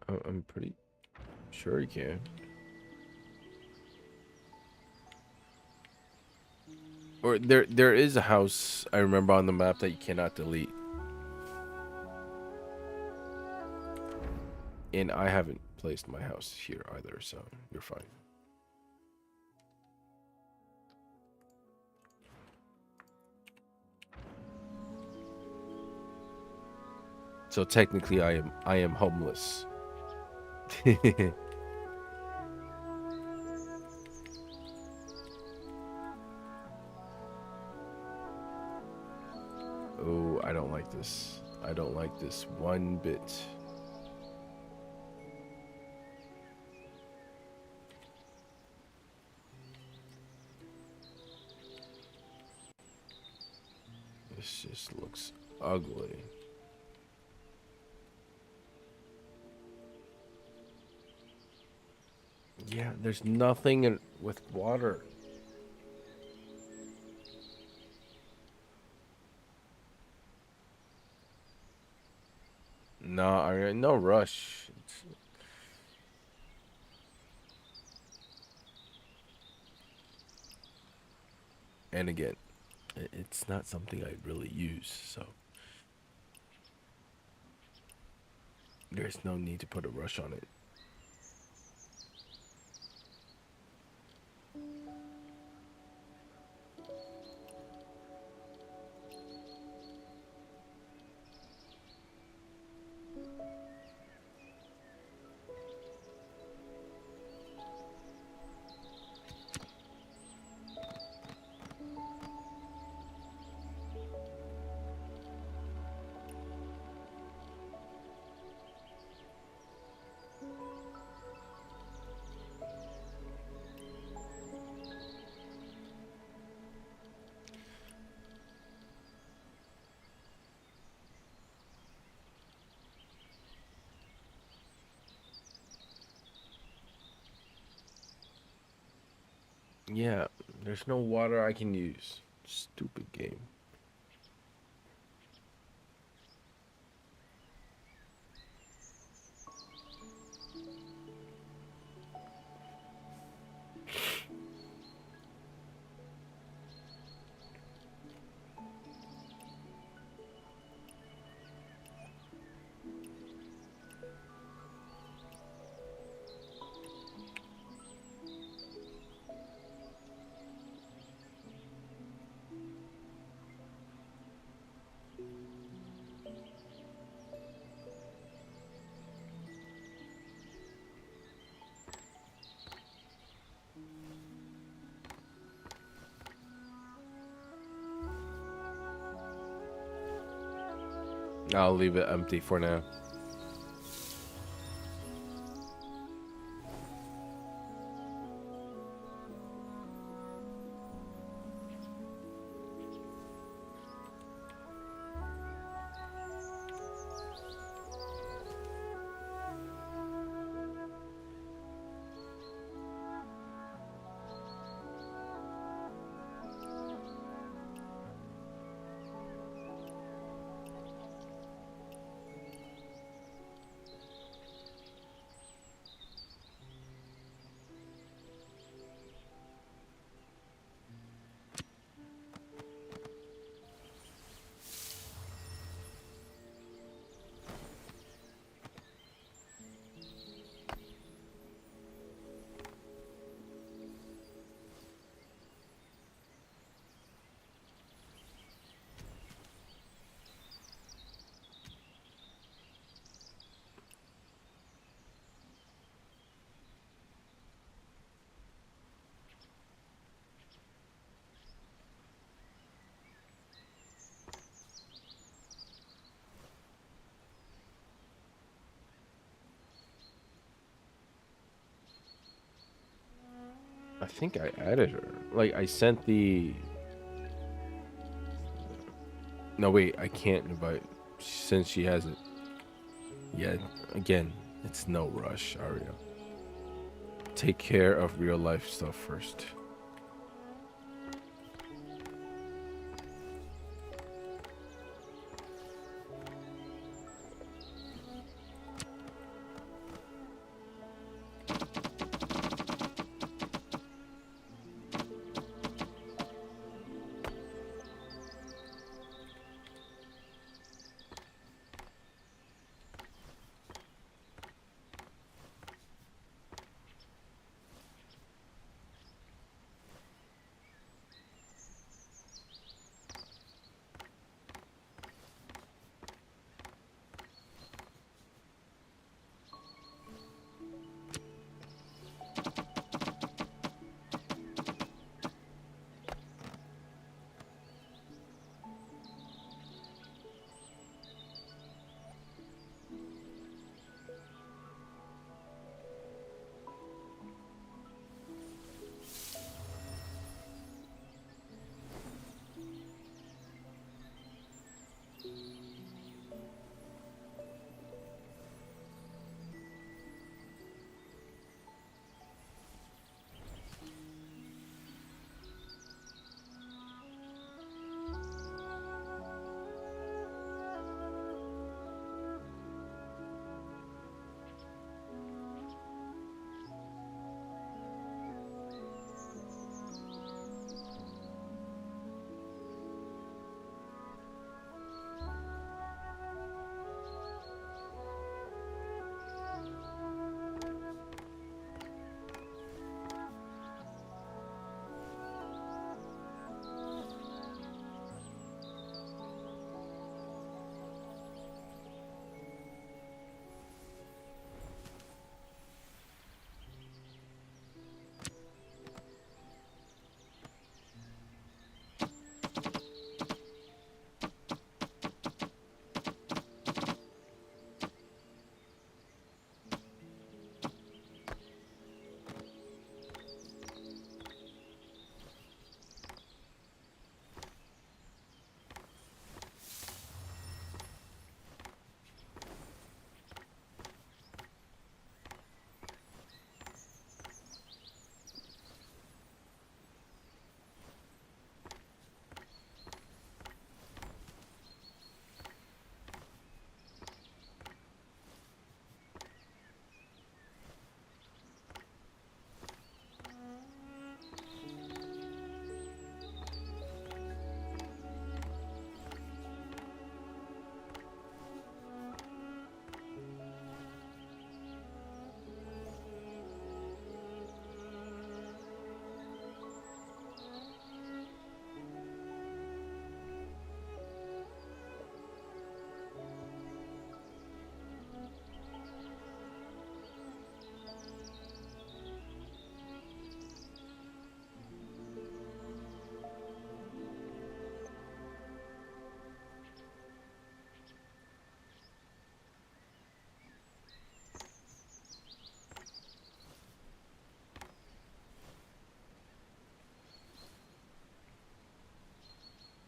I'm pretty sure you can. Or there is a house I remember on the map that you cannot delete. And I haven't placed my house here either, so you're fine. So technically I am homeless. Oh, I don't like this. I don't like this one bit. This just looks ugly. Yeah, there's nothing with water. No, no rush. And again, it's not something I really use, so there's no need to put a rush on it. Yeah, there's no water I can use. Stupid game. I'll leave it empty for now. I think I added her. Like, I sent the... No, wait, I can't invite since she has it. Yeah, again, it's no rush, Aria. Take care of real life stuff first.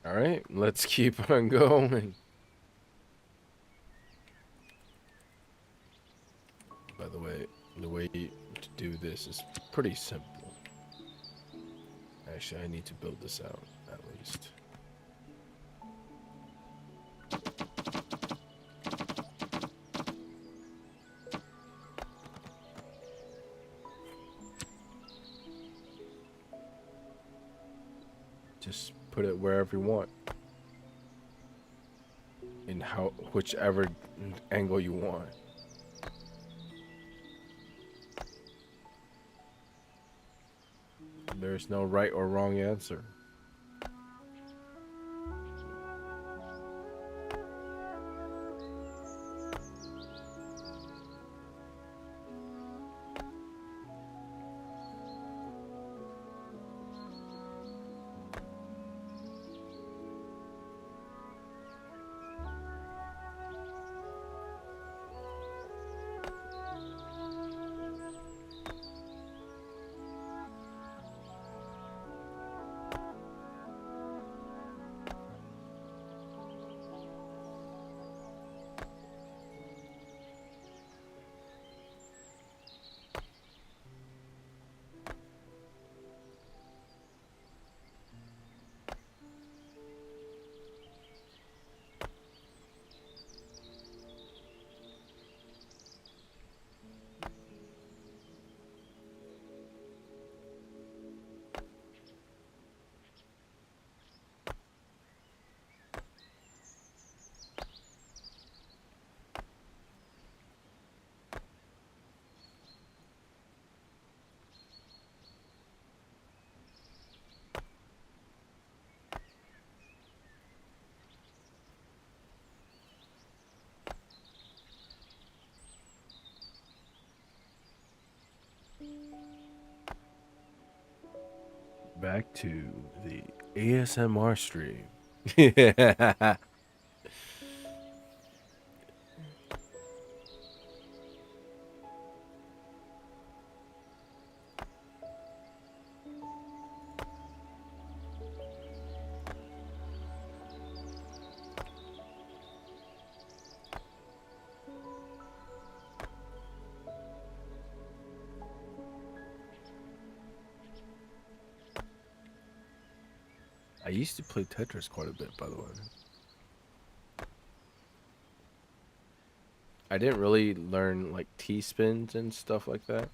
All right, let's keep on going. By the way to do this is pretty simple. Actually, I need to build this out at least. Just put it wherever you want. In whichever angle you want. There's no right or wrong answer. Back to the ASMR stream. I used to play Tetris quite a bit, by the way. I didn't really learn like T-spins and stuff like that.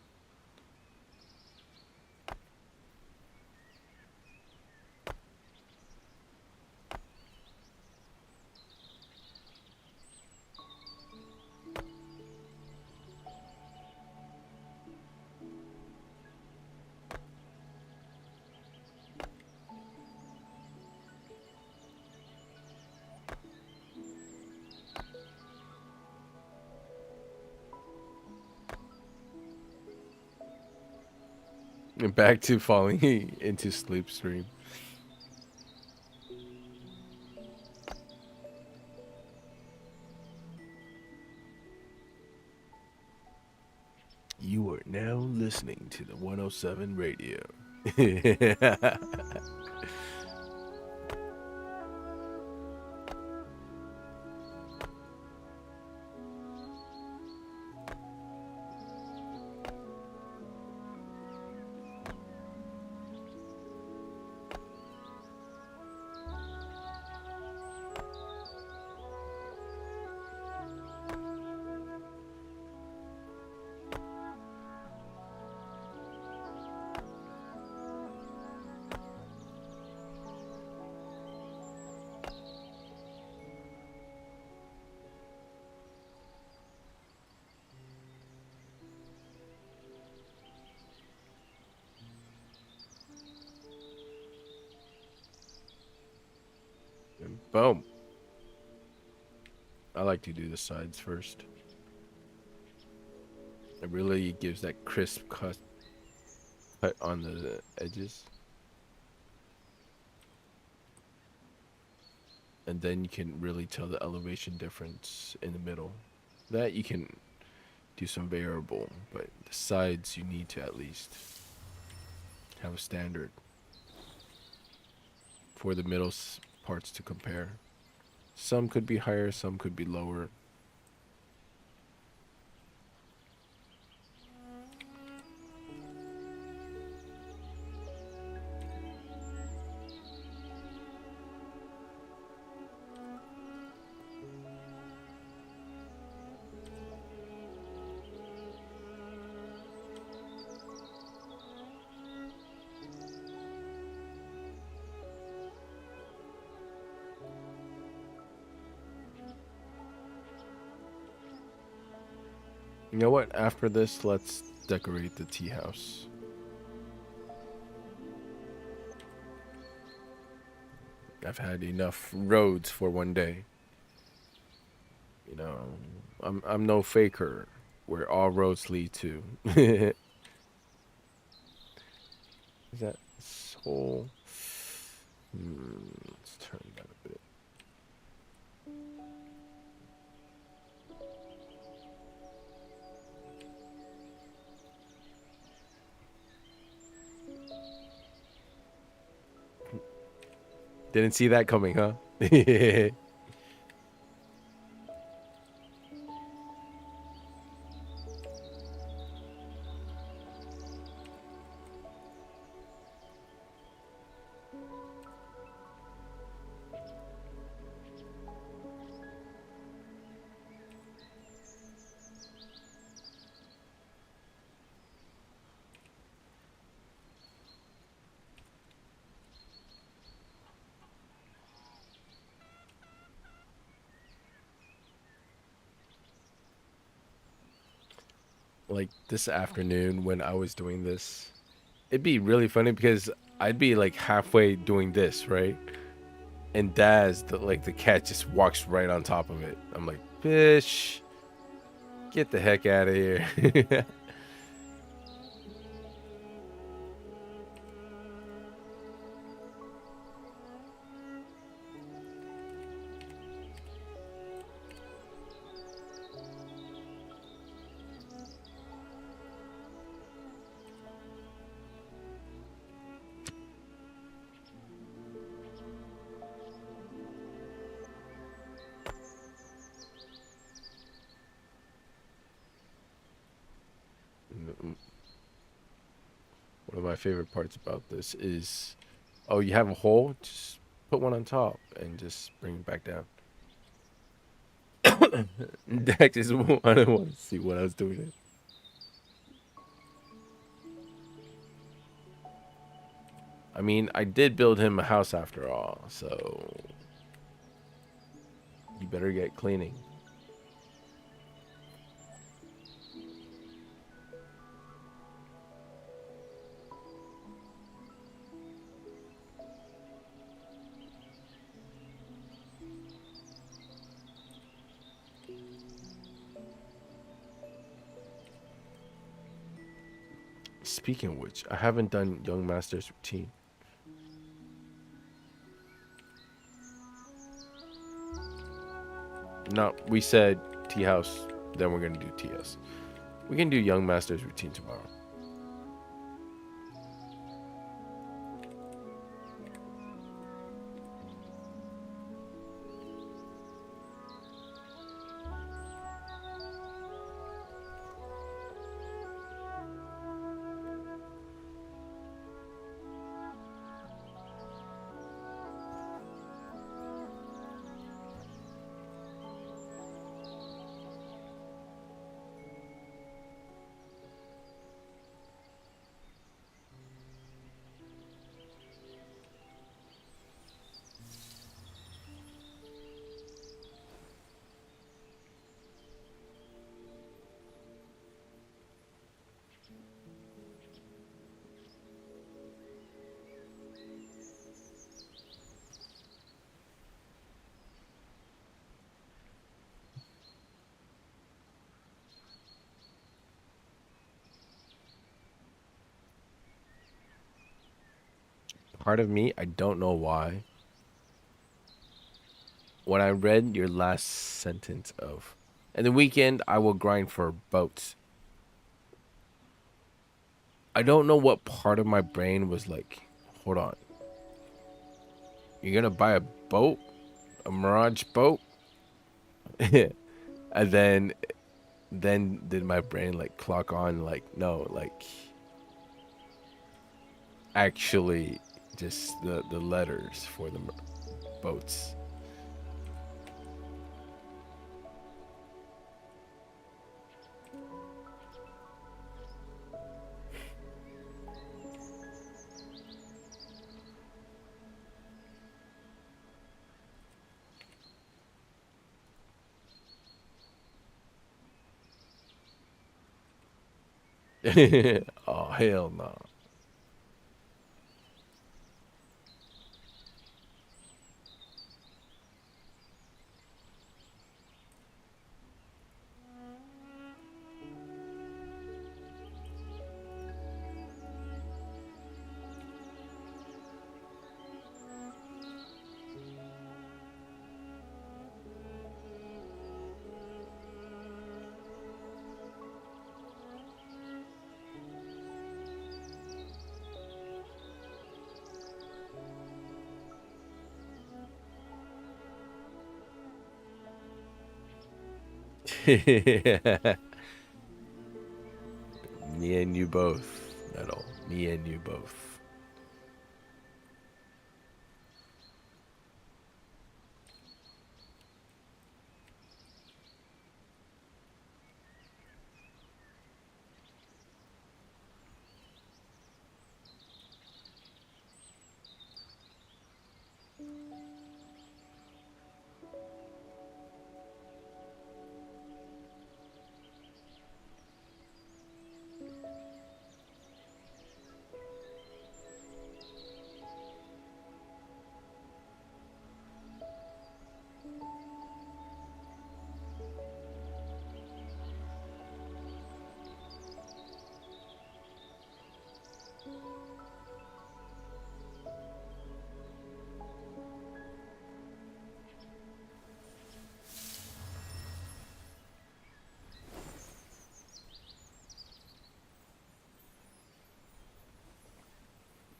And back to falling into sleep stream. You are now listening to the 107 radio. And boom. I like to do the sides first. It really gives that crisp cut on the edges. And then you can really tell the elevation difference in the middle. That you can do some variable, but the sides you need to at least have a standard for the middle parts to compare. Some could be higher, some could be lower. You know what? After this, let's decorate the tea house. I've had enough roads for one day. You know, I'm no faker where all roads lead to. Is that soul? Let's turn that a bit. Didn't see that coming, huh? Like this afternoon when I was doing this, it'd be really funny because I'd be like halfway doing this, right? And Daz, the cat just walks right on top of it. I'm like, fish, get the heck out of here. One of my favorite parts about this is, oh, you have a hole, just put one on top and just bring it back down. Dex just I don't want to see what I was doing it. I mean, I did build him a house after all, so you better get cleaning. Speaking of which, I haven't done Young Master's routine. No, we said tea house, then we're gonna do TS. We can do Young Master's routine tomorrow. Part of me, I don't know why. When I read your last sentence of, "In the weekend, I will grind for boats," I don't know what part of my brain was like, hold on. You're gonna buy a boat, a Mirage boat, and then did my brain like clock on like no, like actually just the letters for the boats. Oh hell no. Me and you both, Metal. Me and you both.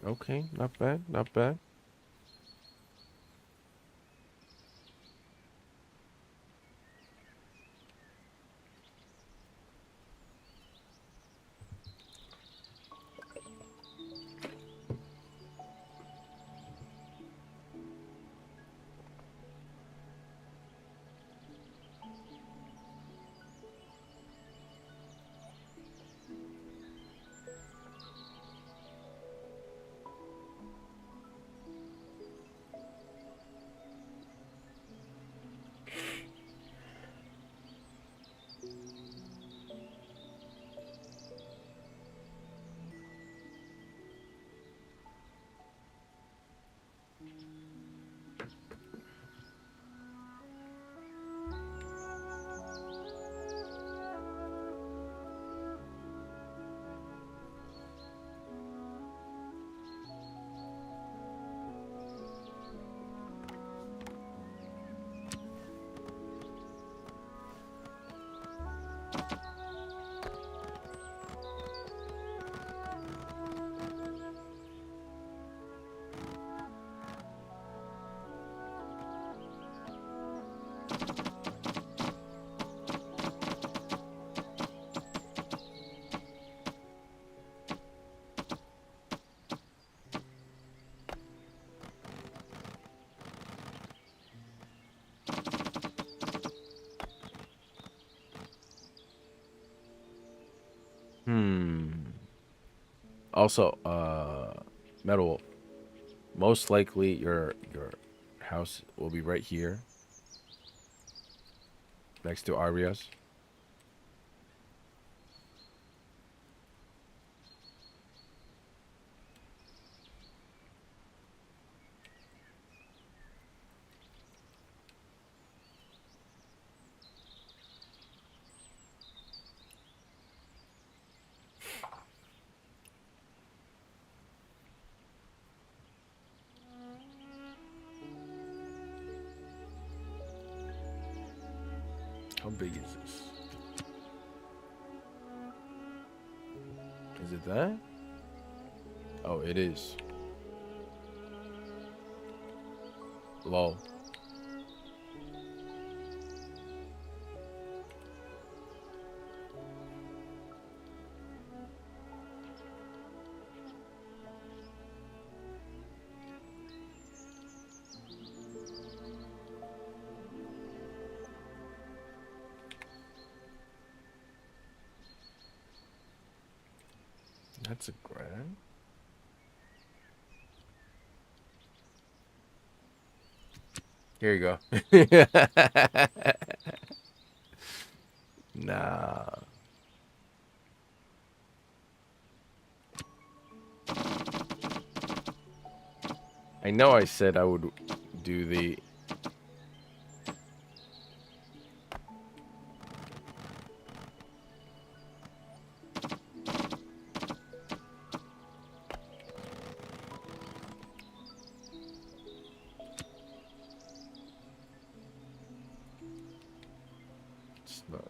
Okay, not bad, not bad. Also, Metal, most likely your house will be right here next to Aria's. How big is this? Is it that? Oh, it is. Lol. That's a grand. Here you go. Nah. I know I said I would do the... It's not.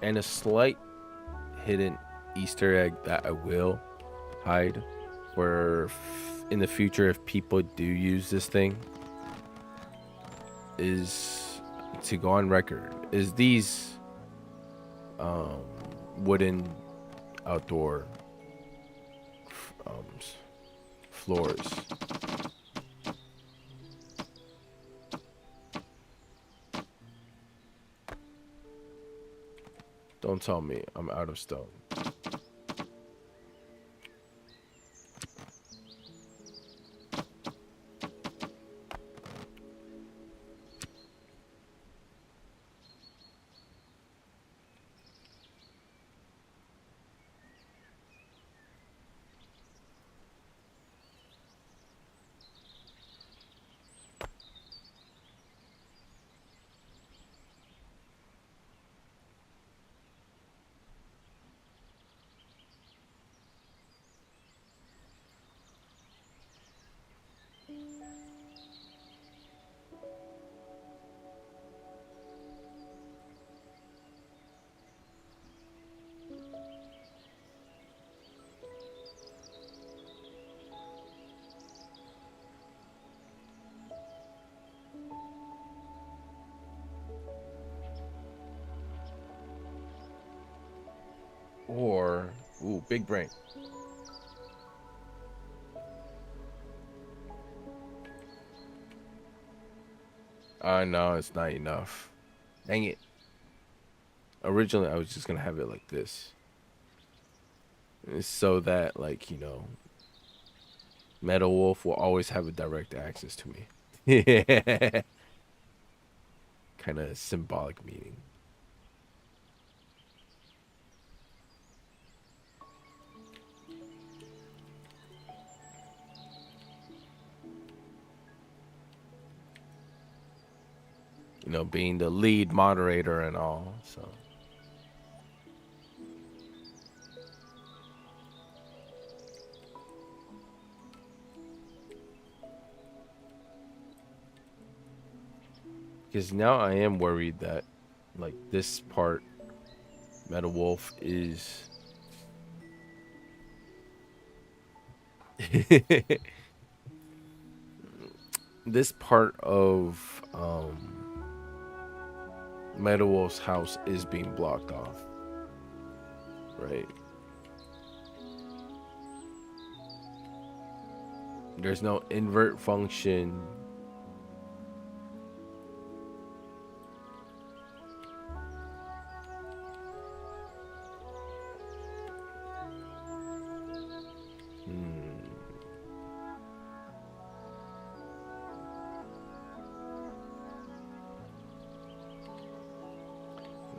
And a slight hidden Easter egg that I will hide for in the future if people do use this thing is to go on record is these wooden outdoor floors. Don't tell me I'm out of stone. Or, ooh, big brain. No, it's not enough. Dang it. Originally, I was just gonna have it like this. So that, like, you know, Metal Wolf will always have a direct access to me. Yeah. Kind of symbolic meaning. You know, being the lead moderator and all, so. Because now I am worried that, like, this part, Metal Wolf is... this part of, Metal Wolf's house is being blocked off. Right? There's no invert function.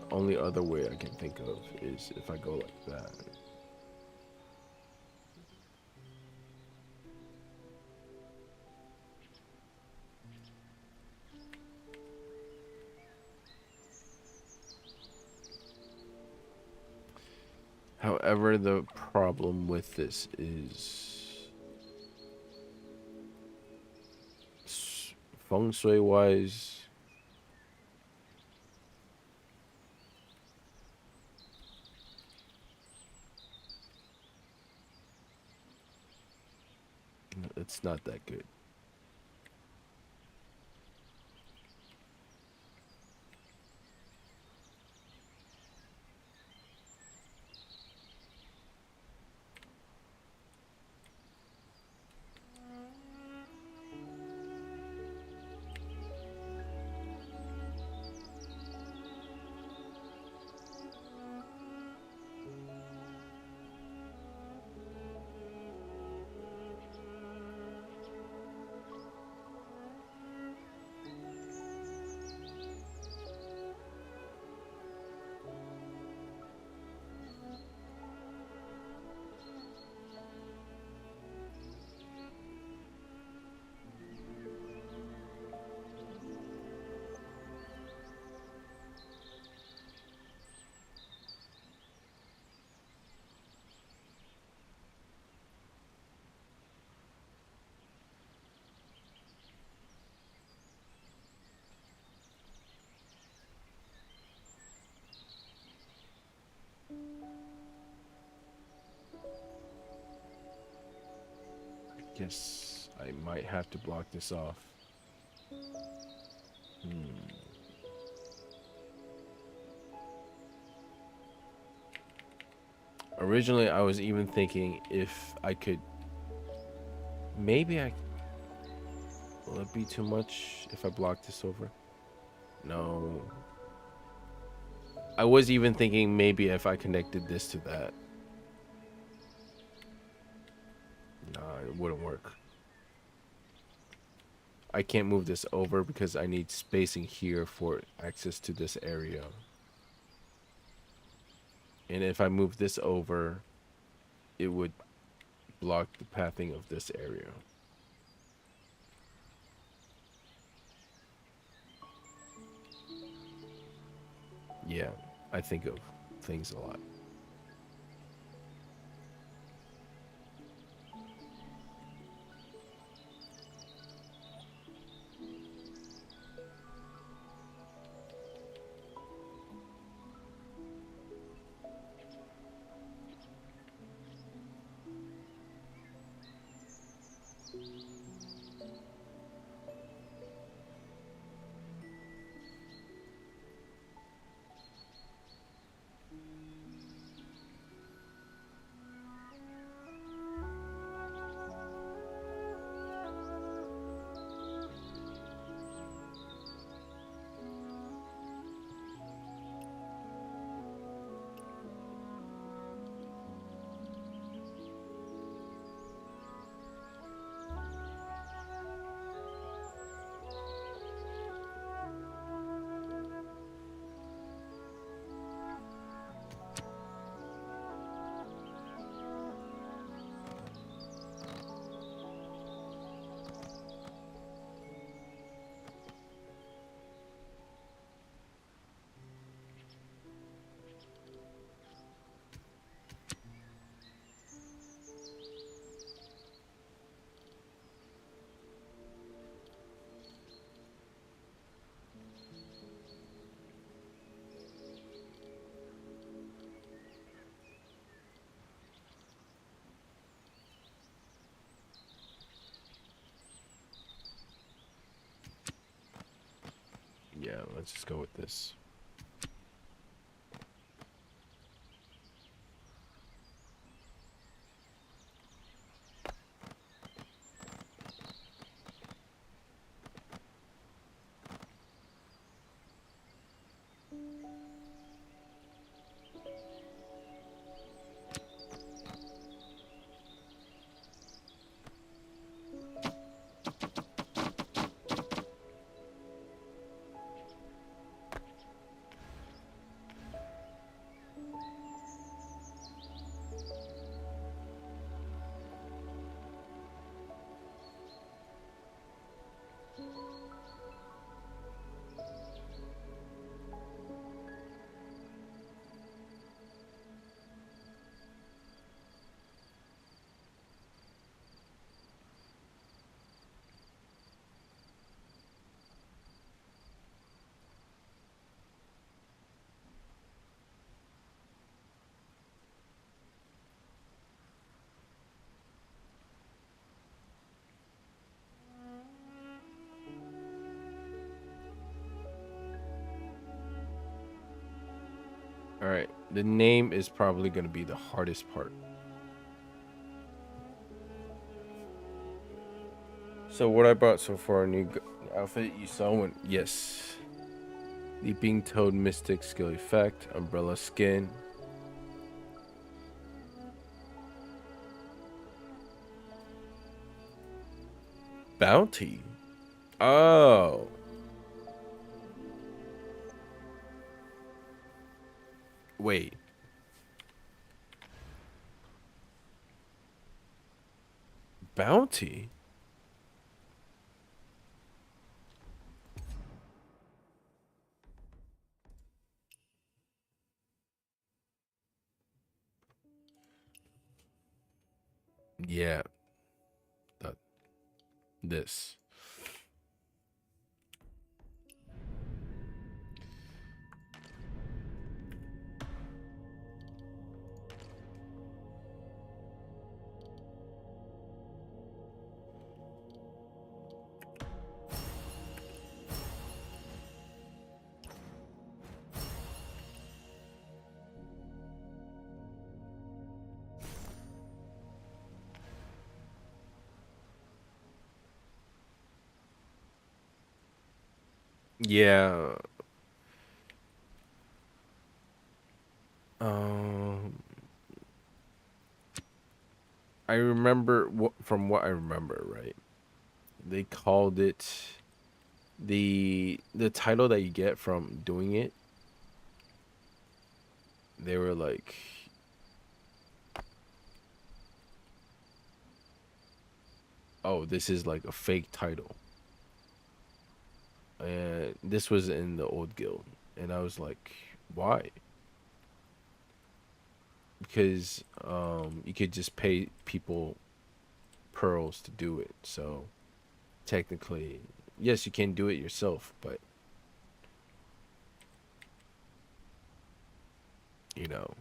The only other way I can think of is if I go like that. However, the problem with this is feng shui wise, it's not that good. Guess I might have to block this off. Originally, I was even thinking if I could. Maybe I. Will it be too much if I block this over? No. I was even thinking maybe if I connected this to that. Nah, it wouldn't work. I can't move this over because I need spacing here for access to this area. And if I move this over, it would block the pathing of this area. Yeah, I think of things a lot. Yeah, let's just go with this. All right, the name is probably going to be the hardest part. So what I bought so far, new outfit you saw when, yes. Leaping Toad Mystic skill effect, umbrella skin. Bounty. Oh. Wait. Bounty? Yeah. This. Yeah. I remember from what I remember, right? They called it the title that you get from doing it. They were like, "Oh, this is like a fake title." And this was in the old guild, and I was like, "Why?" Because you could just pay people pearls to do it. So technically, yes, you can do it yourself, but you know,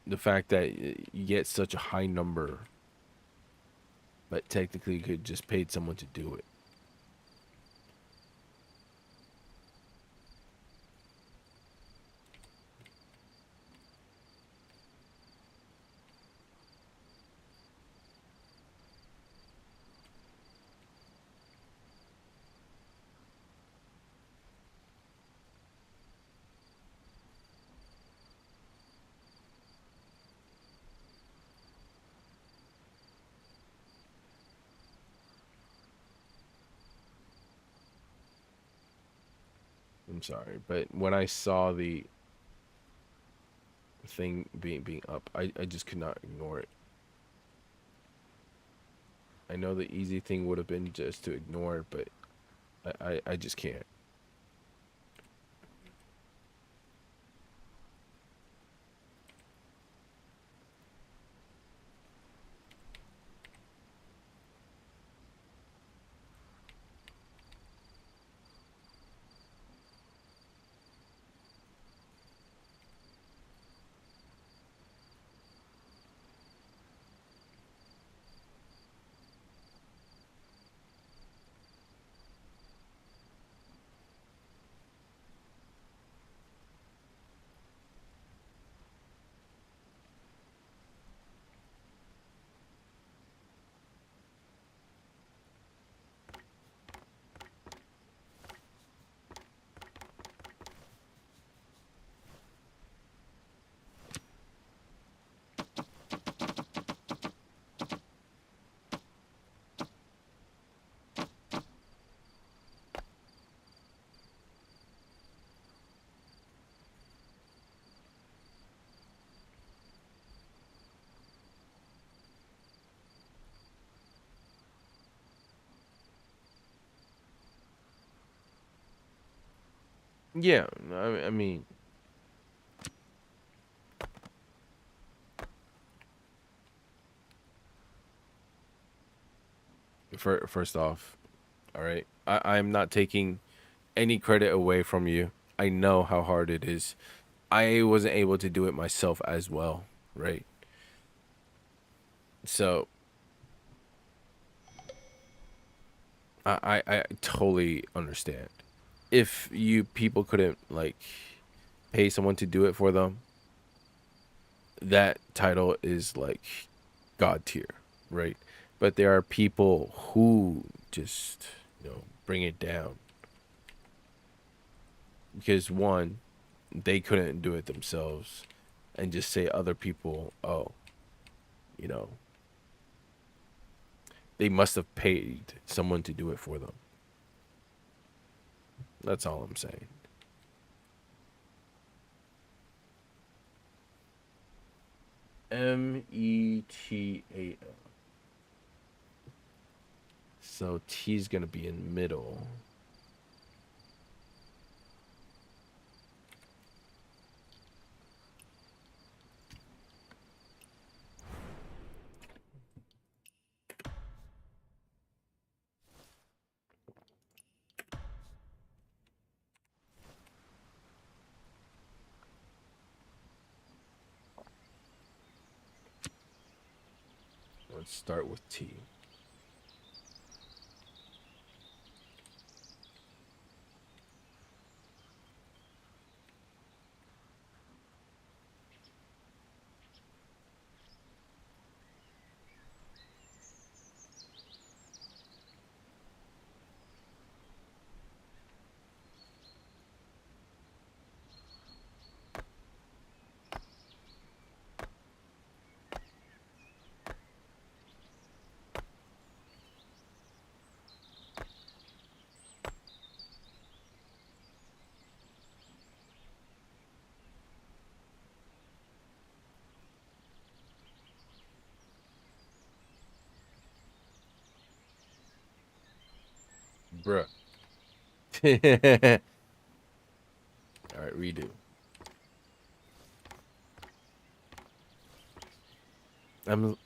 the fact that you get such a high number, but technically you could just paid someone to do it. I'm sorry, but when I saw the thing being up, I just could not ignore it. I know the easy thing would have been just to ignore it, but I just can't. Yeah, I mean, first off, all right, I'm not taking any credit away from you. I know how hard it is. I wasn't able to do it myself as well, right? So I totally understand. If you people couldn't like pay someone to do it for them, that title is like god tier, right? But there are people who just, bring it down because one, they couldn't do it themselves, and just say other people, oh, you know, they must have paid someone to do it for them. That's all I'm saying. METAL. So T's gonna be in middle. Let's start with T. Bruh. All right, redo.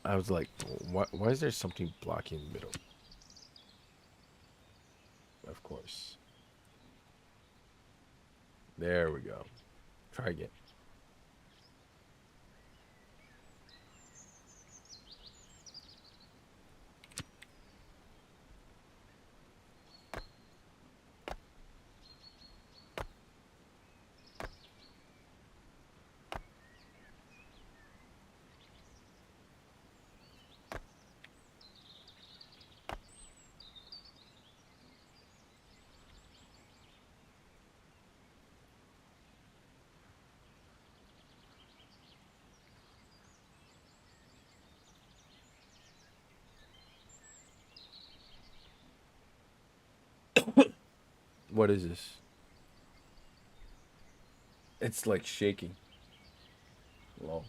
I was like, why is there something blocking the middle? Of course. There we go. Try again. What is this? It's like shaking. Lol.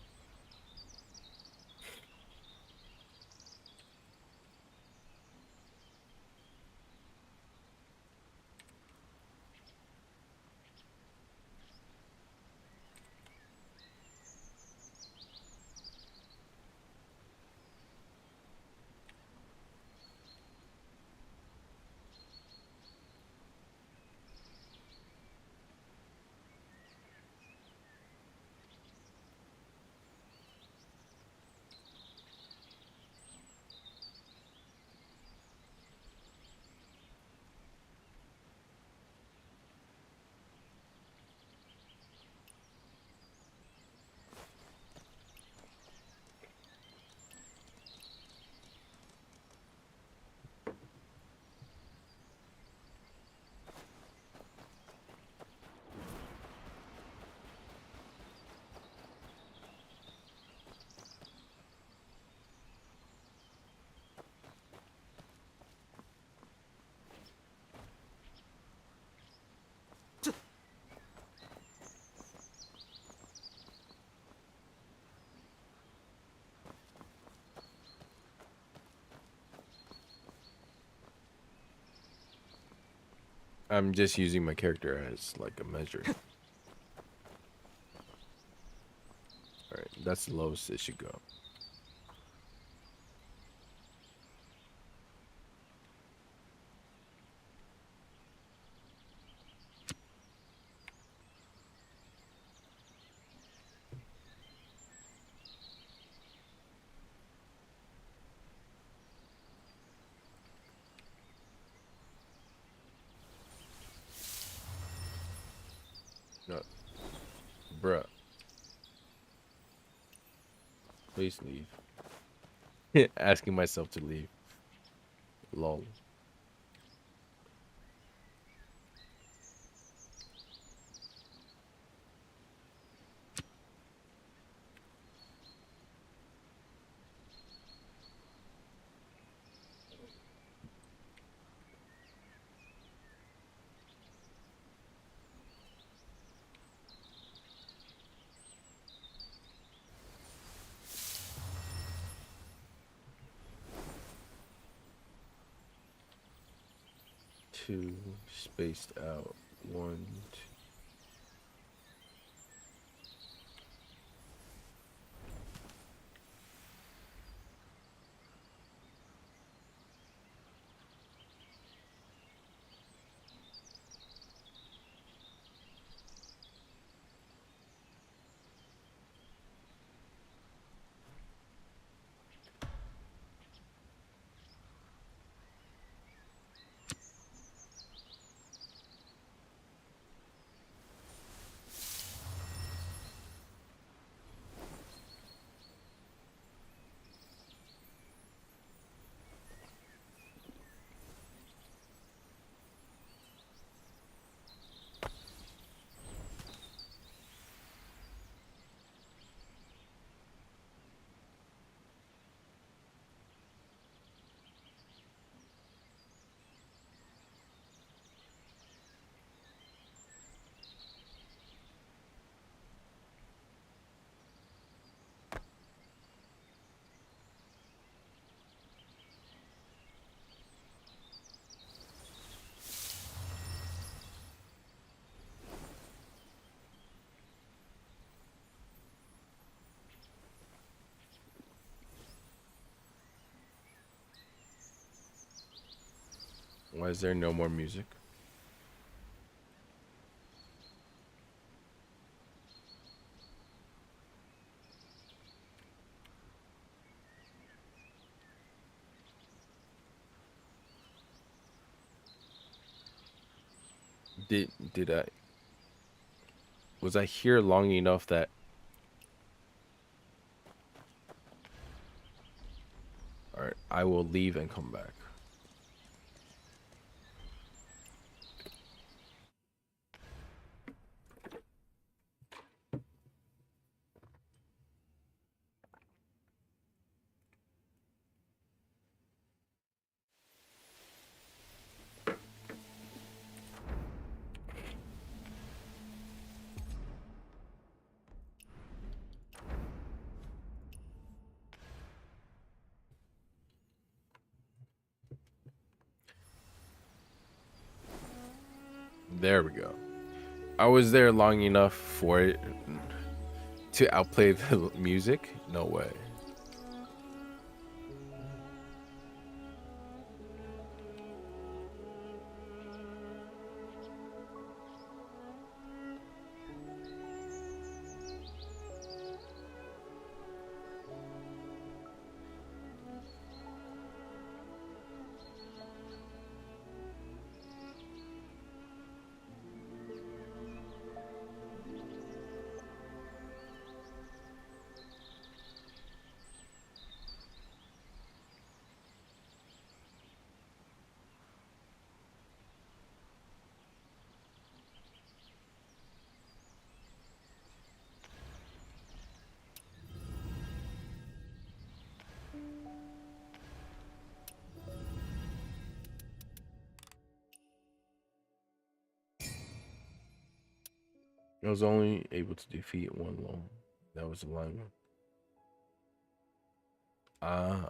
I'm just using my character as like a measure. Alright, that's the lowest it should go. No. Bruh. Please leave. Asking myself to leave. Lol. Two spaced out. One, two. Why is there no more music? Did I was I here long enough that Alright, I will leave and come back. There we go. I was there long enough for it to outplay the music? No way. I was only able to defeat one lone. That was the lineman. Ah.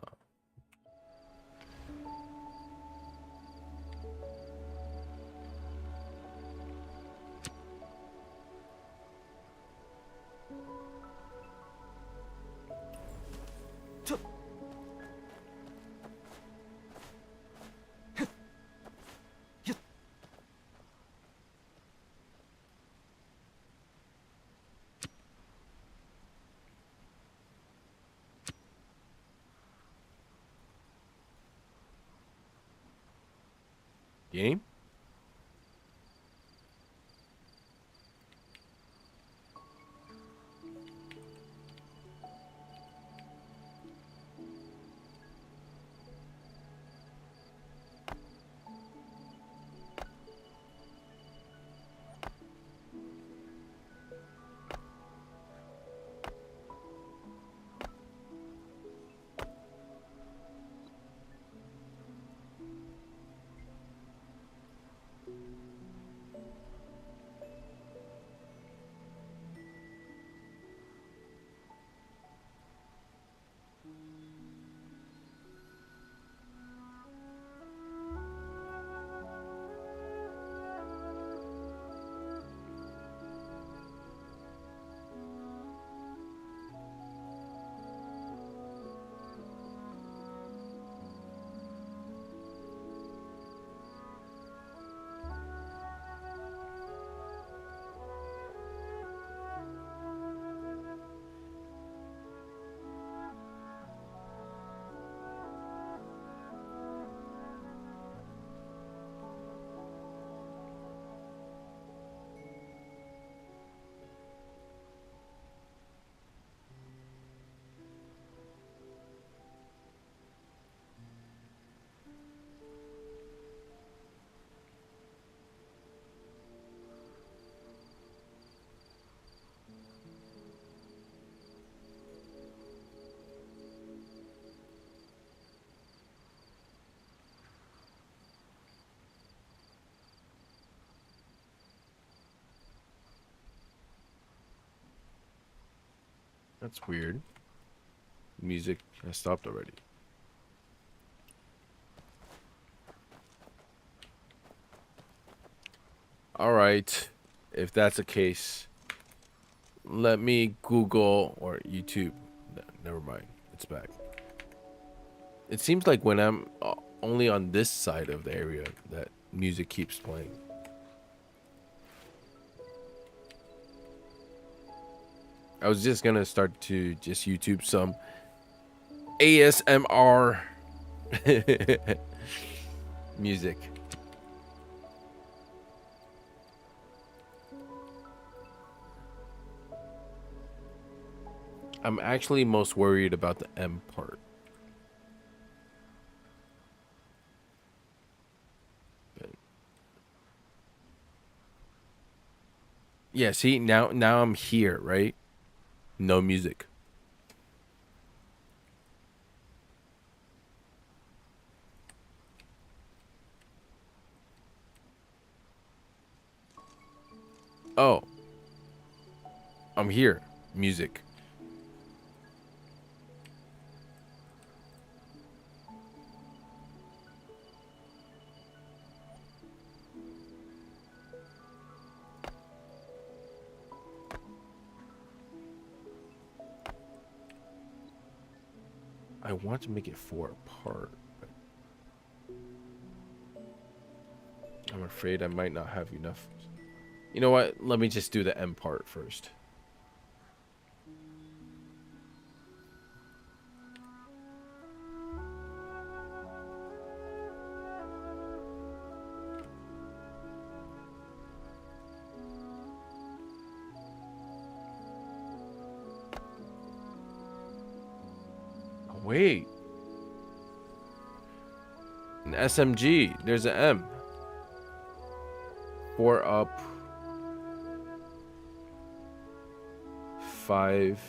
Game? That's weird. Music has stopped already. Alright. If that's the case, let me Google or YouTube. No, never mind. It's back. It seems like when I'm only on this side of the area that music keeps playing. I was just gonna start to just YouTube some ASMR music. I'm actually most worried about the M part. Yeah, see, now I'm here, right? No music. Oh. I'm here. Music. I want to make it 4 apart, but I'm afraid I might not have enough. You know what? Let me just do the M part first. Wait. An SMG. There's an M. 4 up. 5.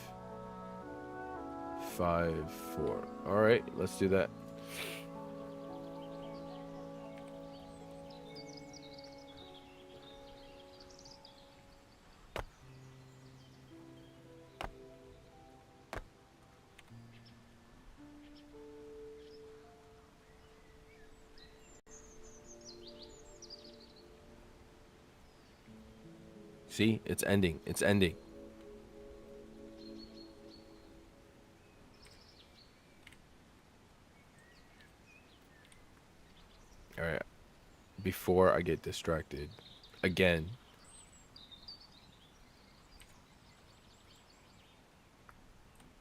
5, 4. Alright, let's do that. See, it's ending. It's ending. All right. Before I get distracted again.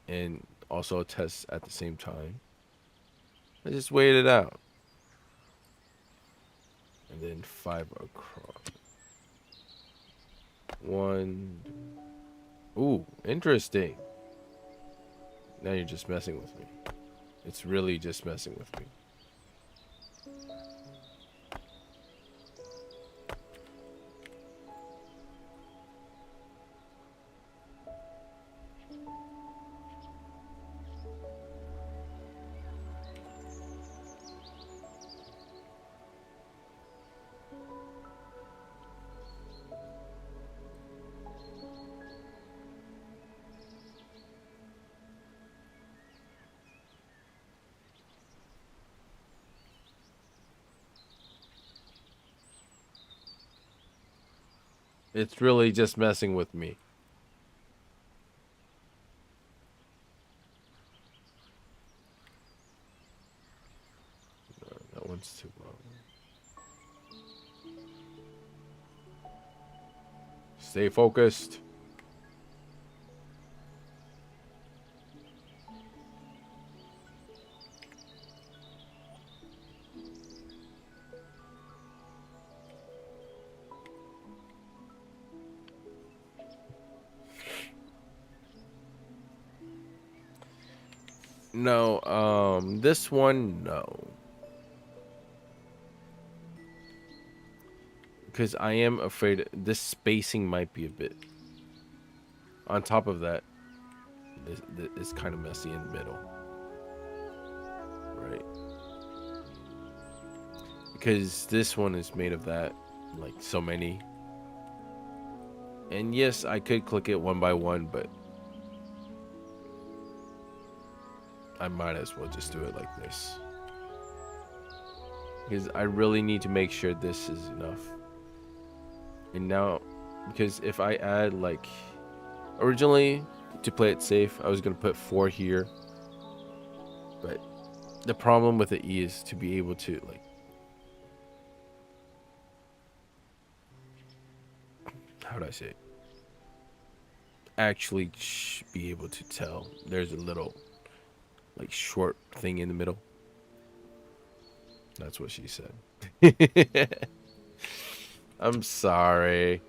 And also test at the same time. I just wait it out. And then 5 across. 1. Ooh, interesting. Now you're just messing with me. It's really just messing with me. It's really just messing with me. No, that one's too low. Stay focused. No, this one, no. Because I am afraid this spacing might be a bit. On top of that, this is kind of messy in the middle. Right. Because this one is made of that, like so many. And yes, I could click it one by one, but I might as well just do it like this. Because I really need to make sure this is enough. And now, because if I add like, originally to play it safe, I was going to put 4 here. But the problem with the E is to be able to like, how do I say it? Actually be able to tell there's a little like short thing in the middle. That's what she said. I'm sorry.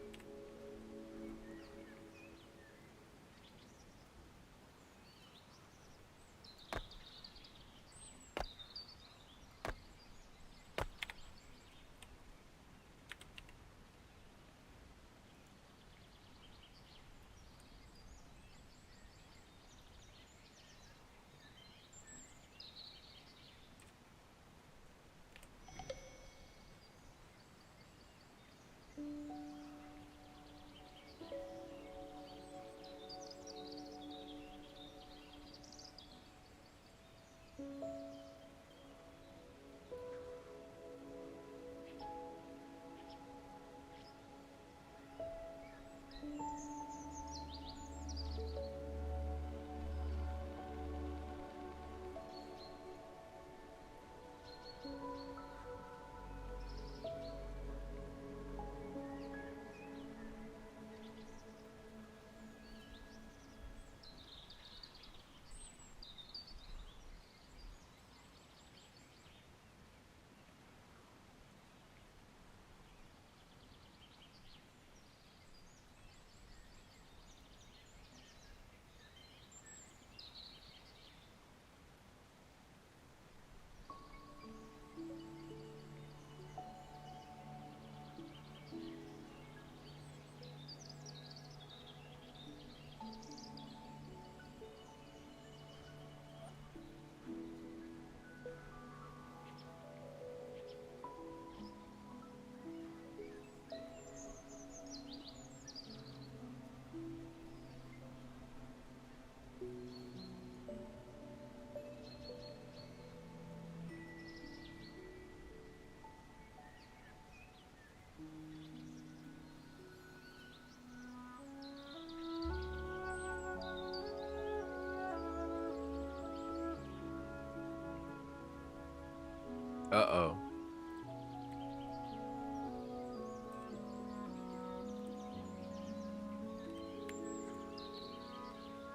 Uh-oh.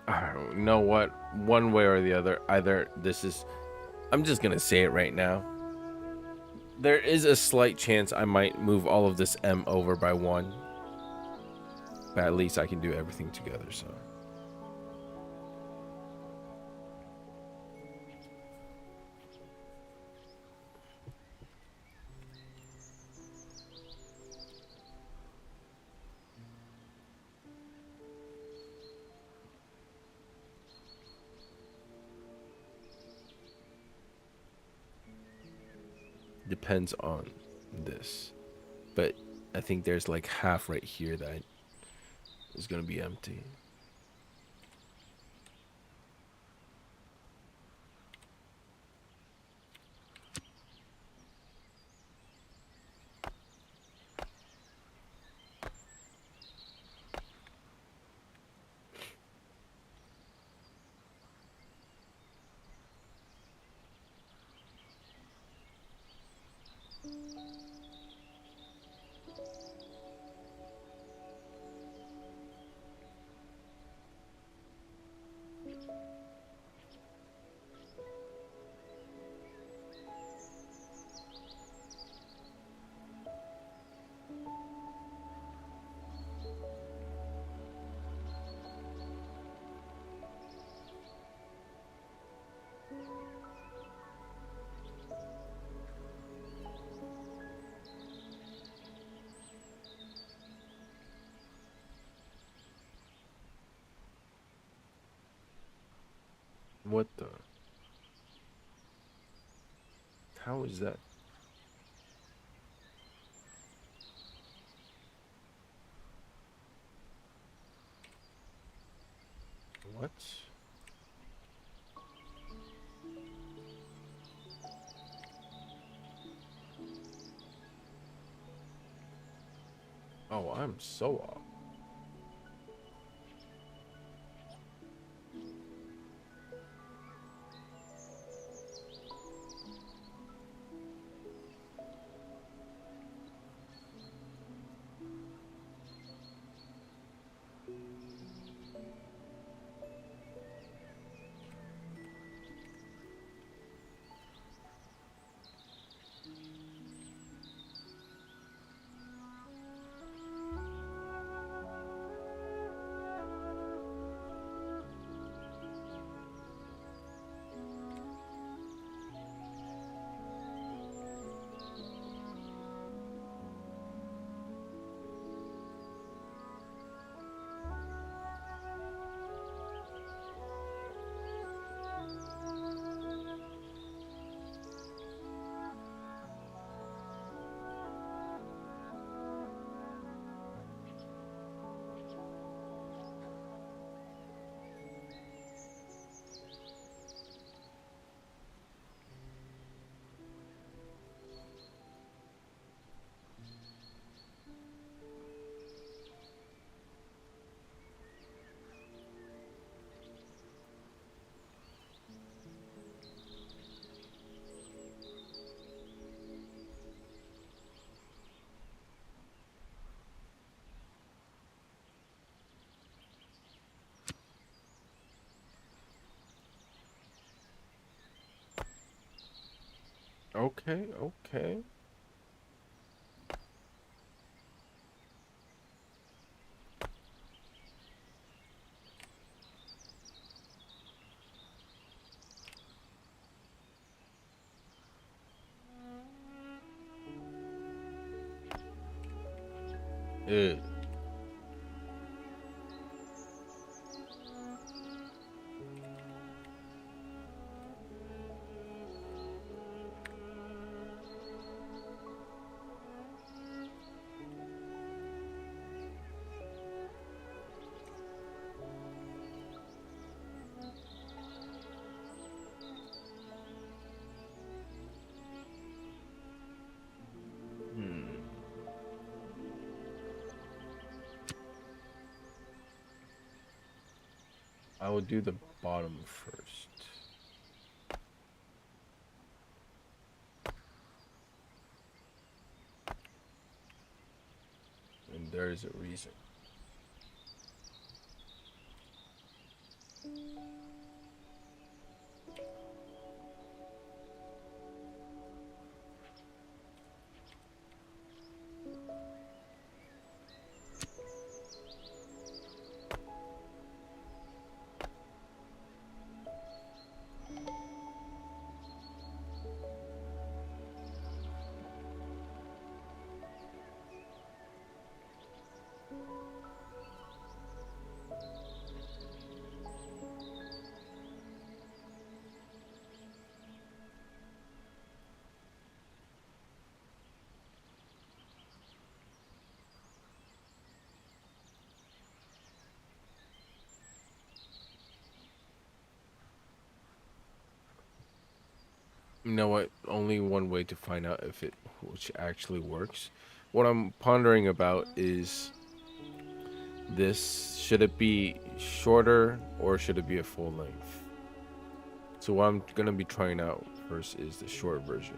I don't know what, one way or the other, either this is, I'm just gonna say it right now. There is a slight chance I might move all of this M over by 1. But at least I can do everything together, so. Depends on this, but I think there's like half right here that is gonna be empty. What the? How is that? What? Oh, I'm so off. Okay, okay. Ugh. I will do the bottom first. And there is a reason. You know what? Only one way to find out if it which actually works. What I'm pondering about is this: should it be shorter or should it be a full length? So what I'm gonna be trying out first is the short version.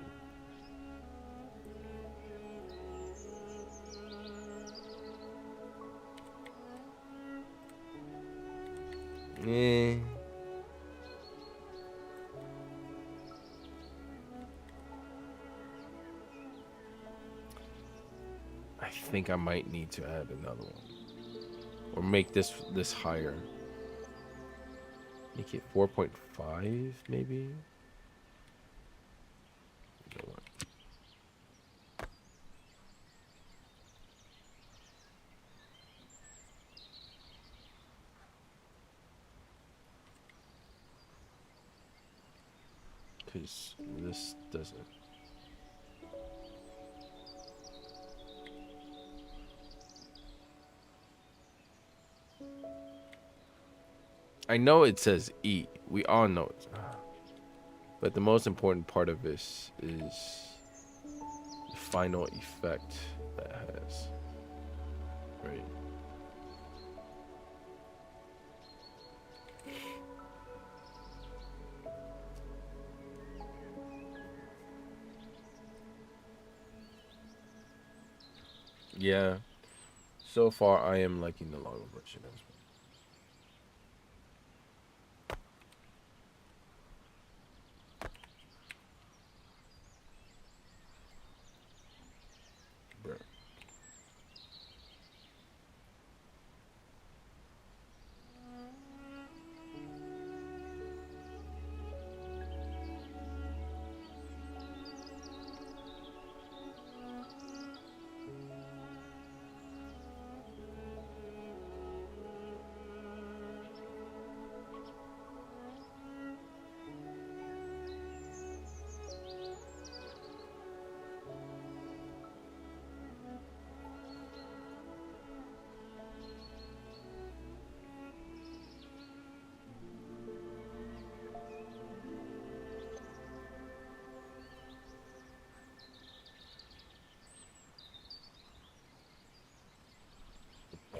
Eh. I think I might need to add another one, or make this higher. Make it 4.5 maybe. You know what? Because this doesn't. I know it says eat. We all know it. But the most important part of this is the final effect that has. Right. Yeah. So far, I am liking the longer version as well. Bruh.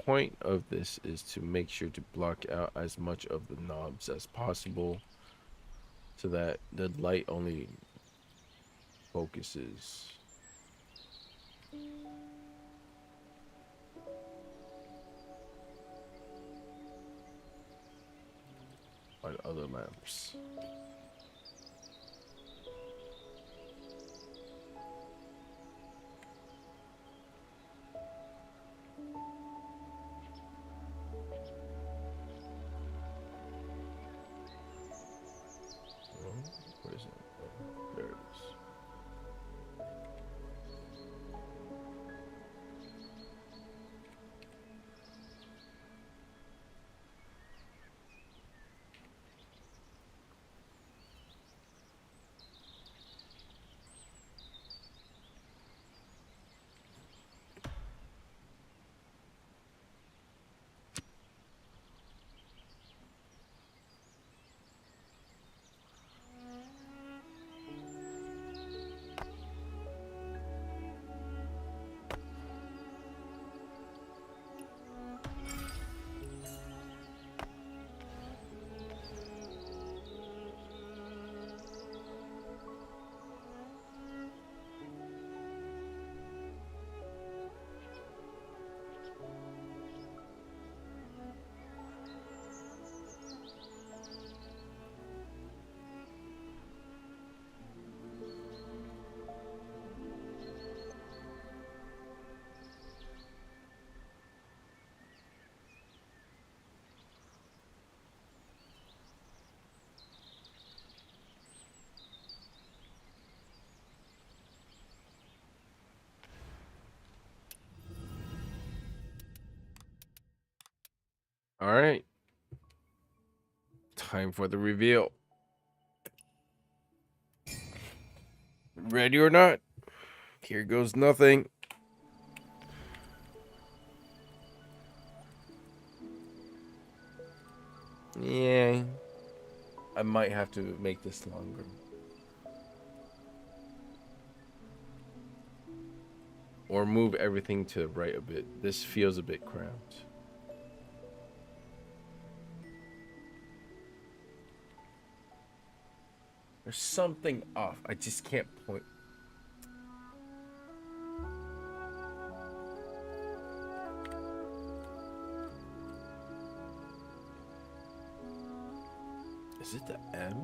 Point of this is to make sure to block out as much of the knobs as possible so that the light only focuses on other lamps. Where is it? Oh, there it is. All right. Time for the reveal. Ready or not? Here goes nothing. Yeah. I might have to make this longer. Or move everything to the right a bit. This feels a bit cramped. There's something off. I just can't point. Is it the M?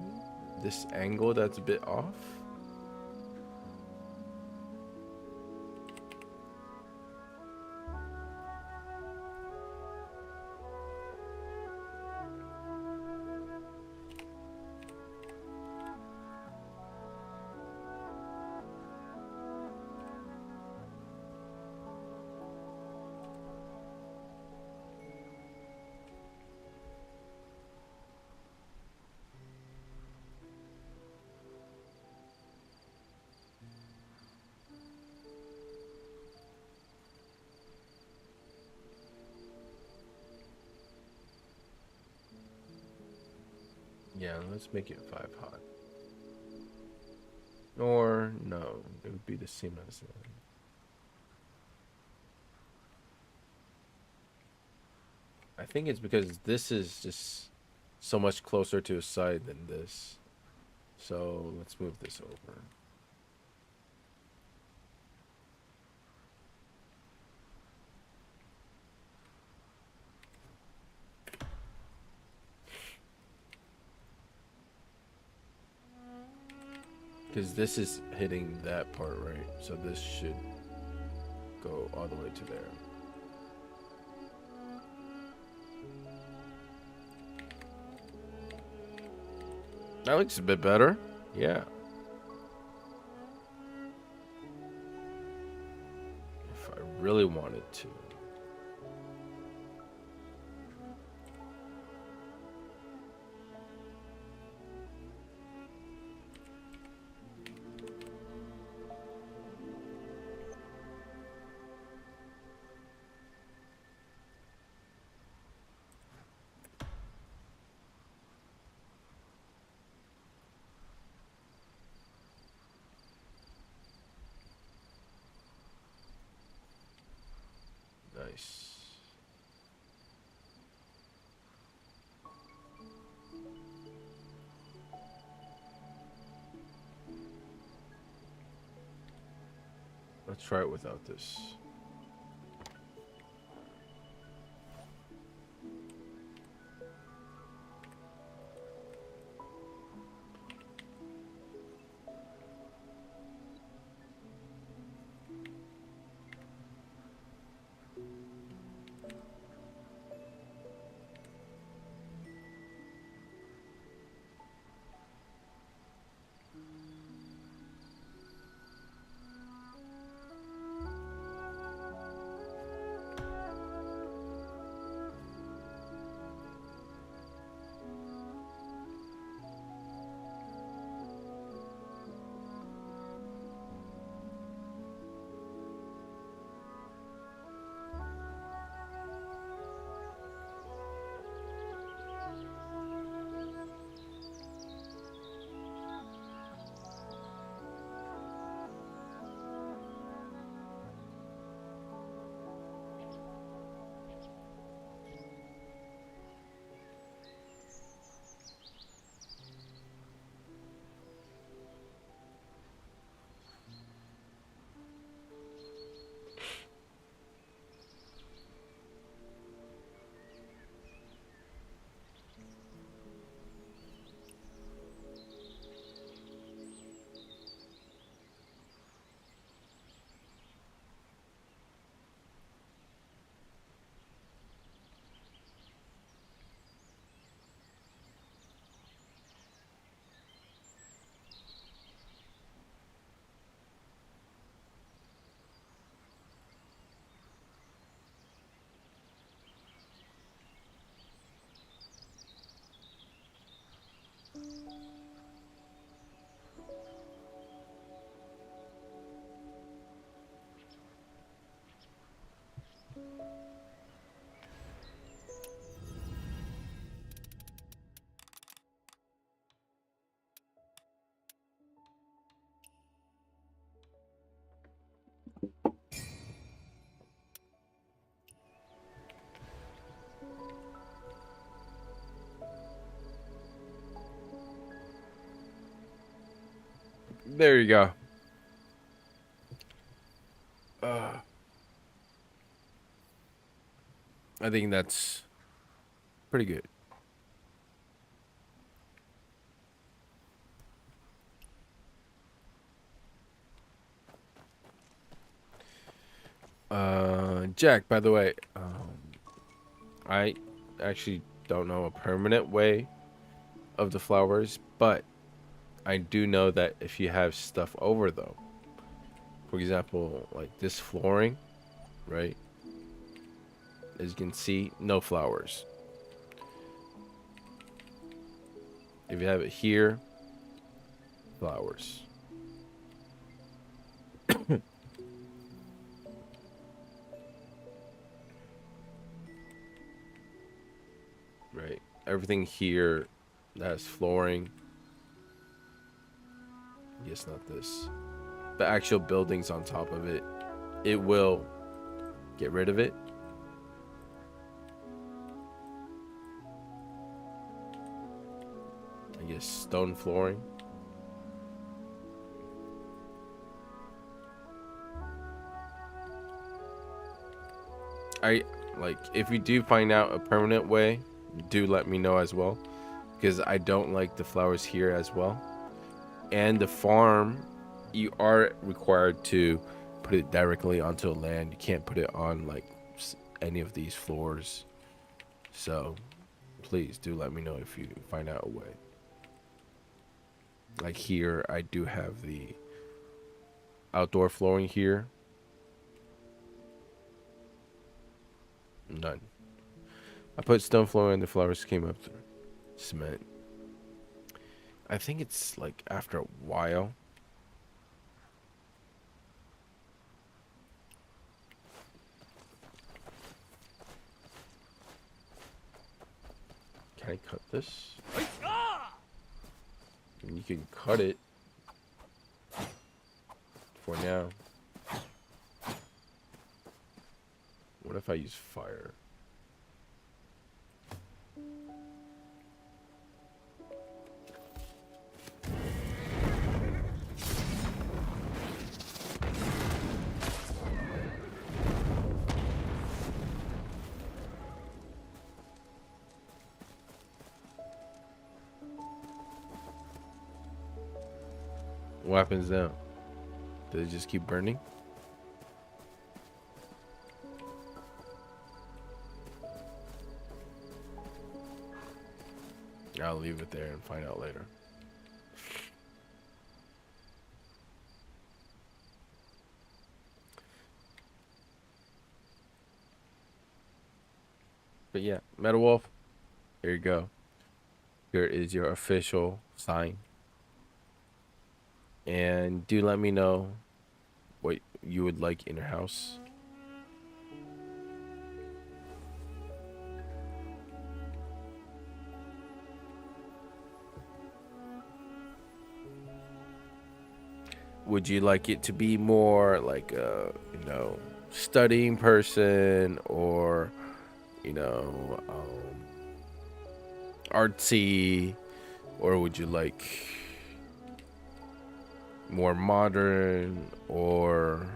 This angle that's a bit off? Yeah, let's make it 5 hot. Or no, it would be the same as I think it's because this is just so much closer to his side than this. So let's move this over. Because this is hitting that part, right? So this should go all the way to there. That looks a bit better. Yeah. If I really wanted to. Nice. Let's try it without this. There you go. I think that's pretty good. Jack, by the way, I actually don't know a permanent way of the flowers, but I do know that if you have stuff over though, for example, like this flooring, right? As you can see, no flowers. If you have it here, flowers. Right. Everything here that has flooring. Yes, not this. The actual buildings on top of it, it will get rid of it. this stone flooring. If you do find out a permanent way, do let me know as well, because I don't like the flowers here as well. And the farm, you are required to put it directly onto the land. You can't put it on like any of these floors. So please do let me know if you find out a way. Like here, I do have the outdoor flooring here. None. I put stone flooring and the flowers came up through cement. I think it's like after a while. Can I cut this? And you can cut it for now. What if I use fire? What happens now? Does it just keep burning? I'll leave it there and find out later. But yeah, Metal Wolf, here you go. Here is your official sign. And do let me know what you would like in your house. Would you like it to be more like a, studying person, or, artsy, or would you like more modern or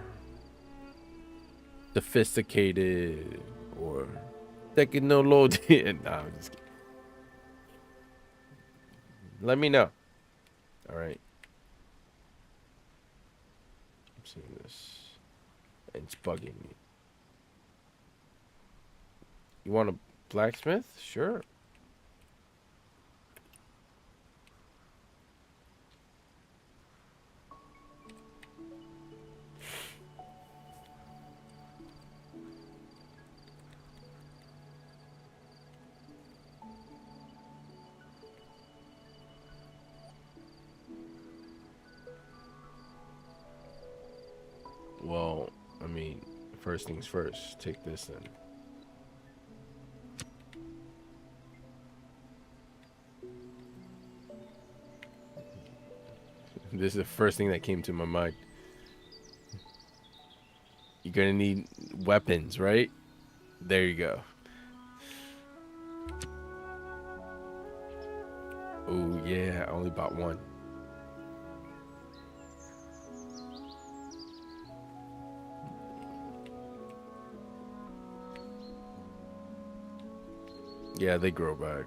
sophisticated or technological? Nah, I'm just kidding. Let me know. All right. I'm seeing this. It's bugging me. You want a blacksmith? Sure. Well, I mean, first things first, take this then. This is the first thing that came to my mind. You're gonna need weapons, right? There you go. Oh yeah, I only bought one. Yeah, they grow back.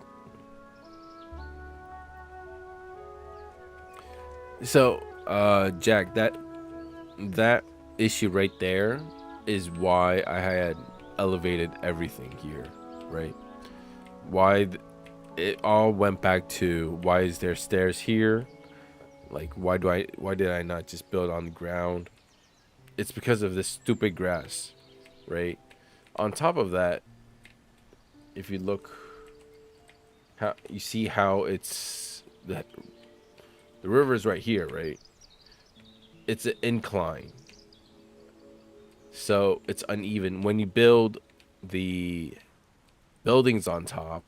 So, Jack, that issue right there is why I had elevated everything here, right? It all went back to why is there stairs here? Like, why did I not just build on the ground? It's because of this stupid grass, right? On top of that, if you look, you see how it's the river's right here, right? It's an incline, so it's uneven. When you build the buildings on top,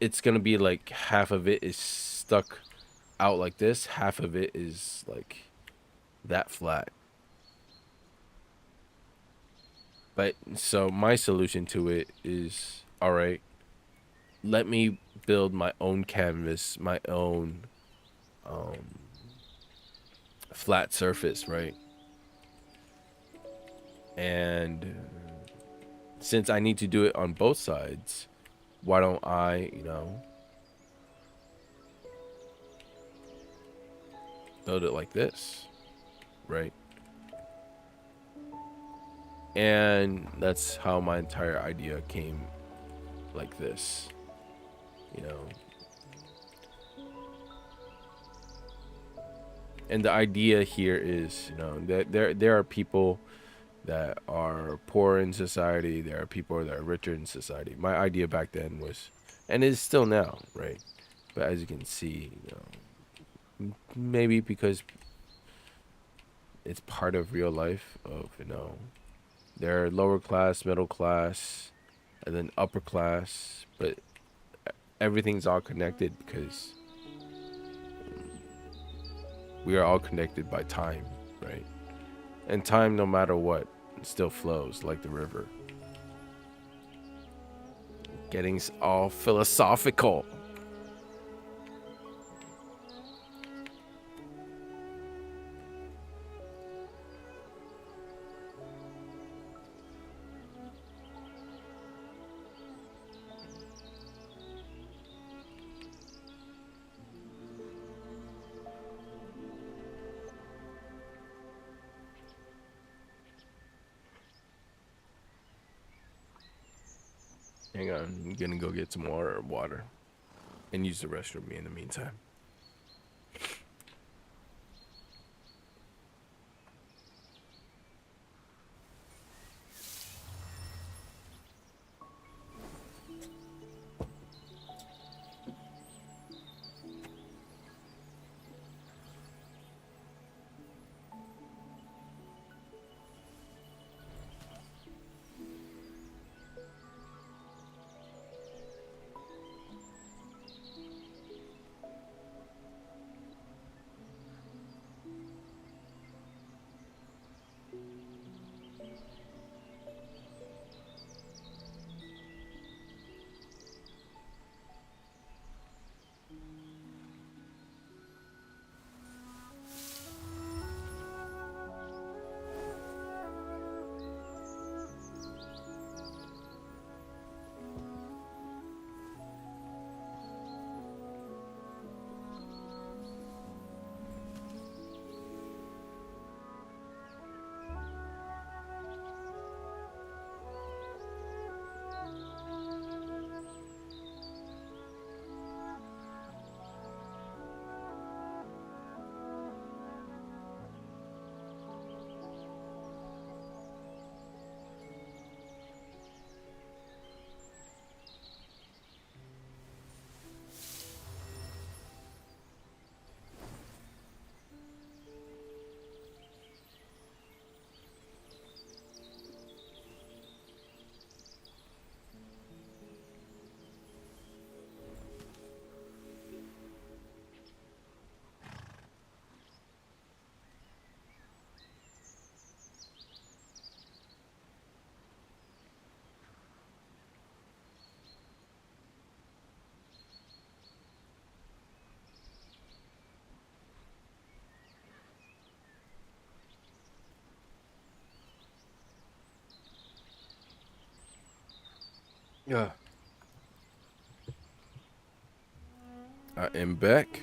it's gonna be like half of it is stuck out like this, half of it is like that flat. But so my solution to it is, all right, let me build my own canvas, my own flat surface, right? And since I need to do it on both sides, why don't I, build it like this, right? And that's how my entire idea came, like this, And the idea here is, that there are people that are poor in society. There are people that are richer in society. My idea back then was, and is still now, right? But as you can see, maybe because it's part of real life of, there are lower class, middle class, and then upper class, but everything's all connected because we are all connected by time, right? And time, no matter what, still flows like the river. Getting all philosophical. Hang on, I'm gonna go get some water and use the restroom in the meantime. Yeah. I am back.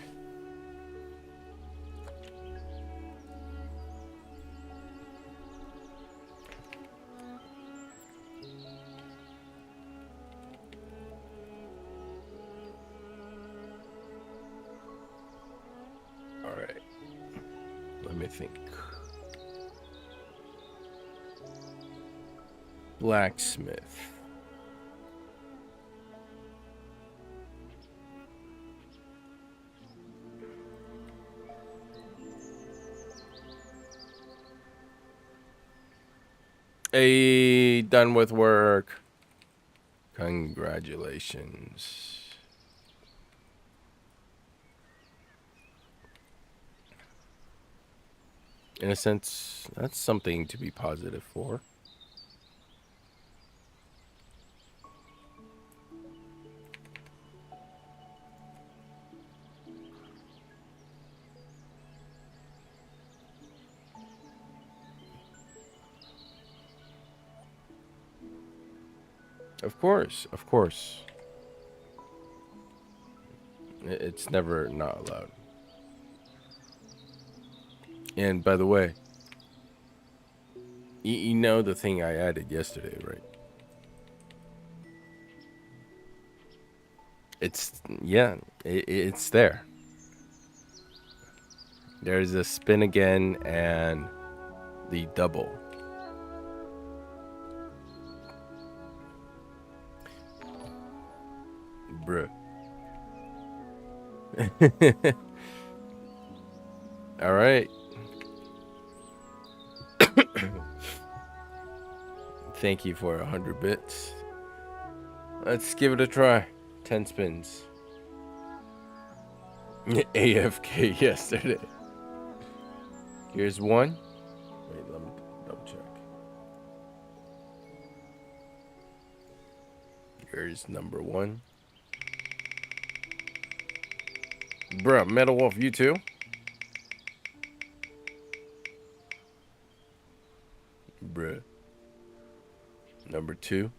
All right. Let me think. Blacksmith. Hey, done with work. Congratulations. In a sense, that's something to be positive for. Of course, of course. It's never not allowed. And by the way, you know the thing I added yesterday, right? It's, yeah, it's there. There's a spin again and the double. Bruh. All right. Thank you for 100 bits. Let's give it a try. 10 spins. AFK yesterday. Here's one. Wait, let me double check. Here's number one. Bruh, Metal Wolf, you too? Bruh. Number two.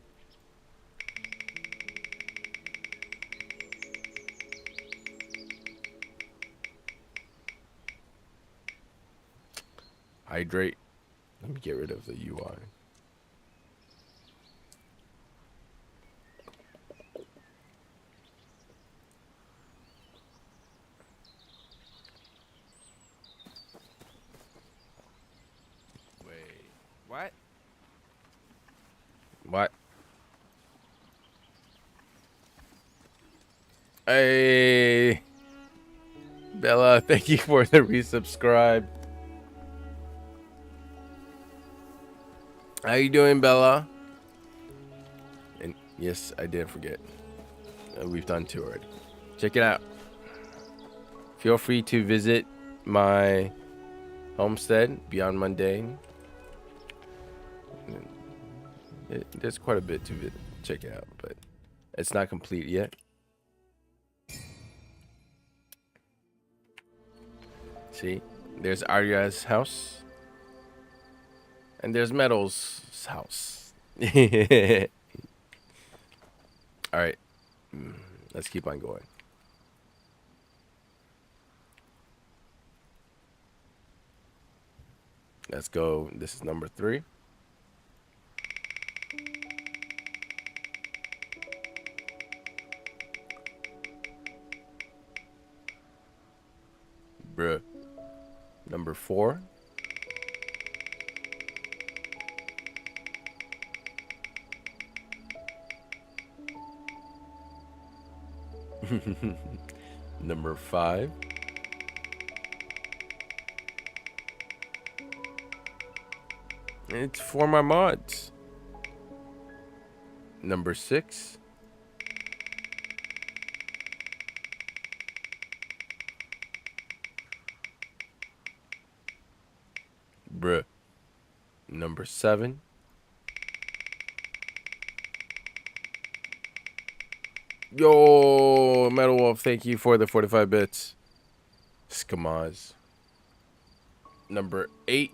Hydrate. Let me get rid of the UI. Wait, what? What? Hey, Bella, thank you for the resubscribe. How you doing, Bella? And yes, I did forget. We've done two already. Check it out. Feel free to visit my homestead, Beyond Mundane. There's quite a bit to check it out, but it's not complete yet. See, there's Arya's house. And there's Metal's house. Alright. Let's keep on going. Let's go. This is number 3. Bruh. Number 4. Number 5. It's for my mods. Number 6. Bruh. Number 7. Yo, Metal Wolf, thank you for the 45 bits. Skamaz. Number 8.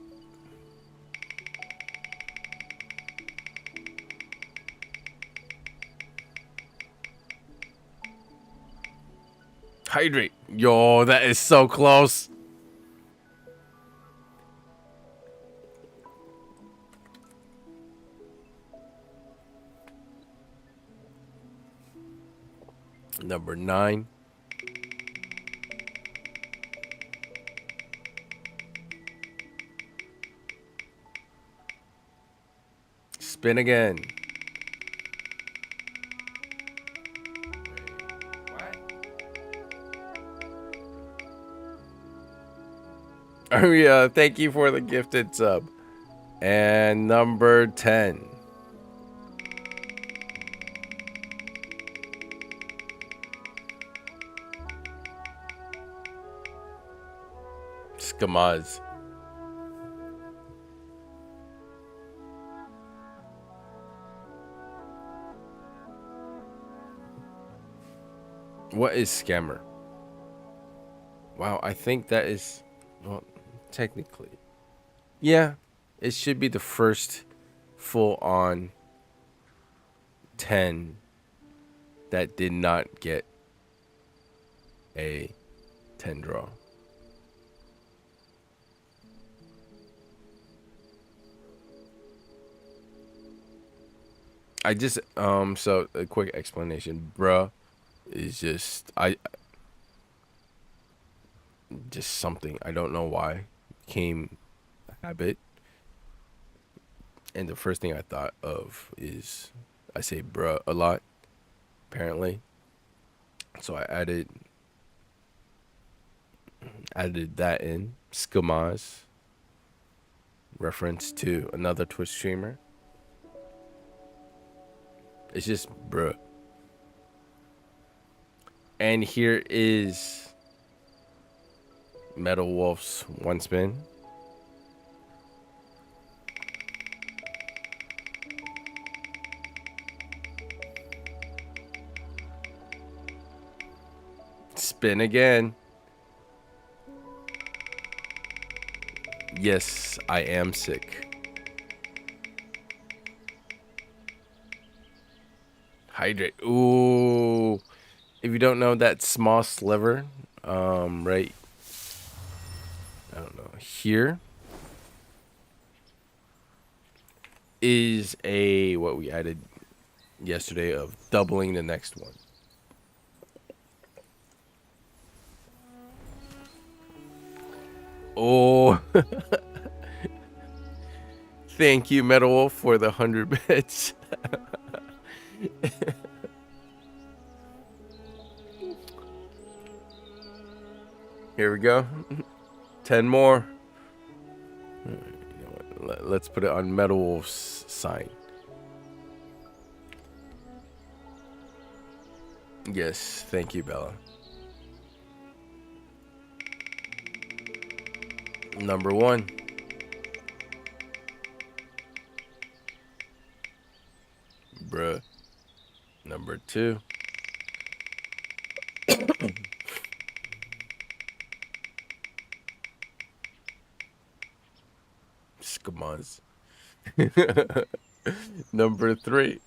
Hydrate. Yo, that is so close. Number 9. Spin again. Oh yeah, thank you for the gifted sub. And number 10. Skamaz. What is scammer? Wow, I think that is, well, technically. Yeah, it should be the first full-on 10 that did not get a 10 draw. I just so a quick explanation, bruh, is just just something, I don't know why, came a habit, and the first thing I thought of is I say bruh a lot, apparently, so I added that in Skamaz, reference to another Twitch streamer. It's just bruh. And here is Metal Wolf's one spin. Spin again. Yes, I am sick. Hydrate. Ooh. If you don't know, that small sliver, right, I don't know, here is a, what we added yesterday of doubling the next one. Oh. Thank you, Metal Wolf, for the 100 bits. Here we go. 10 more. You know what? Let's put it on Metal Wolf's sign. Yes, thank you, Bella. Number 1. Bruh. Number 2. Skamaz. Number 3.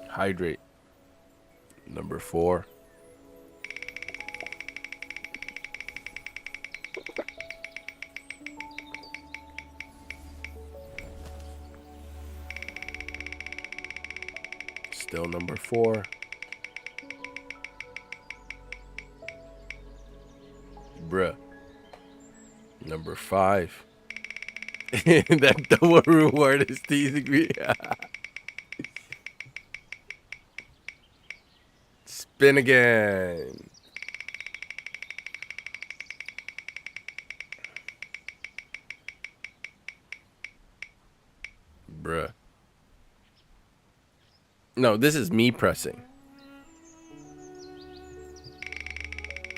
Hydrate. Number 4. Still number 4. Bruh. Number 5. That double reward is teasing me. Spin again. Bruh. No, this is me pressing.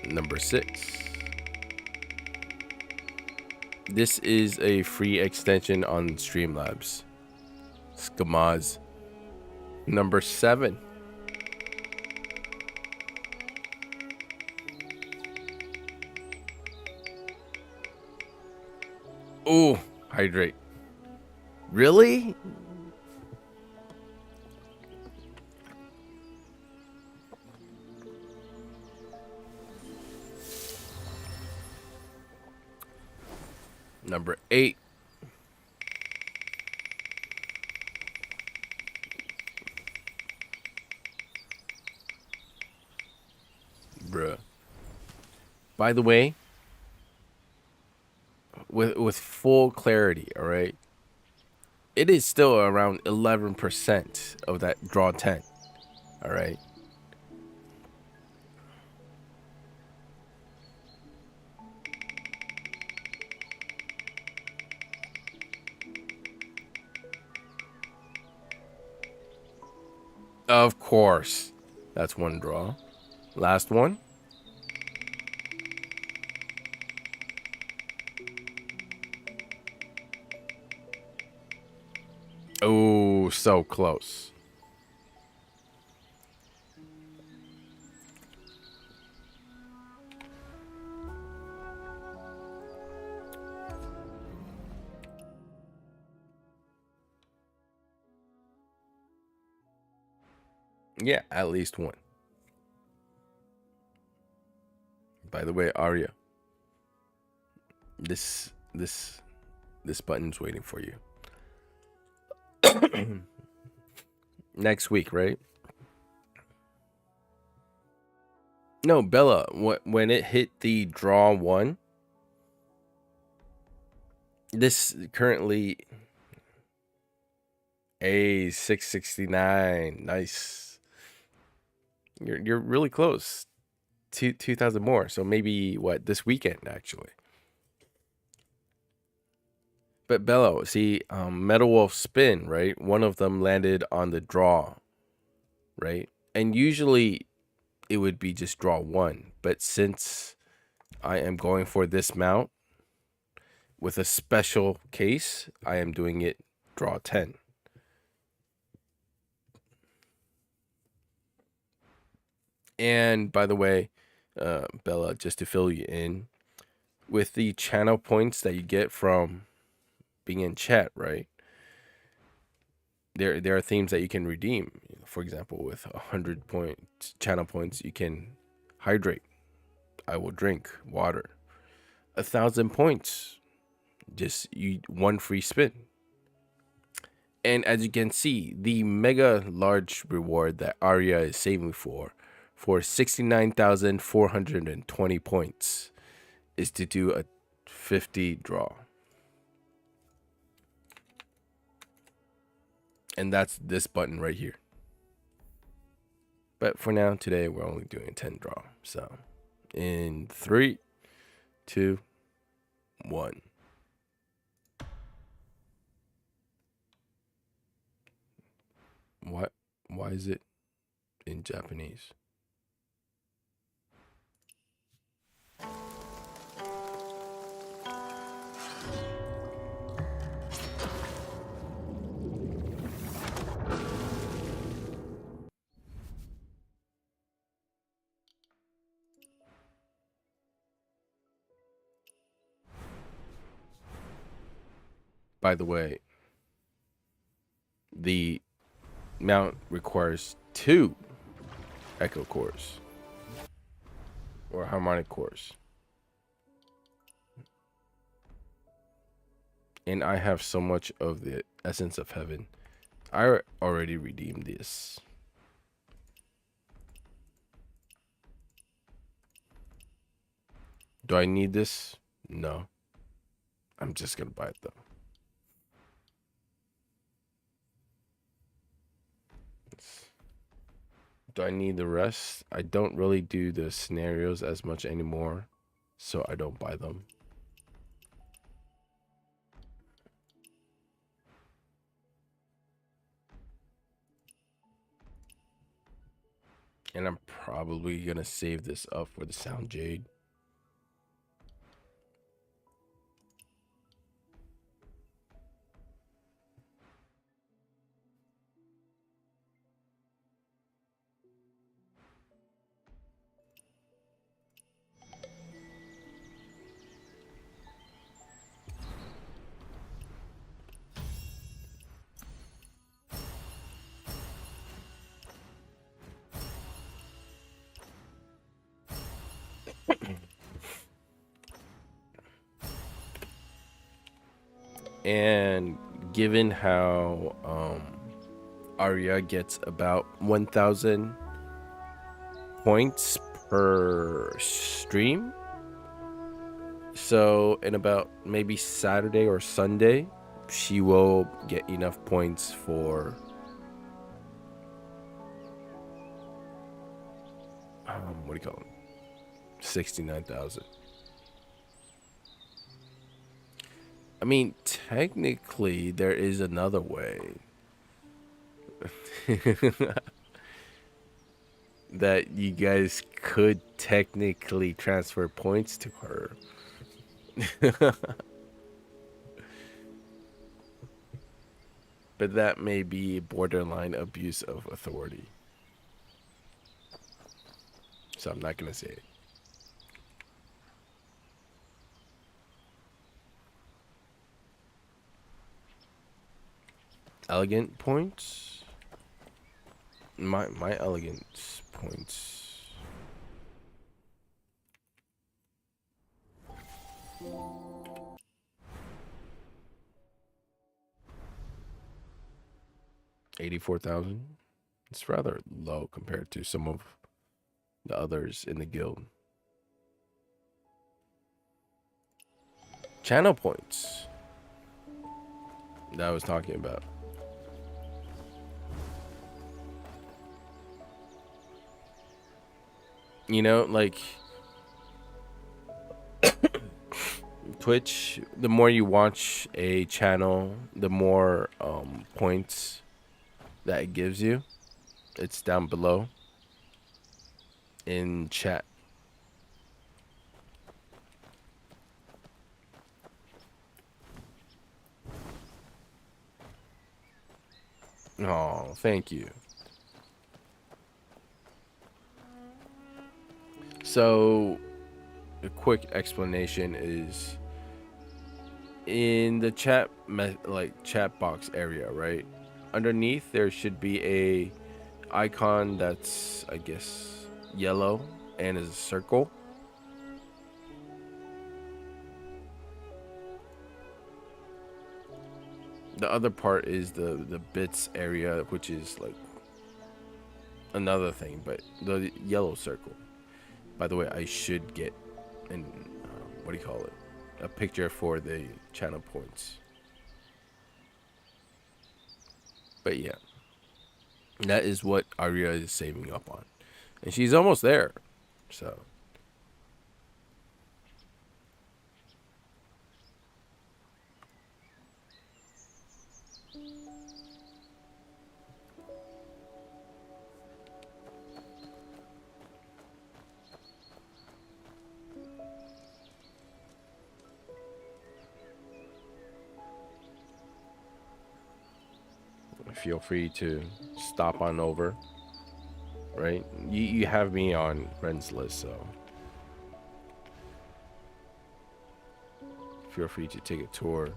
Number 6. This is a free extension on Streamlabs. Skamaz. Number 7. Oh, hydrate. Really? Number 8. Bruh. By the way, with full clarity, all right, it is still around 11% of that draw 10, all right. Of course. That's one draw. Last one. Oh, so close. Yeah, at least one. By the way, Arya, this button's waiting for you. Next week, right? No, Bella, when it hit the draw 1, this currently a 669. Nice. You're really close. 2,000 more. So maybe what, this weekend actually. But Bello, see, Metal Wolf spin, right? One of them landed on the draw, right? And usually it would be just draw 1. But since I am going for this mount with a special case, I am doing it draw 10. And by the way, Bella, just to fill you in, with the channel points that you get from being in chat, right? There are themes that you can redeem. For example, with 100 channel points, you can hydrate. I will drink water. 1,000 points, just one free spin. And as you can see, the mega large reward that Arya is saving for 69,420 points is to do a 50 draw. And that's this button right here. But for now, today, we're only doing a 10 draw. So, in 3, 2, 1. What? Why is it in Japanese? By the way, the mount requires 2 echo cores or harmonic cores. And I have so much of the essence of heaven. I already redeemed this. Do I need this? No. I'm just gonna buy it though. Do I need the rest? I don't really do the scenarios as much anymore, so I don't buy them. And I'm probably gonna save this up for the Sound Jade. And given how Arya gets about 1,000 points per stream, so in about maybe Saturday or Sunday, she will get enough points for what do you call it? 69,000. I mean, technically, there is another way that you guys could technically transfer points to her. But that may be borderline abuse of authority. So I'm not going to say it. Elegant points? My elegance points. $84,000. It's rather low compared to some of the others in the guild. Channel points that I was talking about. You know, like Twitch, the more you watch a channel, the more points that it gives you. It's down below in chat. Oh, thank you. So, a quick explanation is in the chat box area, right? Underneath there should be a icon that's, I guess, yellow and is a circle. The other part is the bits area, which is like another thing, but the yellow circle. By the way, I should get an what do you call it? A picture for the channel points. But yeah, that is what Arya is saving up on, and she's almost there. So. Feel free to stop on over, right? You have me on friends list, so feel free to take a tour.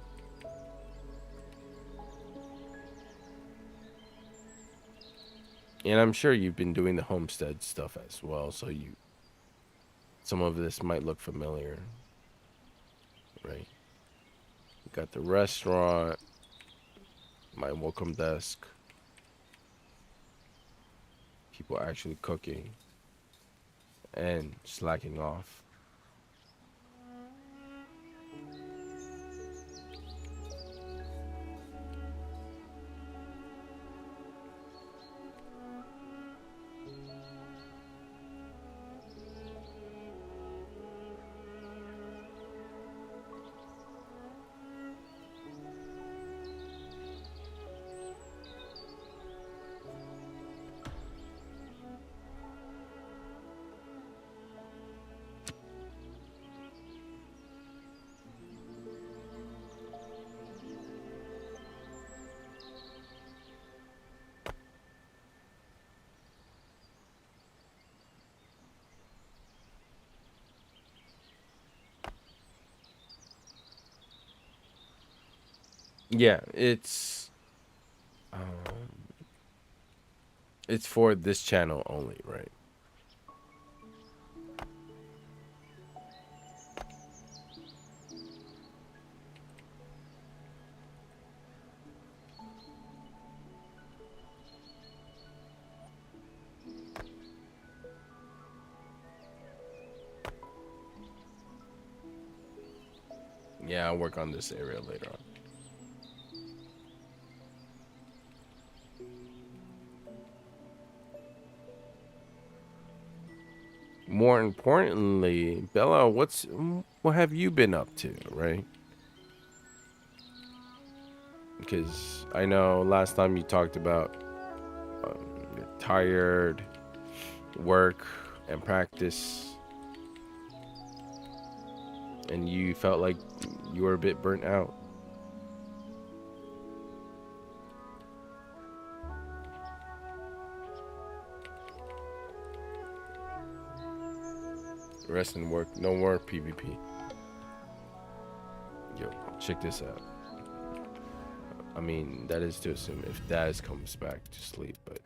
And I'm sure you've been doing the homestead stuff as well, so some of this might look familiar, right? You got the restaurant, my welcome desk, people actually cooking and slacking off. Yeah, it's for this channel only, right? Yeah, I'll work on this area later on. More importantly, Bella, what have you been up to, right? Because I know last time you talked about you're tired, work, and practice, and you felt like you were a bit burnt out. Rest and work, no more PvP. Yo, check this out. I mean, that is to assume if Daz comes back to sleep, but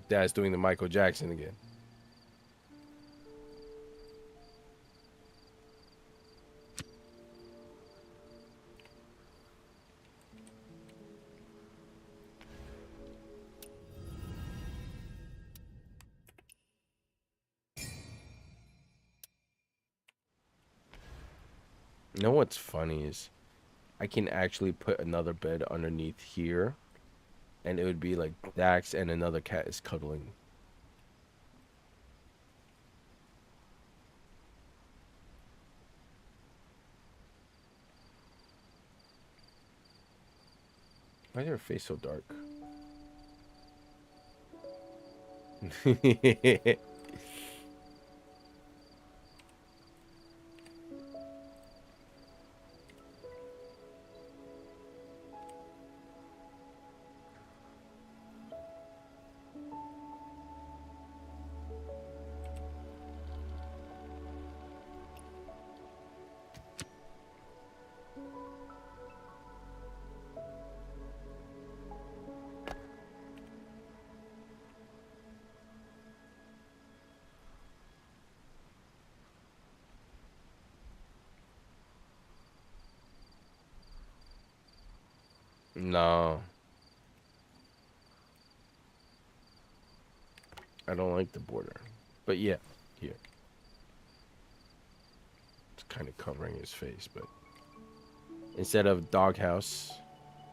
Dad's doing the Michael Jackson again. You know what's funny is I can actually put another bed underneath here, and it would be like Dax and another cat is cuddling. Why is your face so dark? No. I don't like the border. But yeah, here. It's kind of covering his face, but instead of doghouse,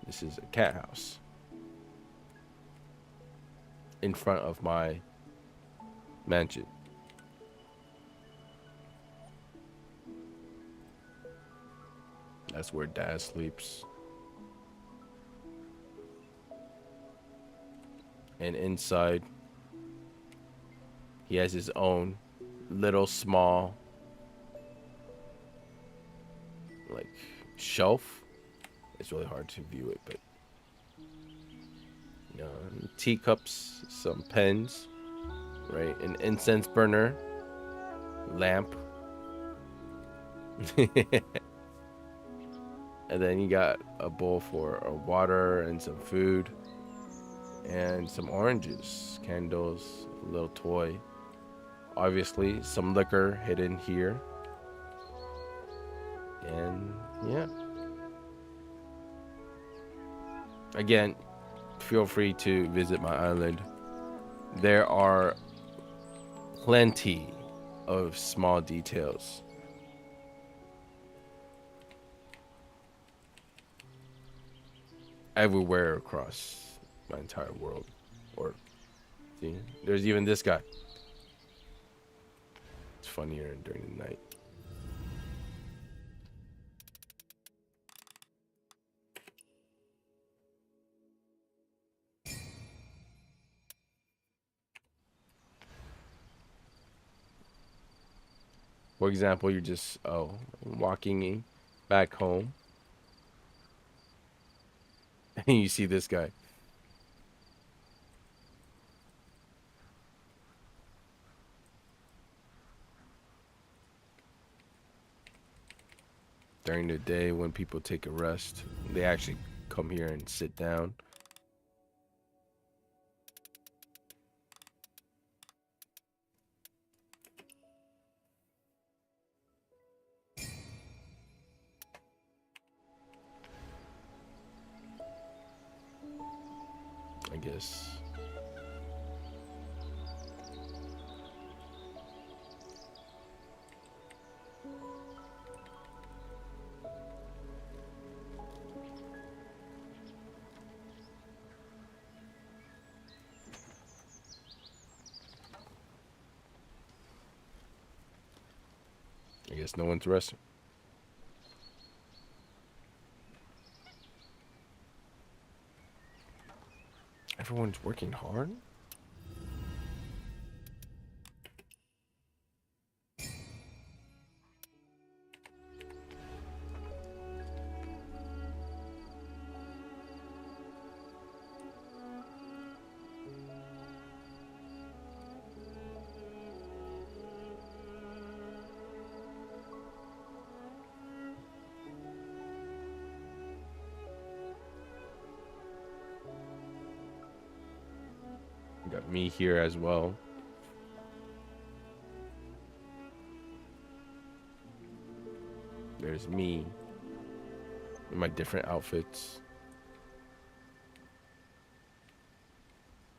this is a cat house. In front of my mansion. That's where Dad sleeps. And inside, he has his own little small, like, shelf. It's really hard to view it, but you know, teacups, some pens, right? An incense burner, lamp. And then you got a bowl for water and some food and some oranges, candles, a little toy. Obviously, some liquor hidden here. And yeah. Again, feel free to visit my island. There are plenty of small details. Everywhere across my entire world. Or, see, there's even this guy. It's funnier during the night. For example, you're just walking back home, and you see this guy. During the day when people take a rest, they actually come here and sit down. I guess. I guess no one's resting. Everyone's working hard? We got me here as well. There's me in my different outfits.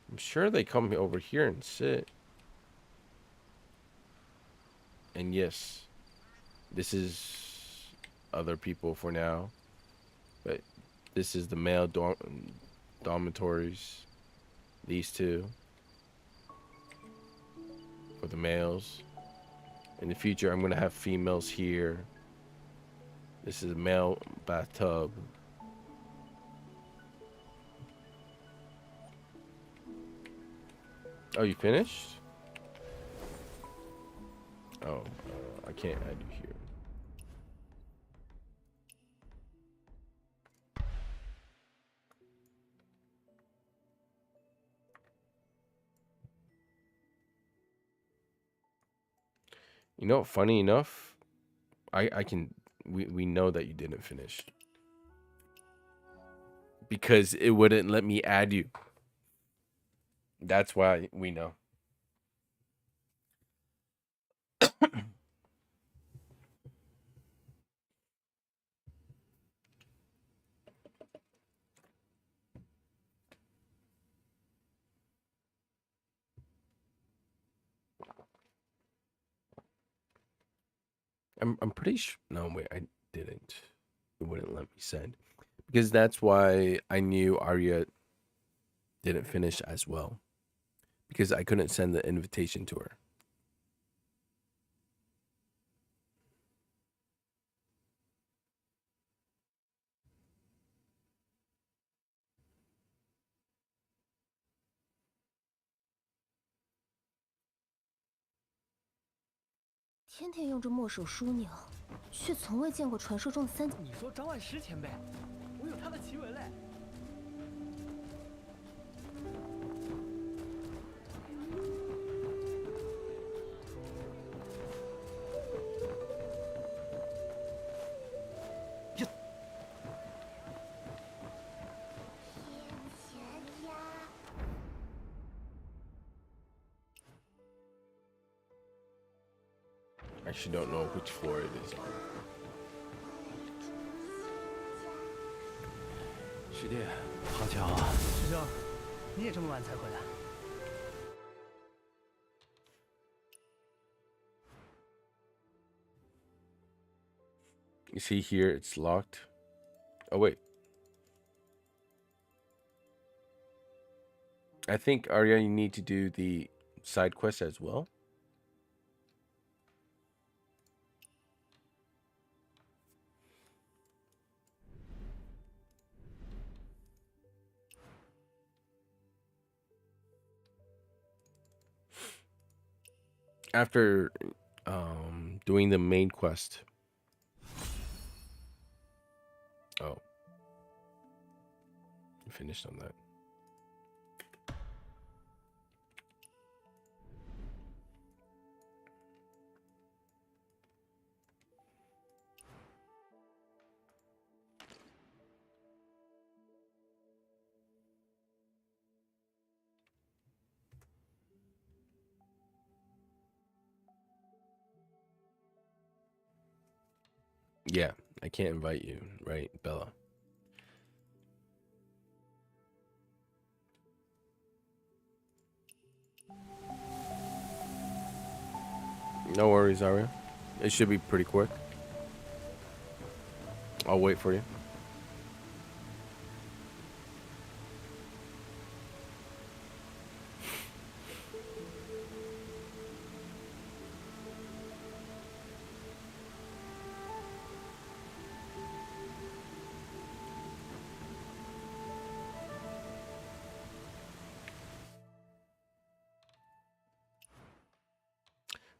I'm sure they come over here and sit. And yes, this is other people for now. But this is the male dormitories. These two. For the males. In the future, I'm going to have females here. This is a male bathtub. Oh, you finished? Oh, I can't add you here. You know, funny enough, I can we know that you didn't finish. Because it wouldn't let me add you. That's why we know. I'm pretty sure. No, wait, I didn't. It wouldn't let me send. Because that's why I knew Arya didn't finish as well. Because I couldn't send the invitation to her.天天用着墨手枢纽，却从未见过传说中的三。你说张万师前辈，我有他的奇闻嘞。I actually don't know which floor it is on. 师弟，好巧啊！师兄，你也这么晚才回来？ You see here, it's locked. Oh, wait. I think, Arya, you need to do the side quest as well. After doing the main quest. Oh. You finished on that. Yeah, I can't invite you, right, Bella? No worries, Arya. It should be pretty quick. I'll wait for you.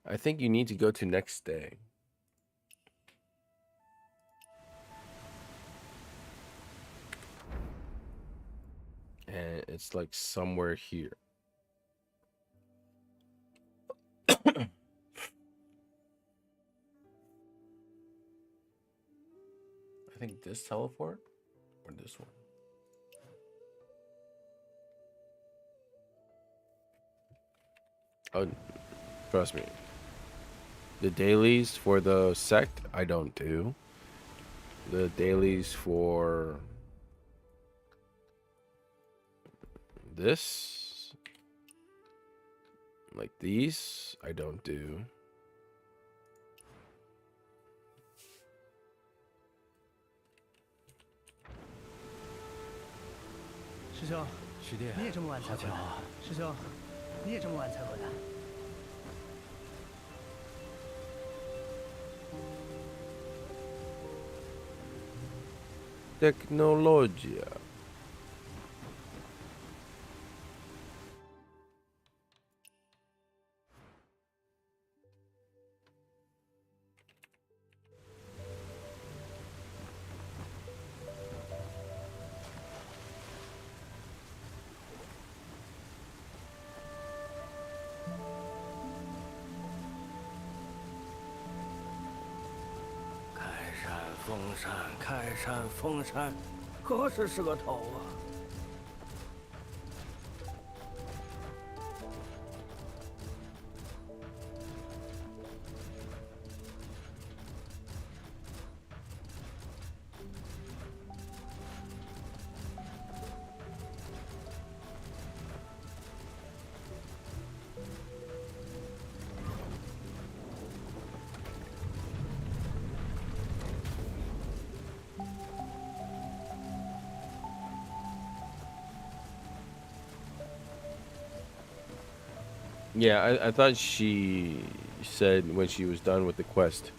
I think you need to go to next day. And it's like somewhere here. I think this teleport or this one. Oh, trust me. The dailies for the sect, I don't do. The dailies for this, like these, I don't do.师兄，师弟，你也这么晚才回来好巧啊！师兄，你也这么晚才回来？ Tecnologia. “开山封山，开山封山，何时是个头啊？”Yeah, I thought she said when she was done with the quest.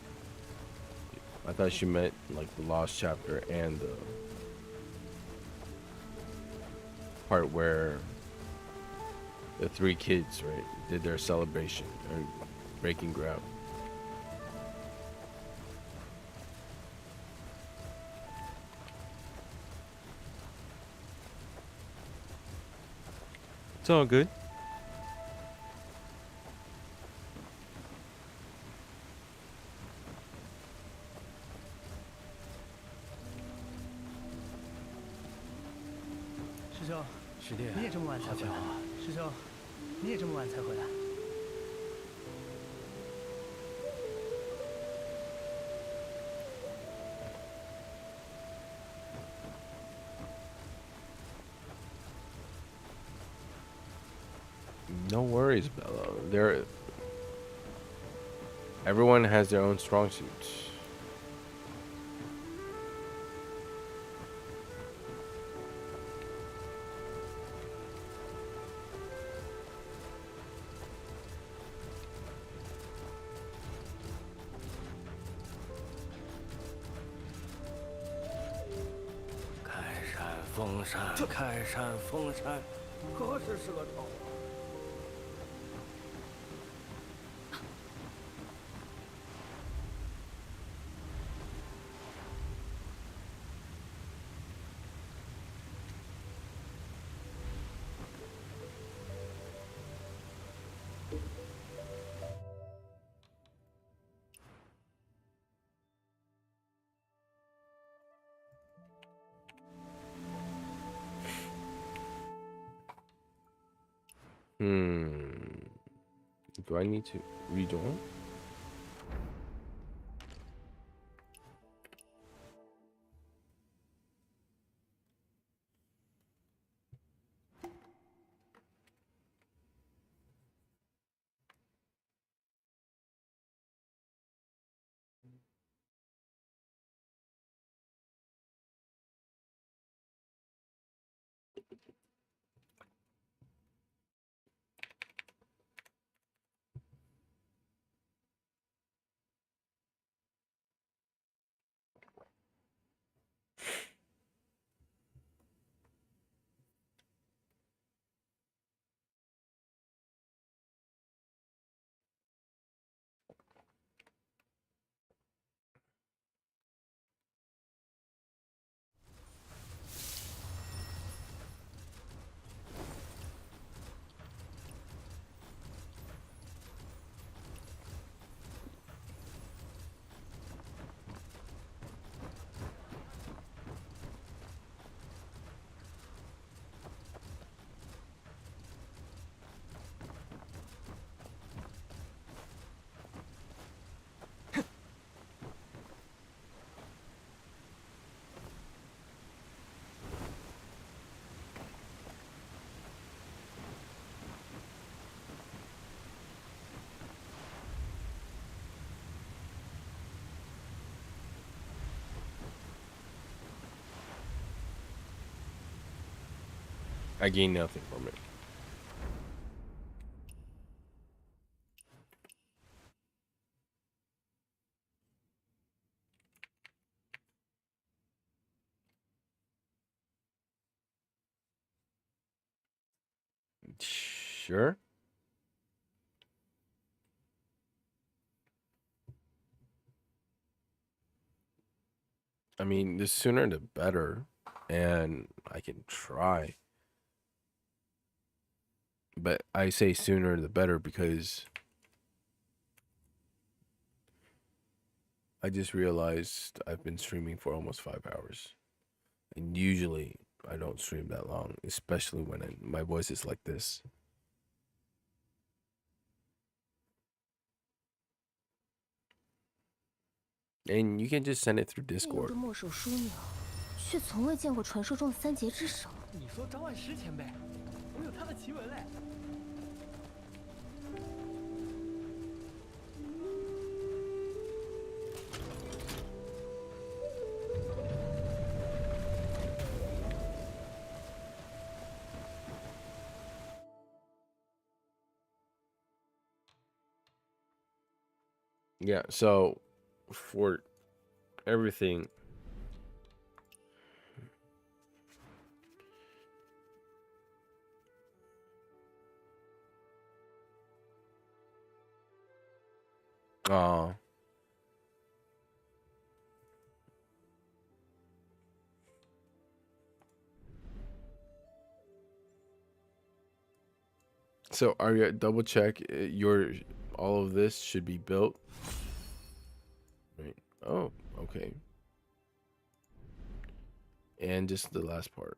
I thought she meant like the lost chapter and the part where the three kids, right, did their celebration or breaking ground. It's all good.师弟，你也这么晚才回来？好巧啊！师兄，你也这么晚才回来？ No worries, Bella. Everyone has their own strong suits. “开山封山，开山封山，何时是个头啊？” Do I need to rejoin? I gain nothing from it. Sure. I mean, the sooner the better, and I can try. But I say sooner the better because I just realized I've been streaming for almost 5 hours. And usually I don't stream that long, especially when my voice is like this. And you can just send it through 自由 Discord. 的墨手枢纽，却从未见过传说中的三杰之首。你说张万石前辈，我有他的奇闻嘞。Yeah, so for everything, uh so Arya, double check your all of this should be built. Right. Oh, okay. And just the last part.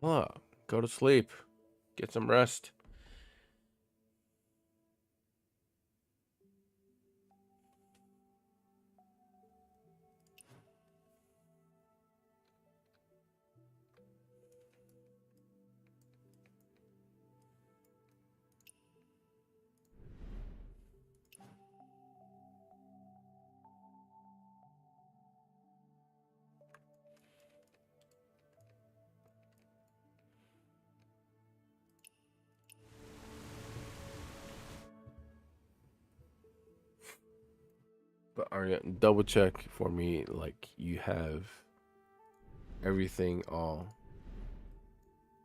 Bella, go to sleep. Get some rest. But Arya, double check for me like you have everything all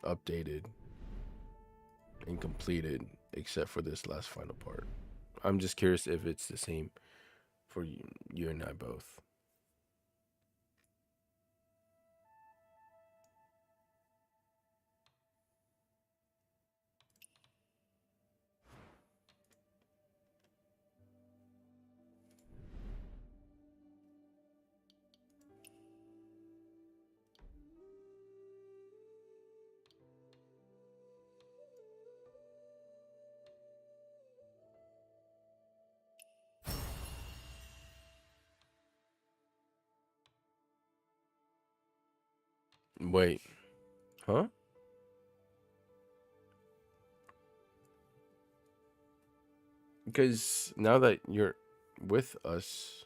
updated and completed except for this last final part. I'm just curious if it's the same for you and I both. Wait, huh? Because now that you're with us,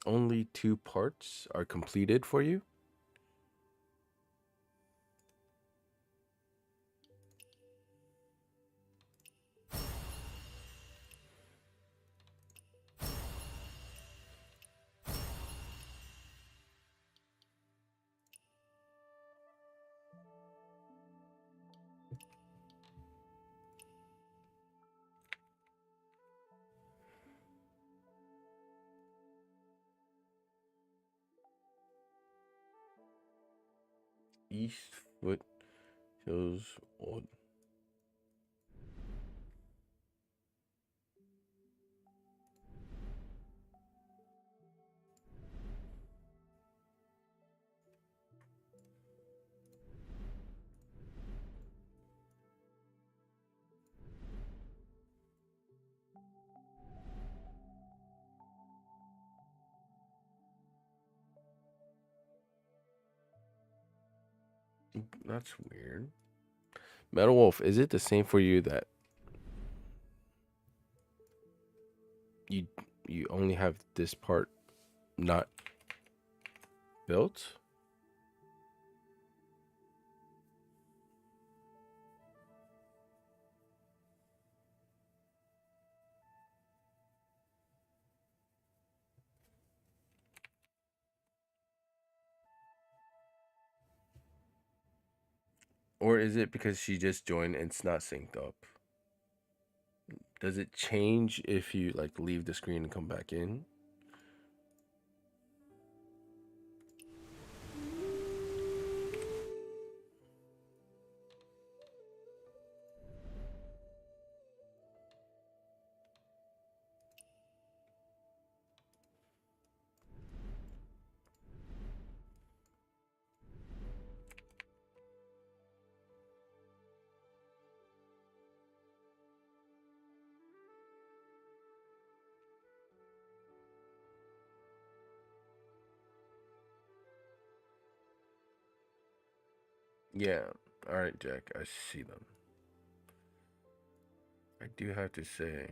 only 2 parts are completed for you? East Foot Hills Old. That's weird. Metal Wolf, is it the same for you that you only have this part not built? Or is it because she just joined and it's not synced up? Does it change if you like leave the screen and come back in? Yeah. All right, Jack. I see them. I do have to say,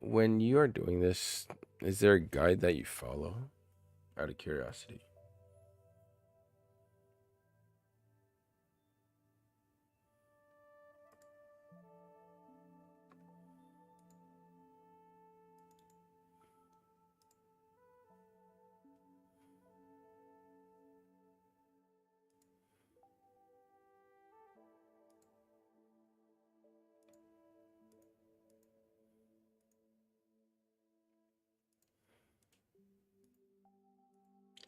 when you are doing this, is there a guide that you follow? Out of curiosity.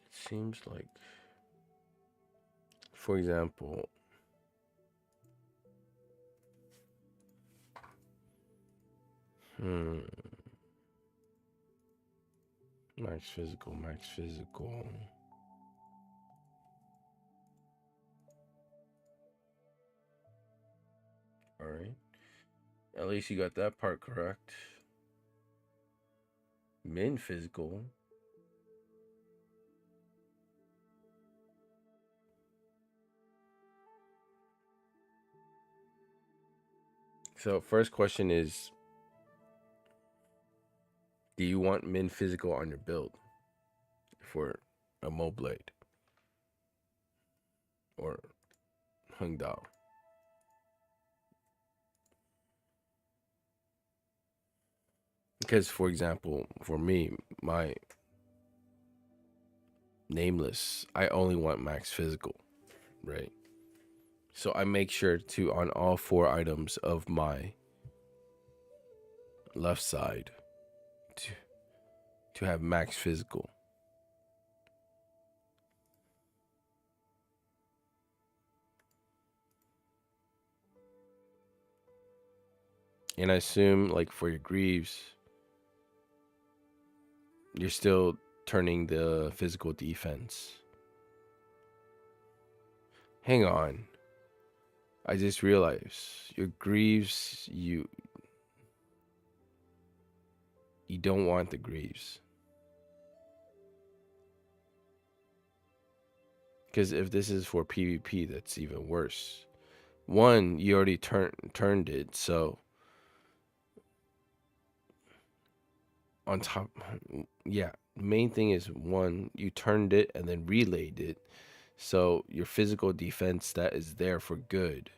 It seems like, for example, max physical, max physical. All right. At least you got that part correct. Min physical. So first question is, do you want min physical on your build for a Mo Blade or Hung Dao? Because, for example, for me, my nameless, I only want max physical, right? So I make sure to, on all 4 items of my left side, to have max physical. And I assume, like, for your Greaves, you're still turning the physical defense. Hang on. I just realized your Greaves, you don't want the Greaves. Because if this is for PvP, that's even worse. One, you already turned it, so on top, yeah. Main thing is, one, you turned it and then relayed it, so your physical defense that is there for good.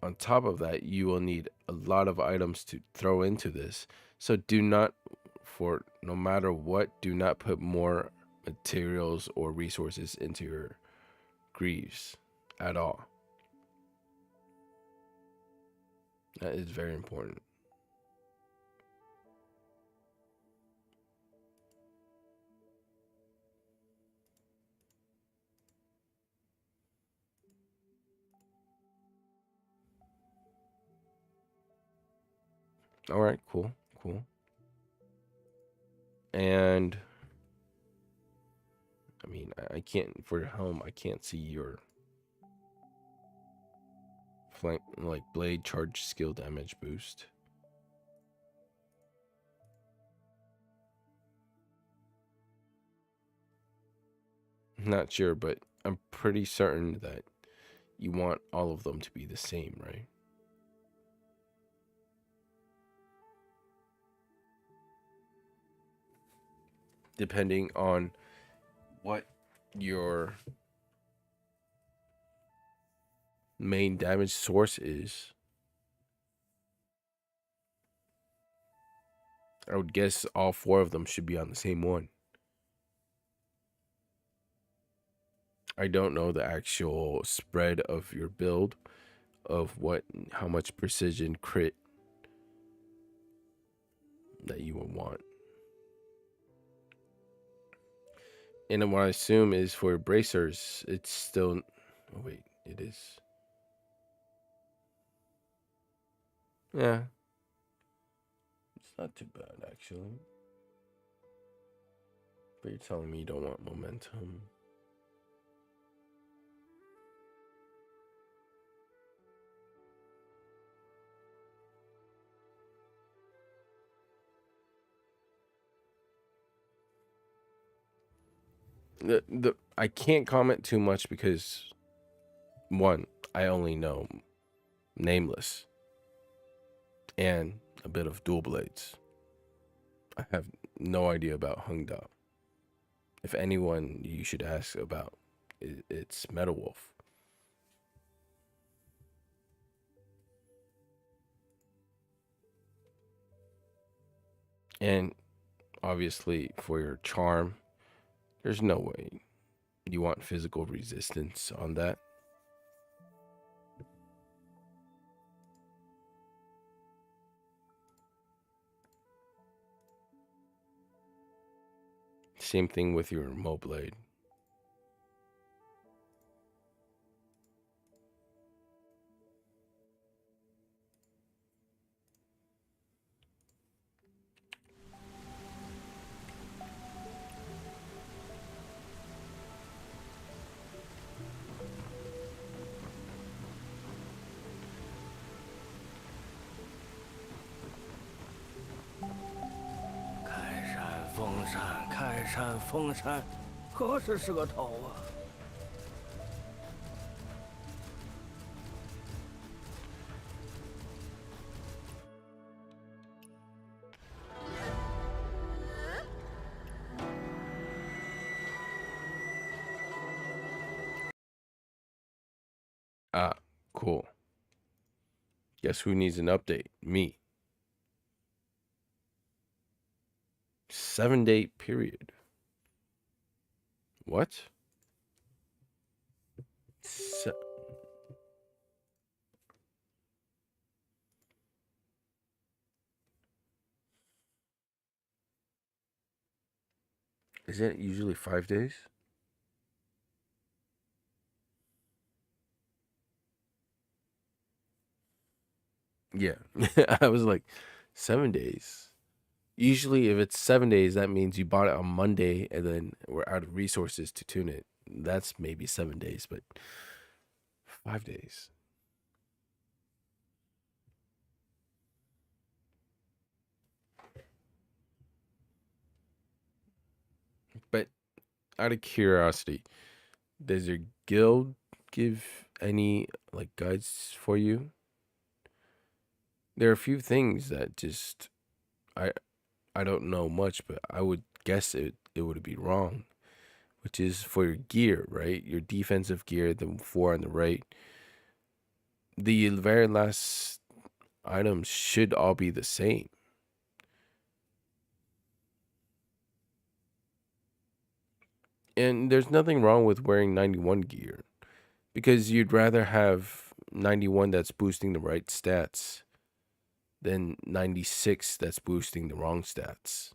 On top of that, you will need a lot of items to throw into this. So do not For no matter what, do not put more materials or resources into your greaves at all. That is very important. All right, cool. And I mean, I can't, for your helm, I can't see your flank, like blade charge skill damage boost. Not sure, but I'm pretty certain that you want all of them to be the same, right? Depending on what your main damage source is, I would guess all 4 of them should be on the same one. I don't know the actual spread of your build, of how much precision crit that you would want. And what I assume is for bracers, it's still, oh wait, it is. Yeah. It's not too bad, actually. But you're telling me you don't want momentum. I can't comment too much because, one, I only know Nameless and a bit of Dual Blades. I have no idea about Hung Da. If anyone you should ask about, it's Metal Wolf. And obviously for your charm, there's no way you want physical resistance on that. Same thing with your Mo Blade.开山封山，何时是个头啊？Ah, cool. Guess who needs an update? Me. 7-day period. What? Is it usually 5 days? Yeah. I was like, 7 days. Usually, if it's 7 days, that means you bought it on Monday and then we're out of resources to tune it. That's maybe 7 days, but 5 days. But out of curiosity, does your guild give any like guides for you? There are a few things that just I don't know much, but I would guess it would be wrong, which is for your gear, right? Your defensive gear, the 4 on the right. The very last items should all be the same. And there's nothing wrong with wearing 91 gear because you'd rather have 91 that's boosting the right stats than 96 that's boosting the wrong stats.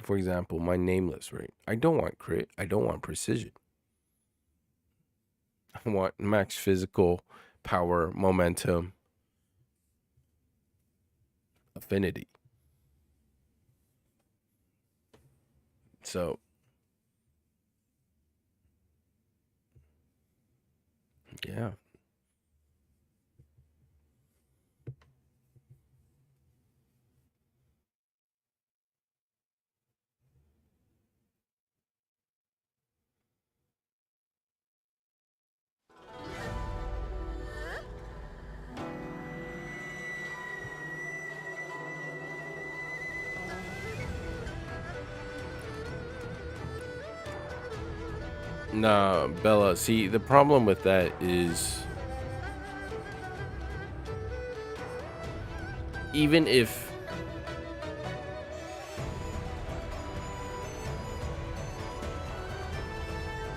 For example, my nameless, right? I don't want crit. I don't want precision. I want max physical, power, momentum, affinity. So, yeah. Nah, Bella, see, the problem with that is even if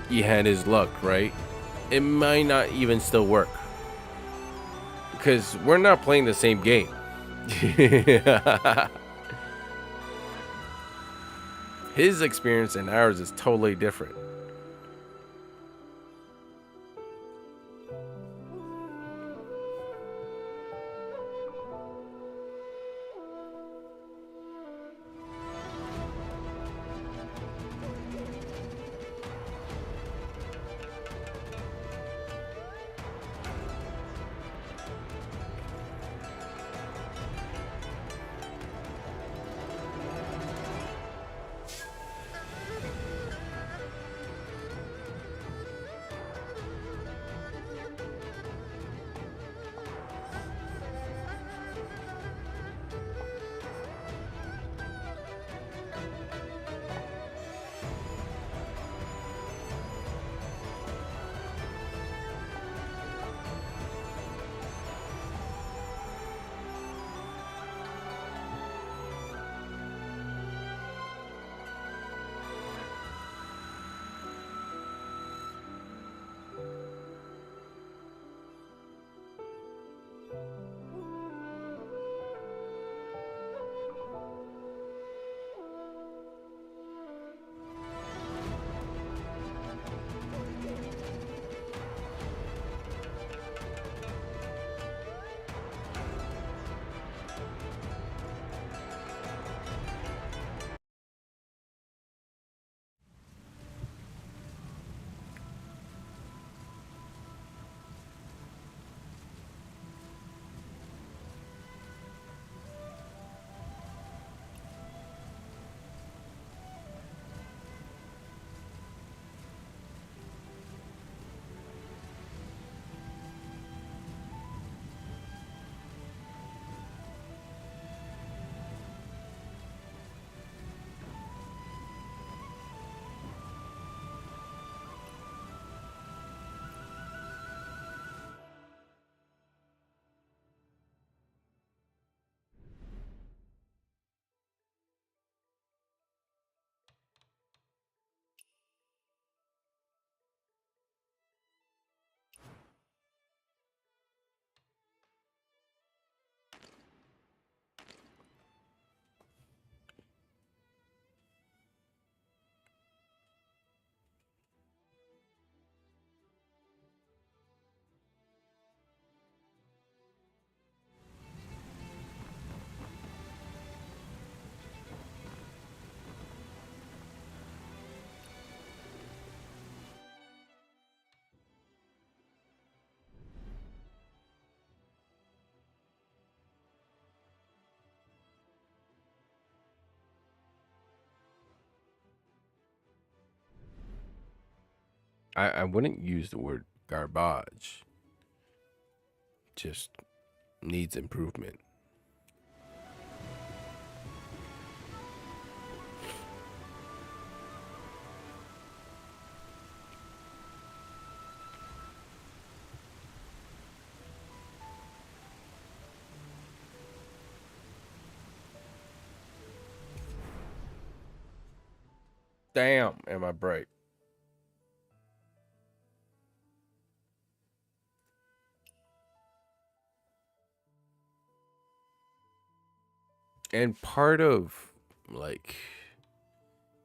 he had his luck, right? It might not even still work. Because we're not playing the same game. His experience and ours is totally different. I wouldn't use the word garbage. Just needs improvement. Damn, am I bright? And part of like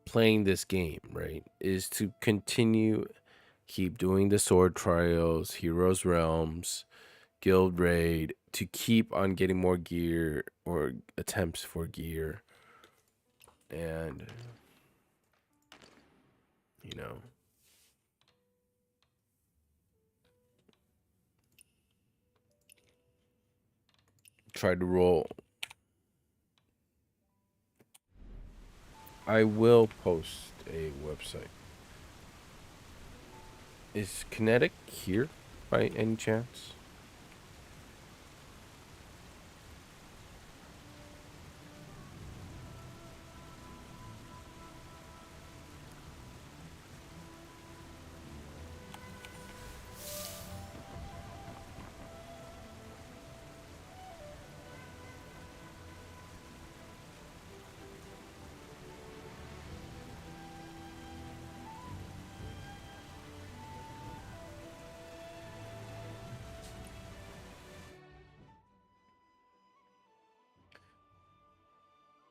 playing this game, right, is to continue keep doing the sword trials, Heroes Realms, Guild Raid, to keep on getting more gear or attempts for gear. And you know, try to roll. I will post a website. Is Kinetic here by any chance?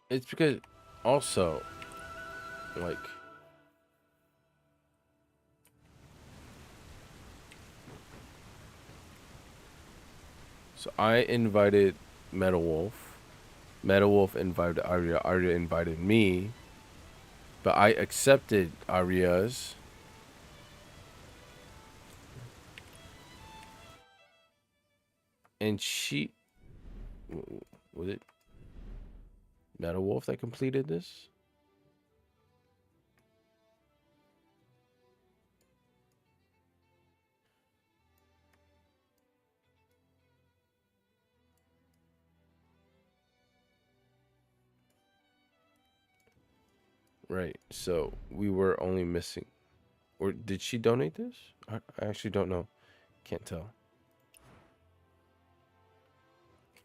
It's because also, like, so I invited Metal Wolf. Metal Wolf invited Arya. Arya invited me. But I accepted Arya's. And she... Was it Metal Wolf that completed this? Right, so we were only missing... Or did she donate this? I actually don't know. Can't tell.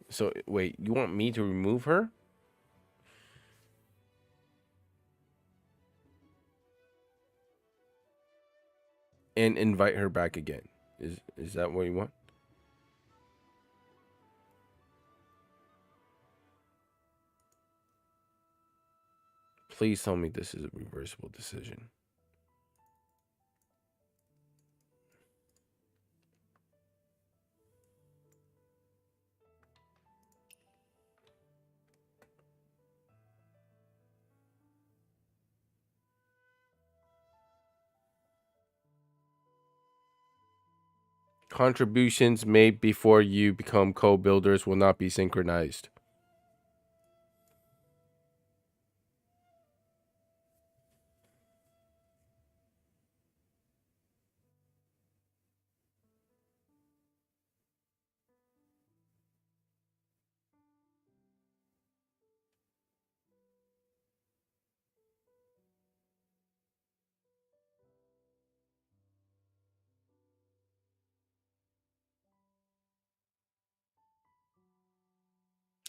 So, wait, you want me to remove her? And invite her back again? Is that what you want? Please tell me this is a reversible decision. Contributions made before you become co-builders will not be synchronized.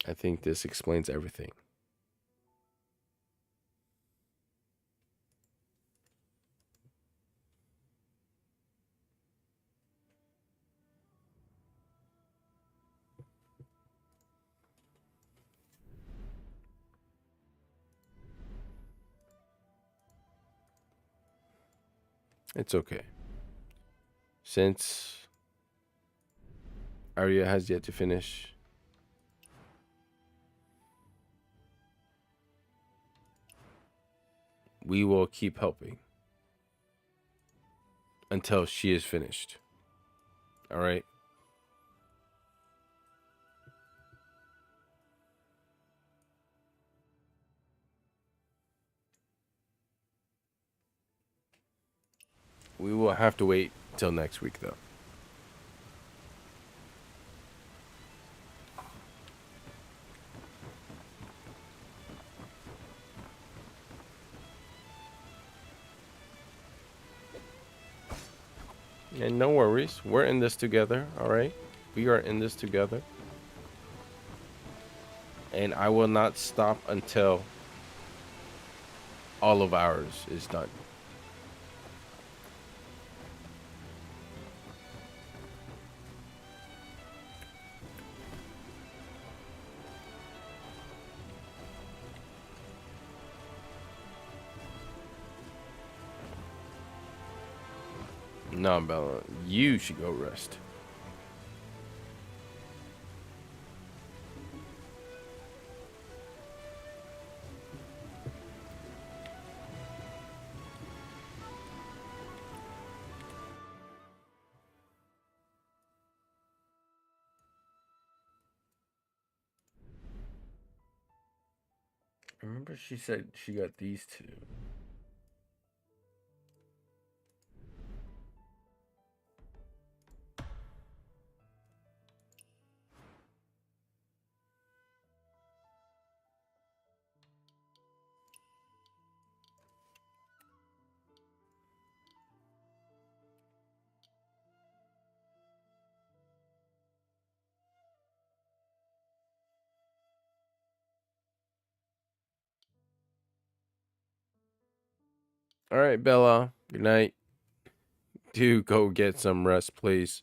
I think this explains everything. It's okay. Since Arya has yet to finish, we will keep helping until she is finished. All right? We will have to wait till next week, though. And no worries. We're in this together, all right? We are in this together. And I will not stop until all of ours is done. No, Bella, you should go rest. I remember she said she got these two. All right, Bella. Good night. Do go get some rest, please.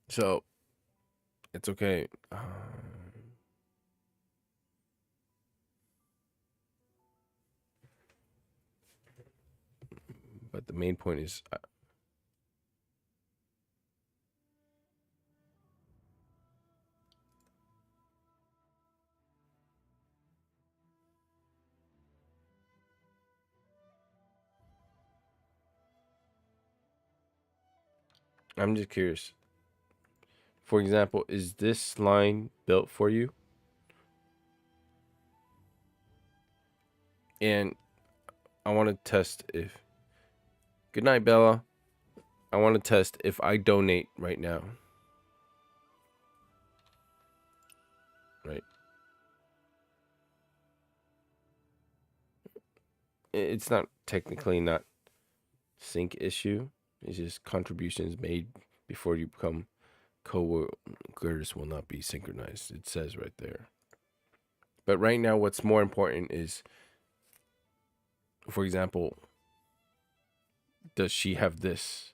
So, it's okay. But the main point is, I'm just curious. For example, is this line built for you? And I want to test if. Good night, Bella. I want to test if I donate right now. Right. It's not technically not sync issue. It's just contributions made before you become co-workers will not be synchronized. It says right there. But right now, what's more important is, for example, does she have this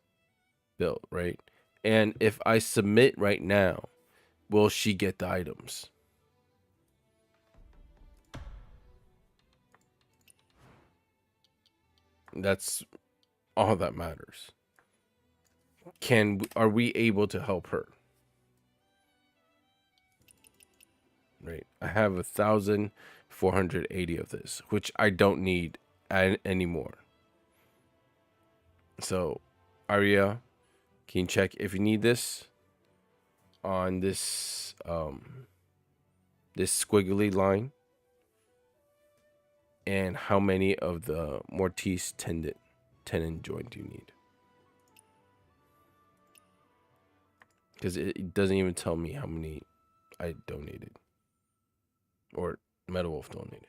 built, right? And if I submit right now, will she get the items? That's all that matters. Are we able to help her? Right. I have 1,480 of this, which I don't need anymore. So, Aria, can you check if you need this on this this squiggly line? And how many of the Mortise tendon joint do you need? Because it doesn't even tell me how many I donated. Or Metal Wolf donated.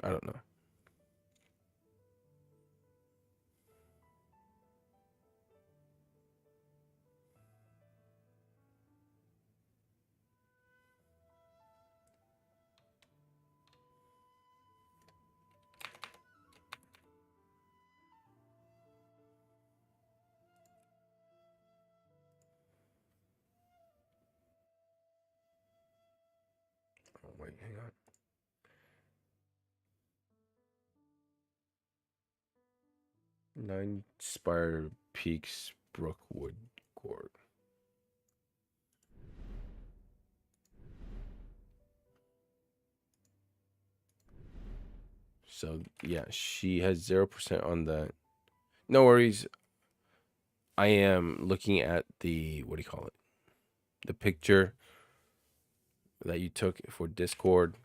I don't know. Oh, wait, hang on. Nine Spire Peaks Brookwood Court. So yeah, she has 0% on that. No worries. I am looking at the what do you call it? The picture that you took for Discord.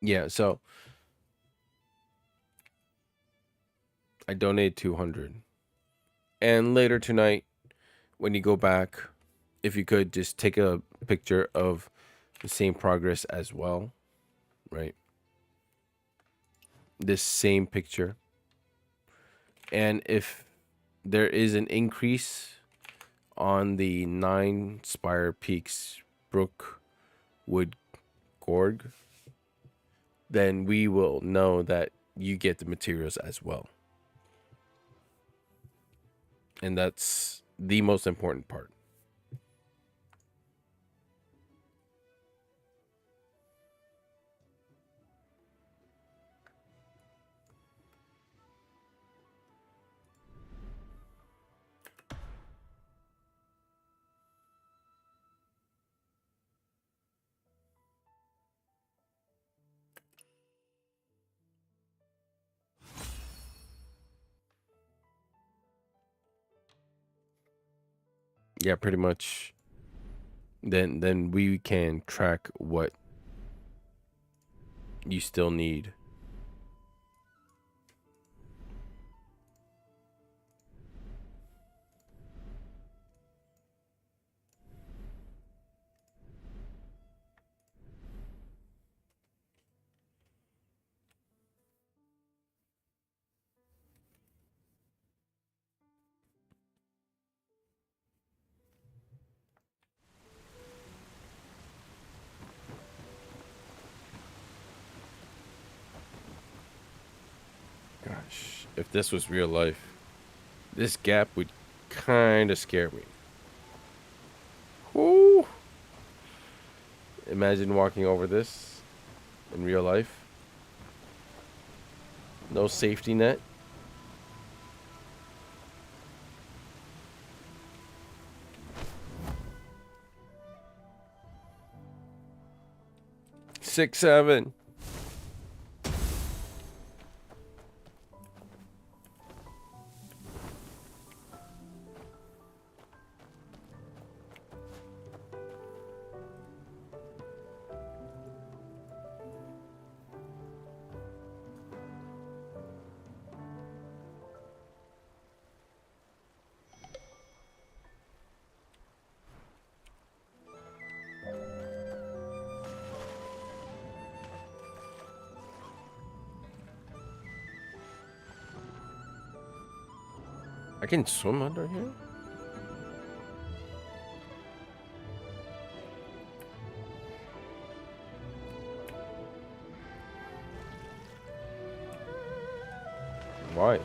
Yeah, so I donated 200. And later tonight, when you go back, if you could just take a picture of the same progress as well, right? This same picture. And if there is an increase on the 9 Spire Peaks Brookwood Gorg, then we will know that you get the materials as well. And that's the most important part. Yeah, pretty much. Then we can track what you still need. Gosh, if this was real life, this gap would kind of scare me. Whoo! Imagine walking over this in real life. No safety net. Six, 7. I can swim under here? Why?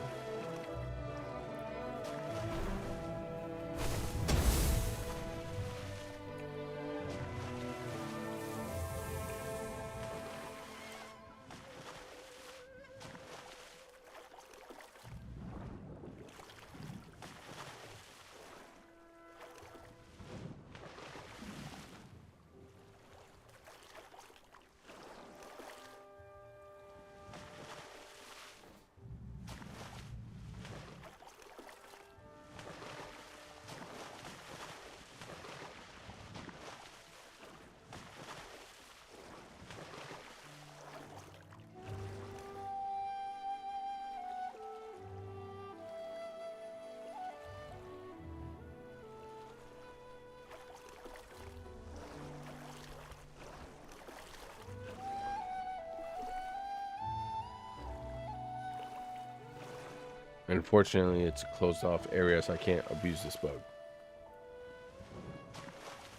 Unfortunately, it's a closed off area, so I can't abuse this bug.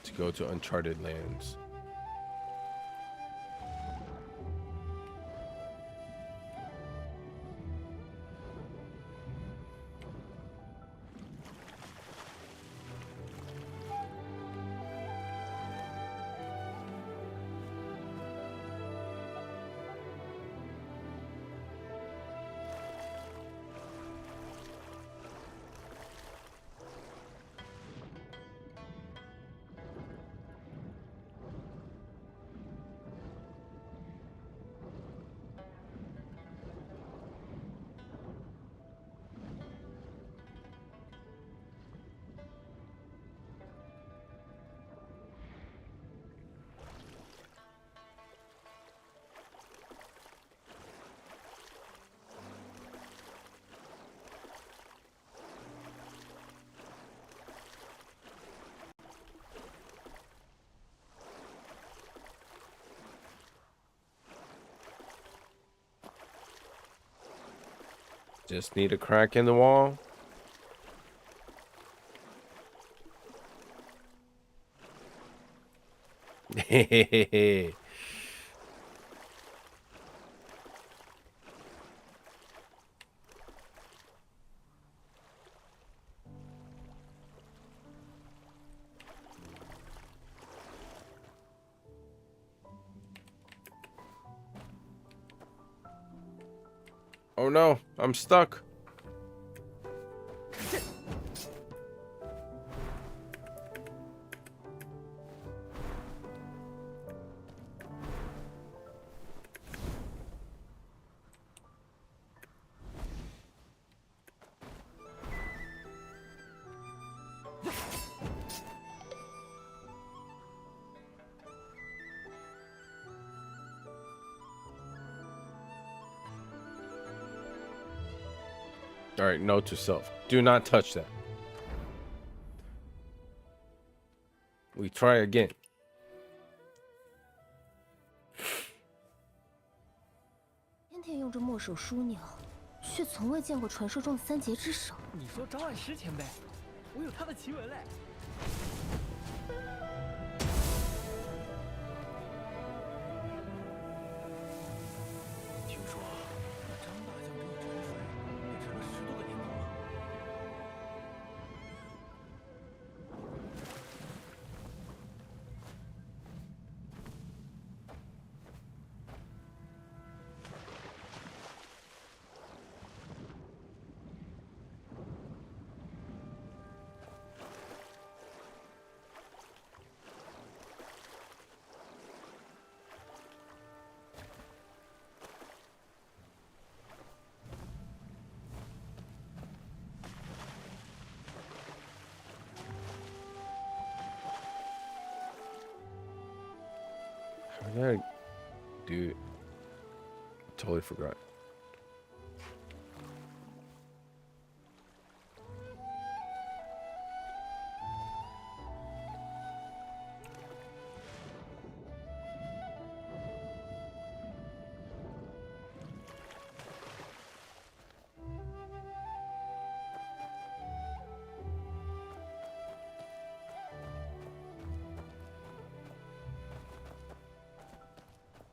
To go to uncharted lands. Just need a crack in the wall. Hehehe. Oh no, I'm stuck. All right, note to self. Do not touch that. We try again. 天天用着墨手书鸟，却从未见过传说中的三节之手。你说张万师前辈，我有他的奇闻嘞。听说张大将这一沉睡，也沉了10多个年头了。How did I do it? Totally forgot.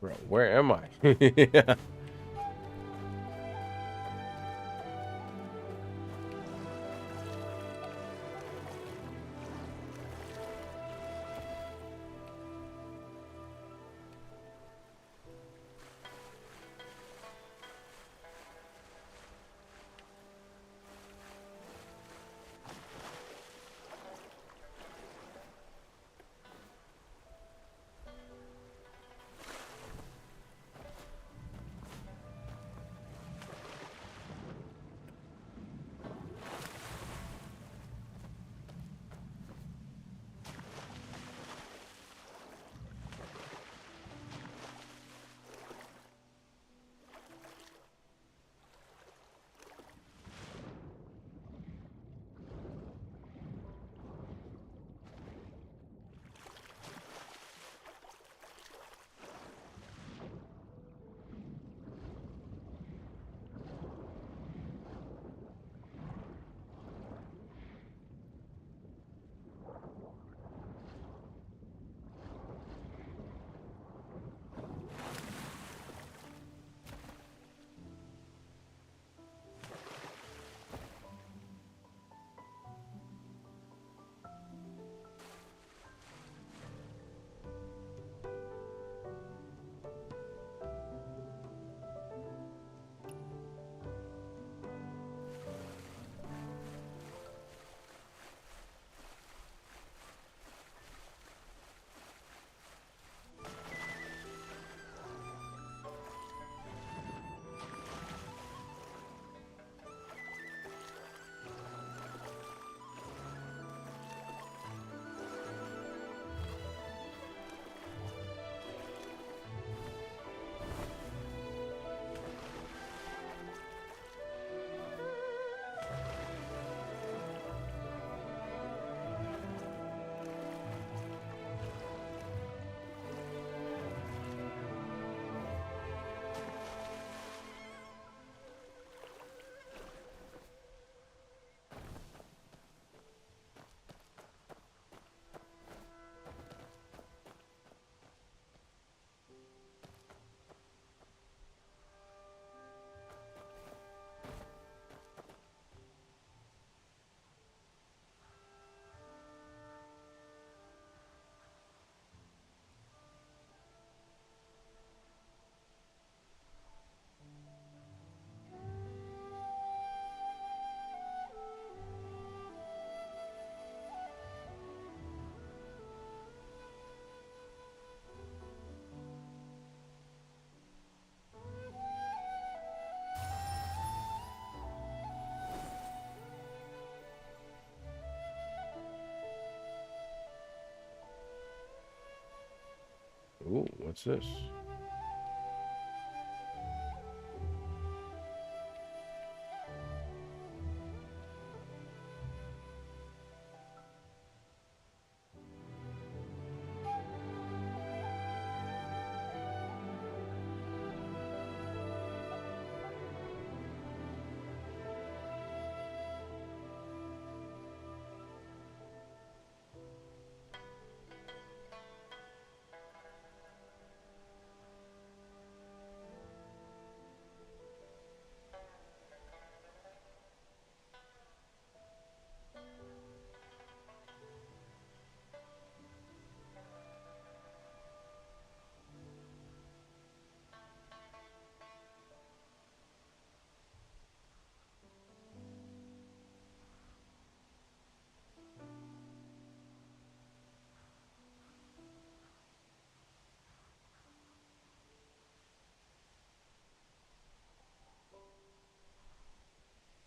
Bro, where am I? Ooh, what's this?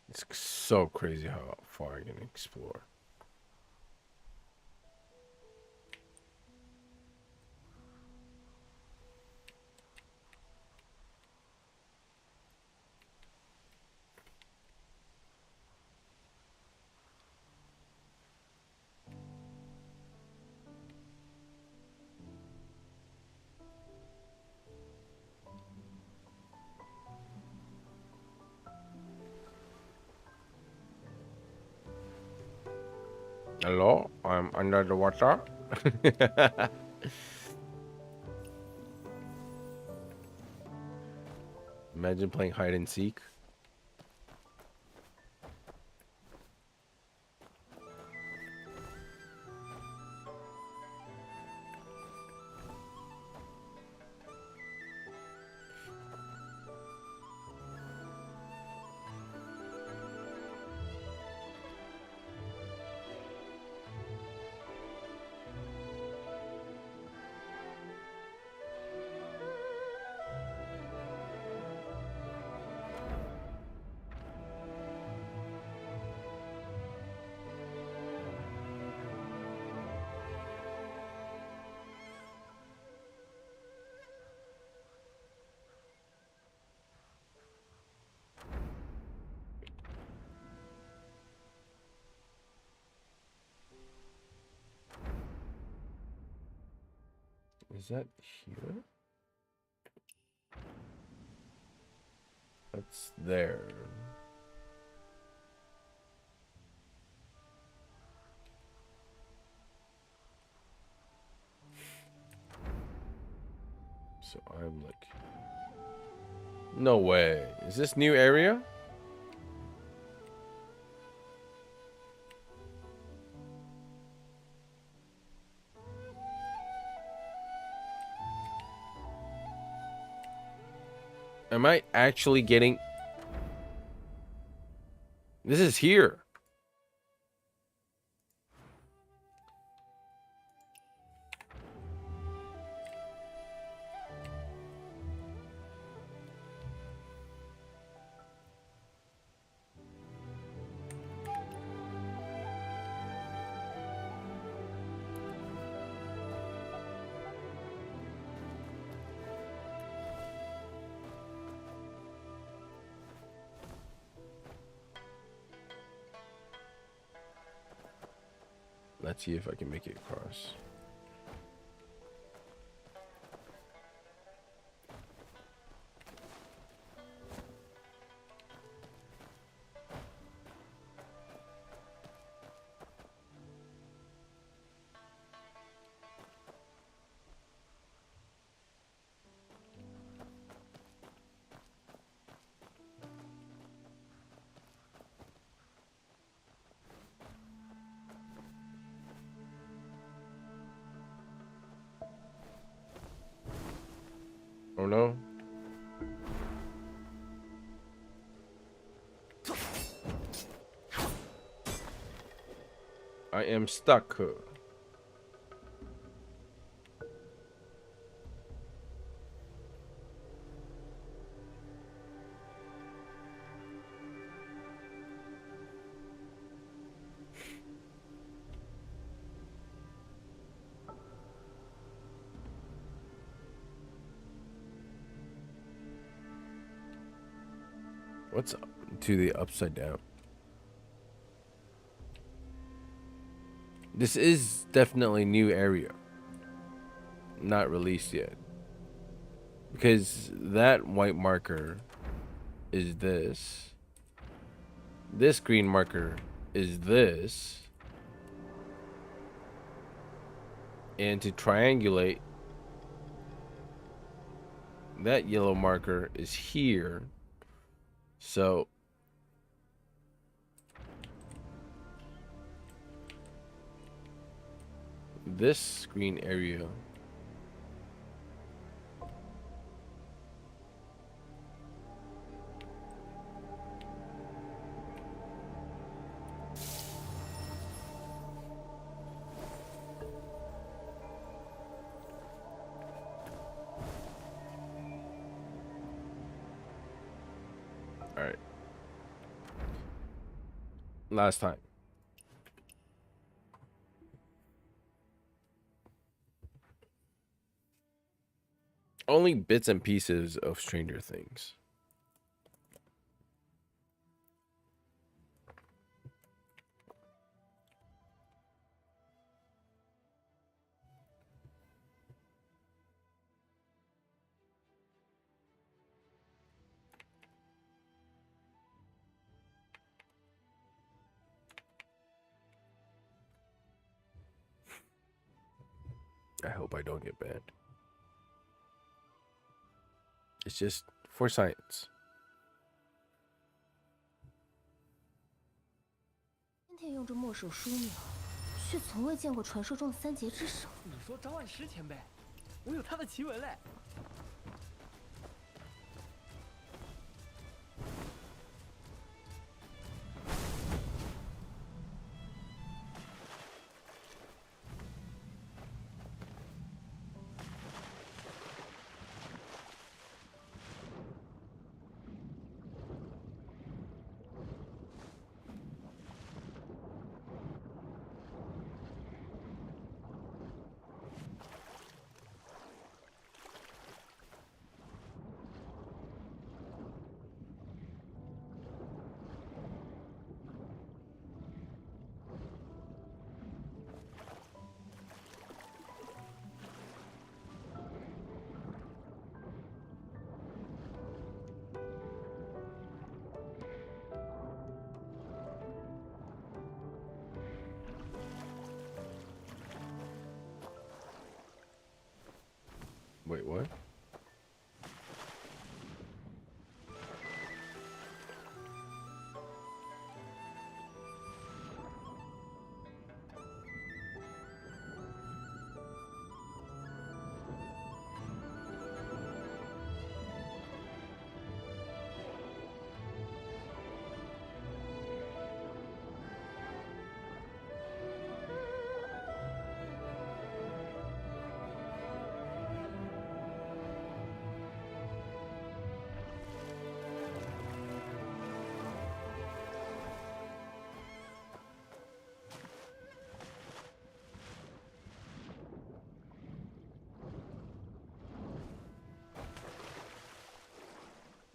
It's so crazy how far I can explore. Hello, I'm under the water. Imagine playing hide and seek. Is that here? That's there. So I'm like, no way. Is this new area? Am I actually getting... This is here. Let's see if I can make it across. Oh no. I am stuck. What's to the upside down? This is definitely new area. Not released yet. Because that white marker is this. This green marker is this. And to triangulate, that yellow marker is here. So this green area all right. Last time. Only bits and pieces of Stranger Things. I hope I don't get banned. It's just for science. 天天用着墨手书描，却从未见过传说中的三节之手。你说张万石前辈，我有他的奇闻嘞。Wait, what?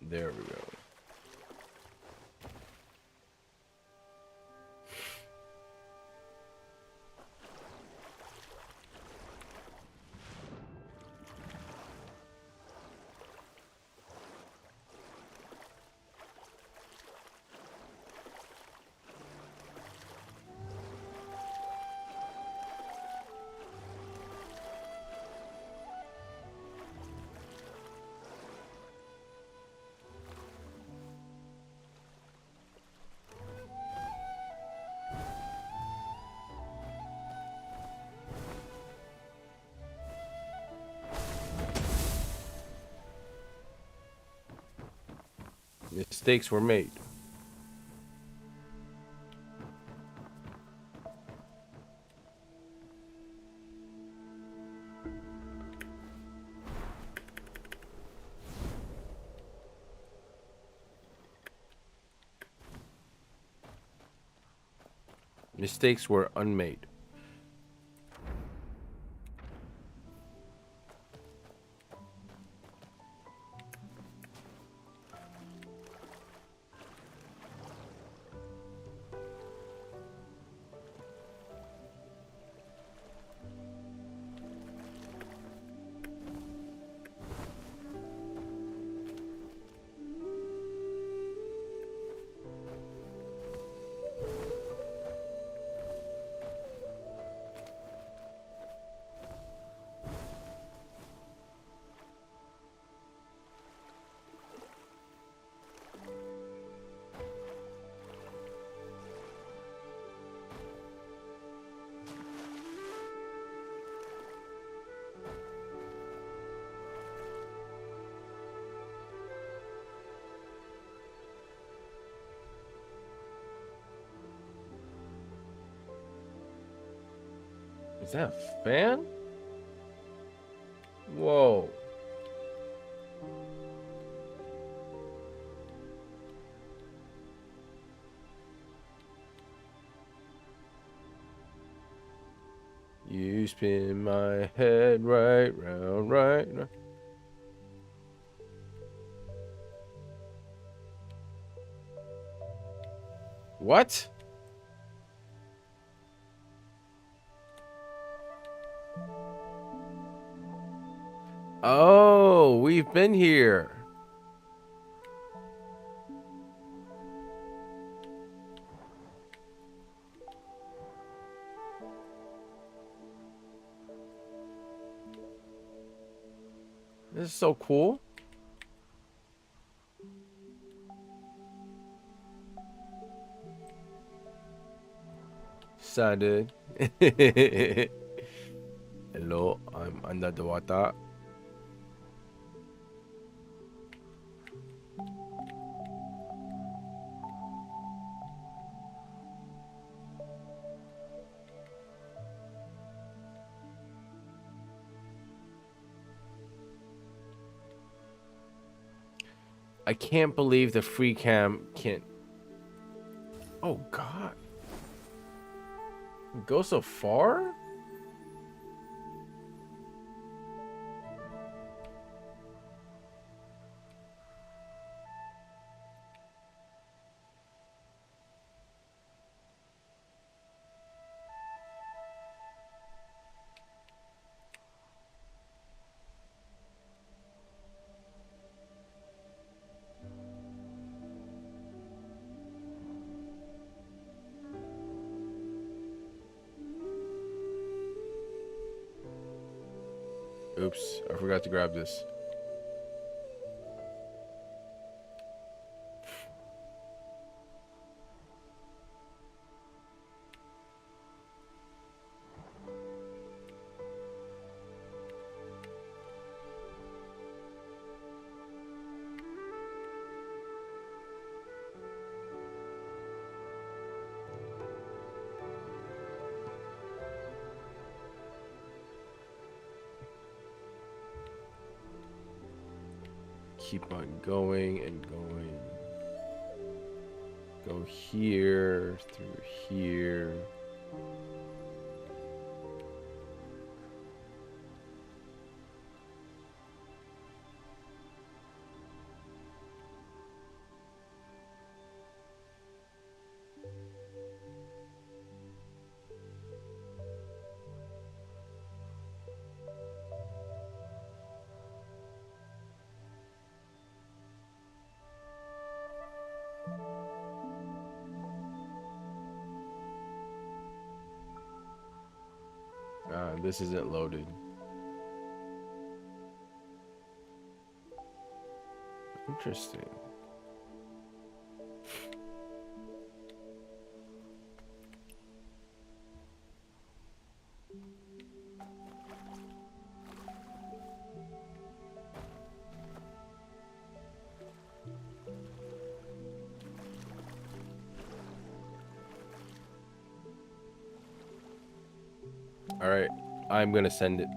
There we go. Mistakes were made. Mistakes were unmade. Is that a fan? Whoa. You spin my head right round, right round. What? Oh, we've been here. This is so cool. Sounded. Hello, I'm under the water. I can't believe the free cam can't. Oh God. Go so far? Oops, I forgot to grab this. Keep on going and going. Go here, through here. This isn't loaded. Interesting. All right, I'm gonna send it.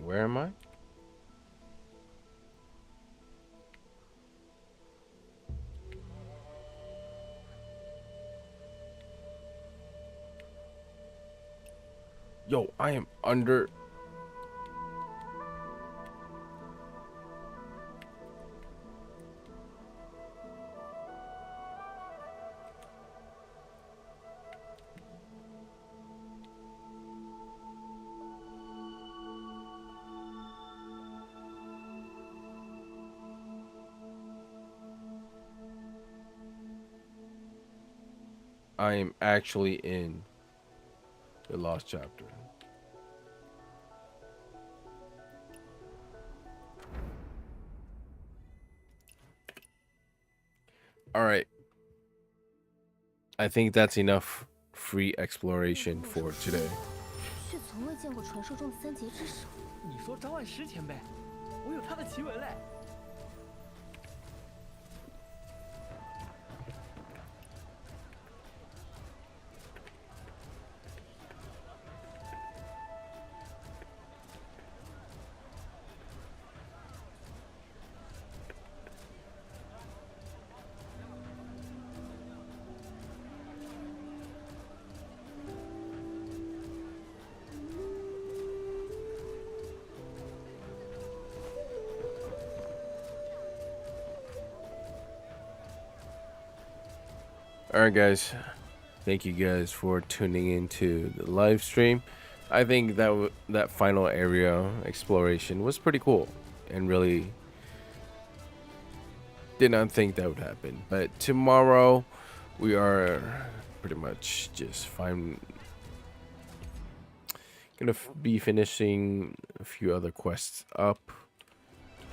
Where am I? Yo, I am under. I am actually in the lost chapter. All right. I think that's enough free exploration for today. 却从未见过传说中的三劫之首。你说张万石前辈，我有他的奇闻嘞。Alright guys, thank you guys for tuning into the live stream. I think that final area exploration was pretty cool and really did not think that would happen. But tomorrow we are pretty much just gonna be finishing a few other quests up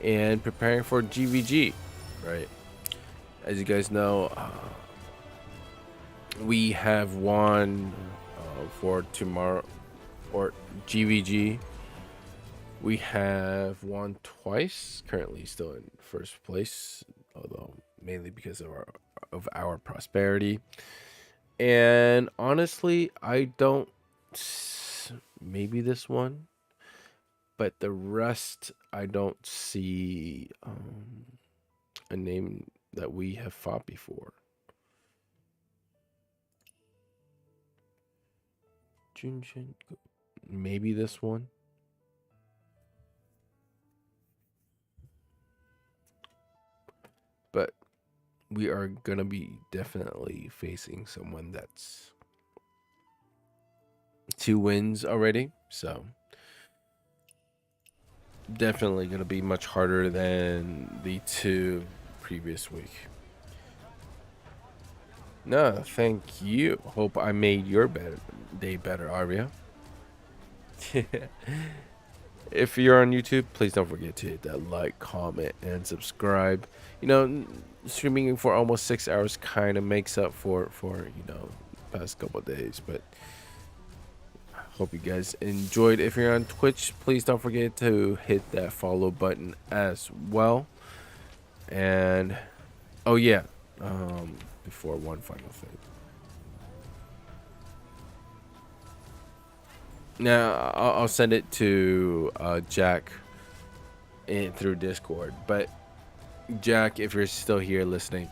and preparing for GVG, right? As you guys know, we have won for tomorrow or GVG. We have won twice, currently still in first place, although mainly because of our prosperity. And honestly, I don't, maybe this one, but the rest I don't see a name that we have fought before. Maybe this one. But we are gonna be definitely facing someone that's 2 wins already, so definitely gonna be much harder than the 2 previous week. No, thank you. Hope I made your day better, Arya. If you're on YouTube, please don't forget to hit that like, comment, and subscribe. You know, streaming for almost 6 hours kind of makes up for you know, past couple of days. But hope you guys enjoyed. If you're on Twitch, please don't forget to hit that follow button as well. And oh yeah, before one final thing. Now I'll send it to Jack through Discord. But Jack, if you're still here listening,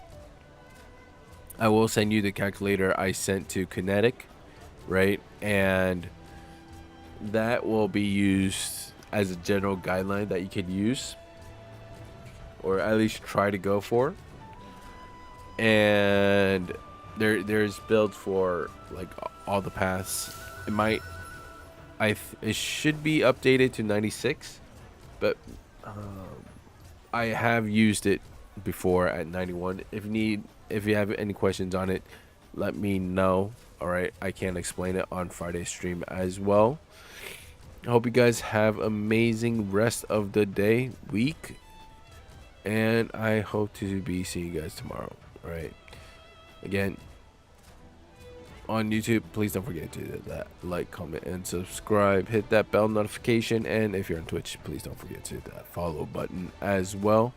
I will send you the calculator I sent to Kinetic, right? And that will be used as a general guideline that you could use, or at least try to go for. And there's builds for like all the paths. It should be updated to 96, but I have used it before at 91. If you have any questions on it, let me know. All right, I can explain it on Friday's stream as well. I hope you guys have amazing rest of the day, week, and I hope to be seeing you guys tomorrow. All right, again, on YouTube, please don't forget to hit that like, comment, and subscribe. Hit that bell notification, and if you're on Twitch, please don't forget to hit that follow button as well.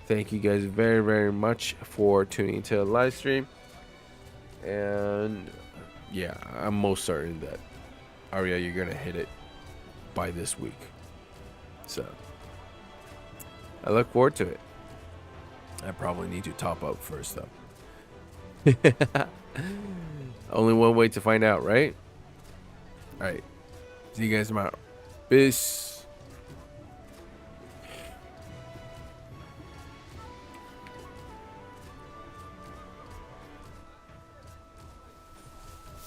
Thank you guys very, very much for tuning into the live stream. And yeah, I'm most certain that Arya, you're gonna hit it by this week. So I look forward to it. I probably need to top up first though. Only one way to find out, right? All right. See you guys tomorrow. Peace.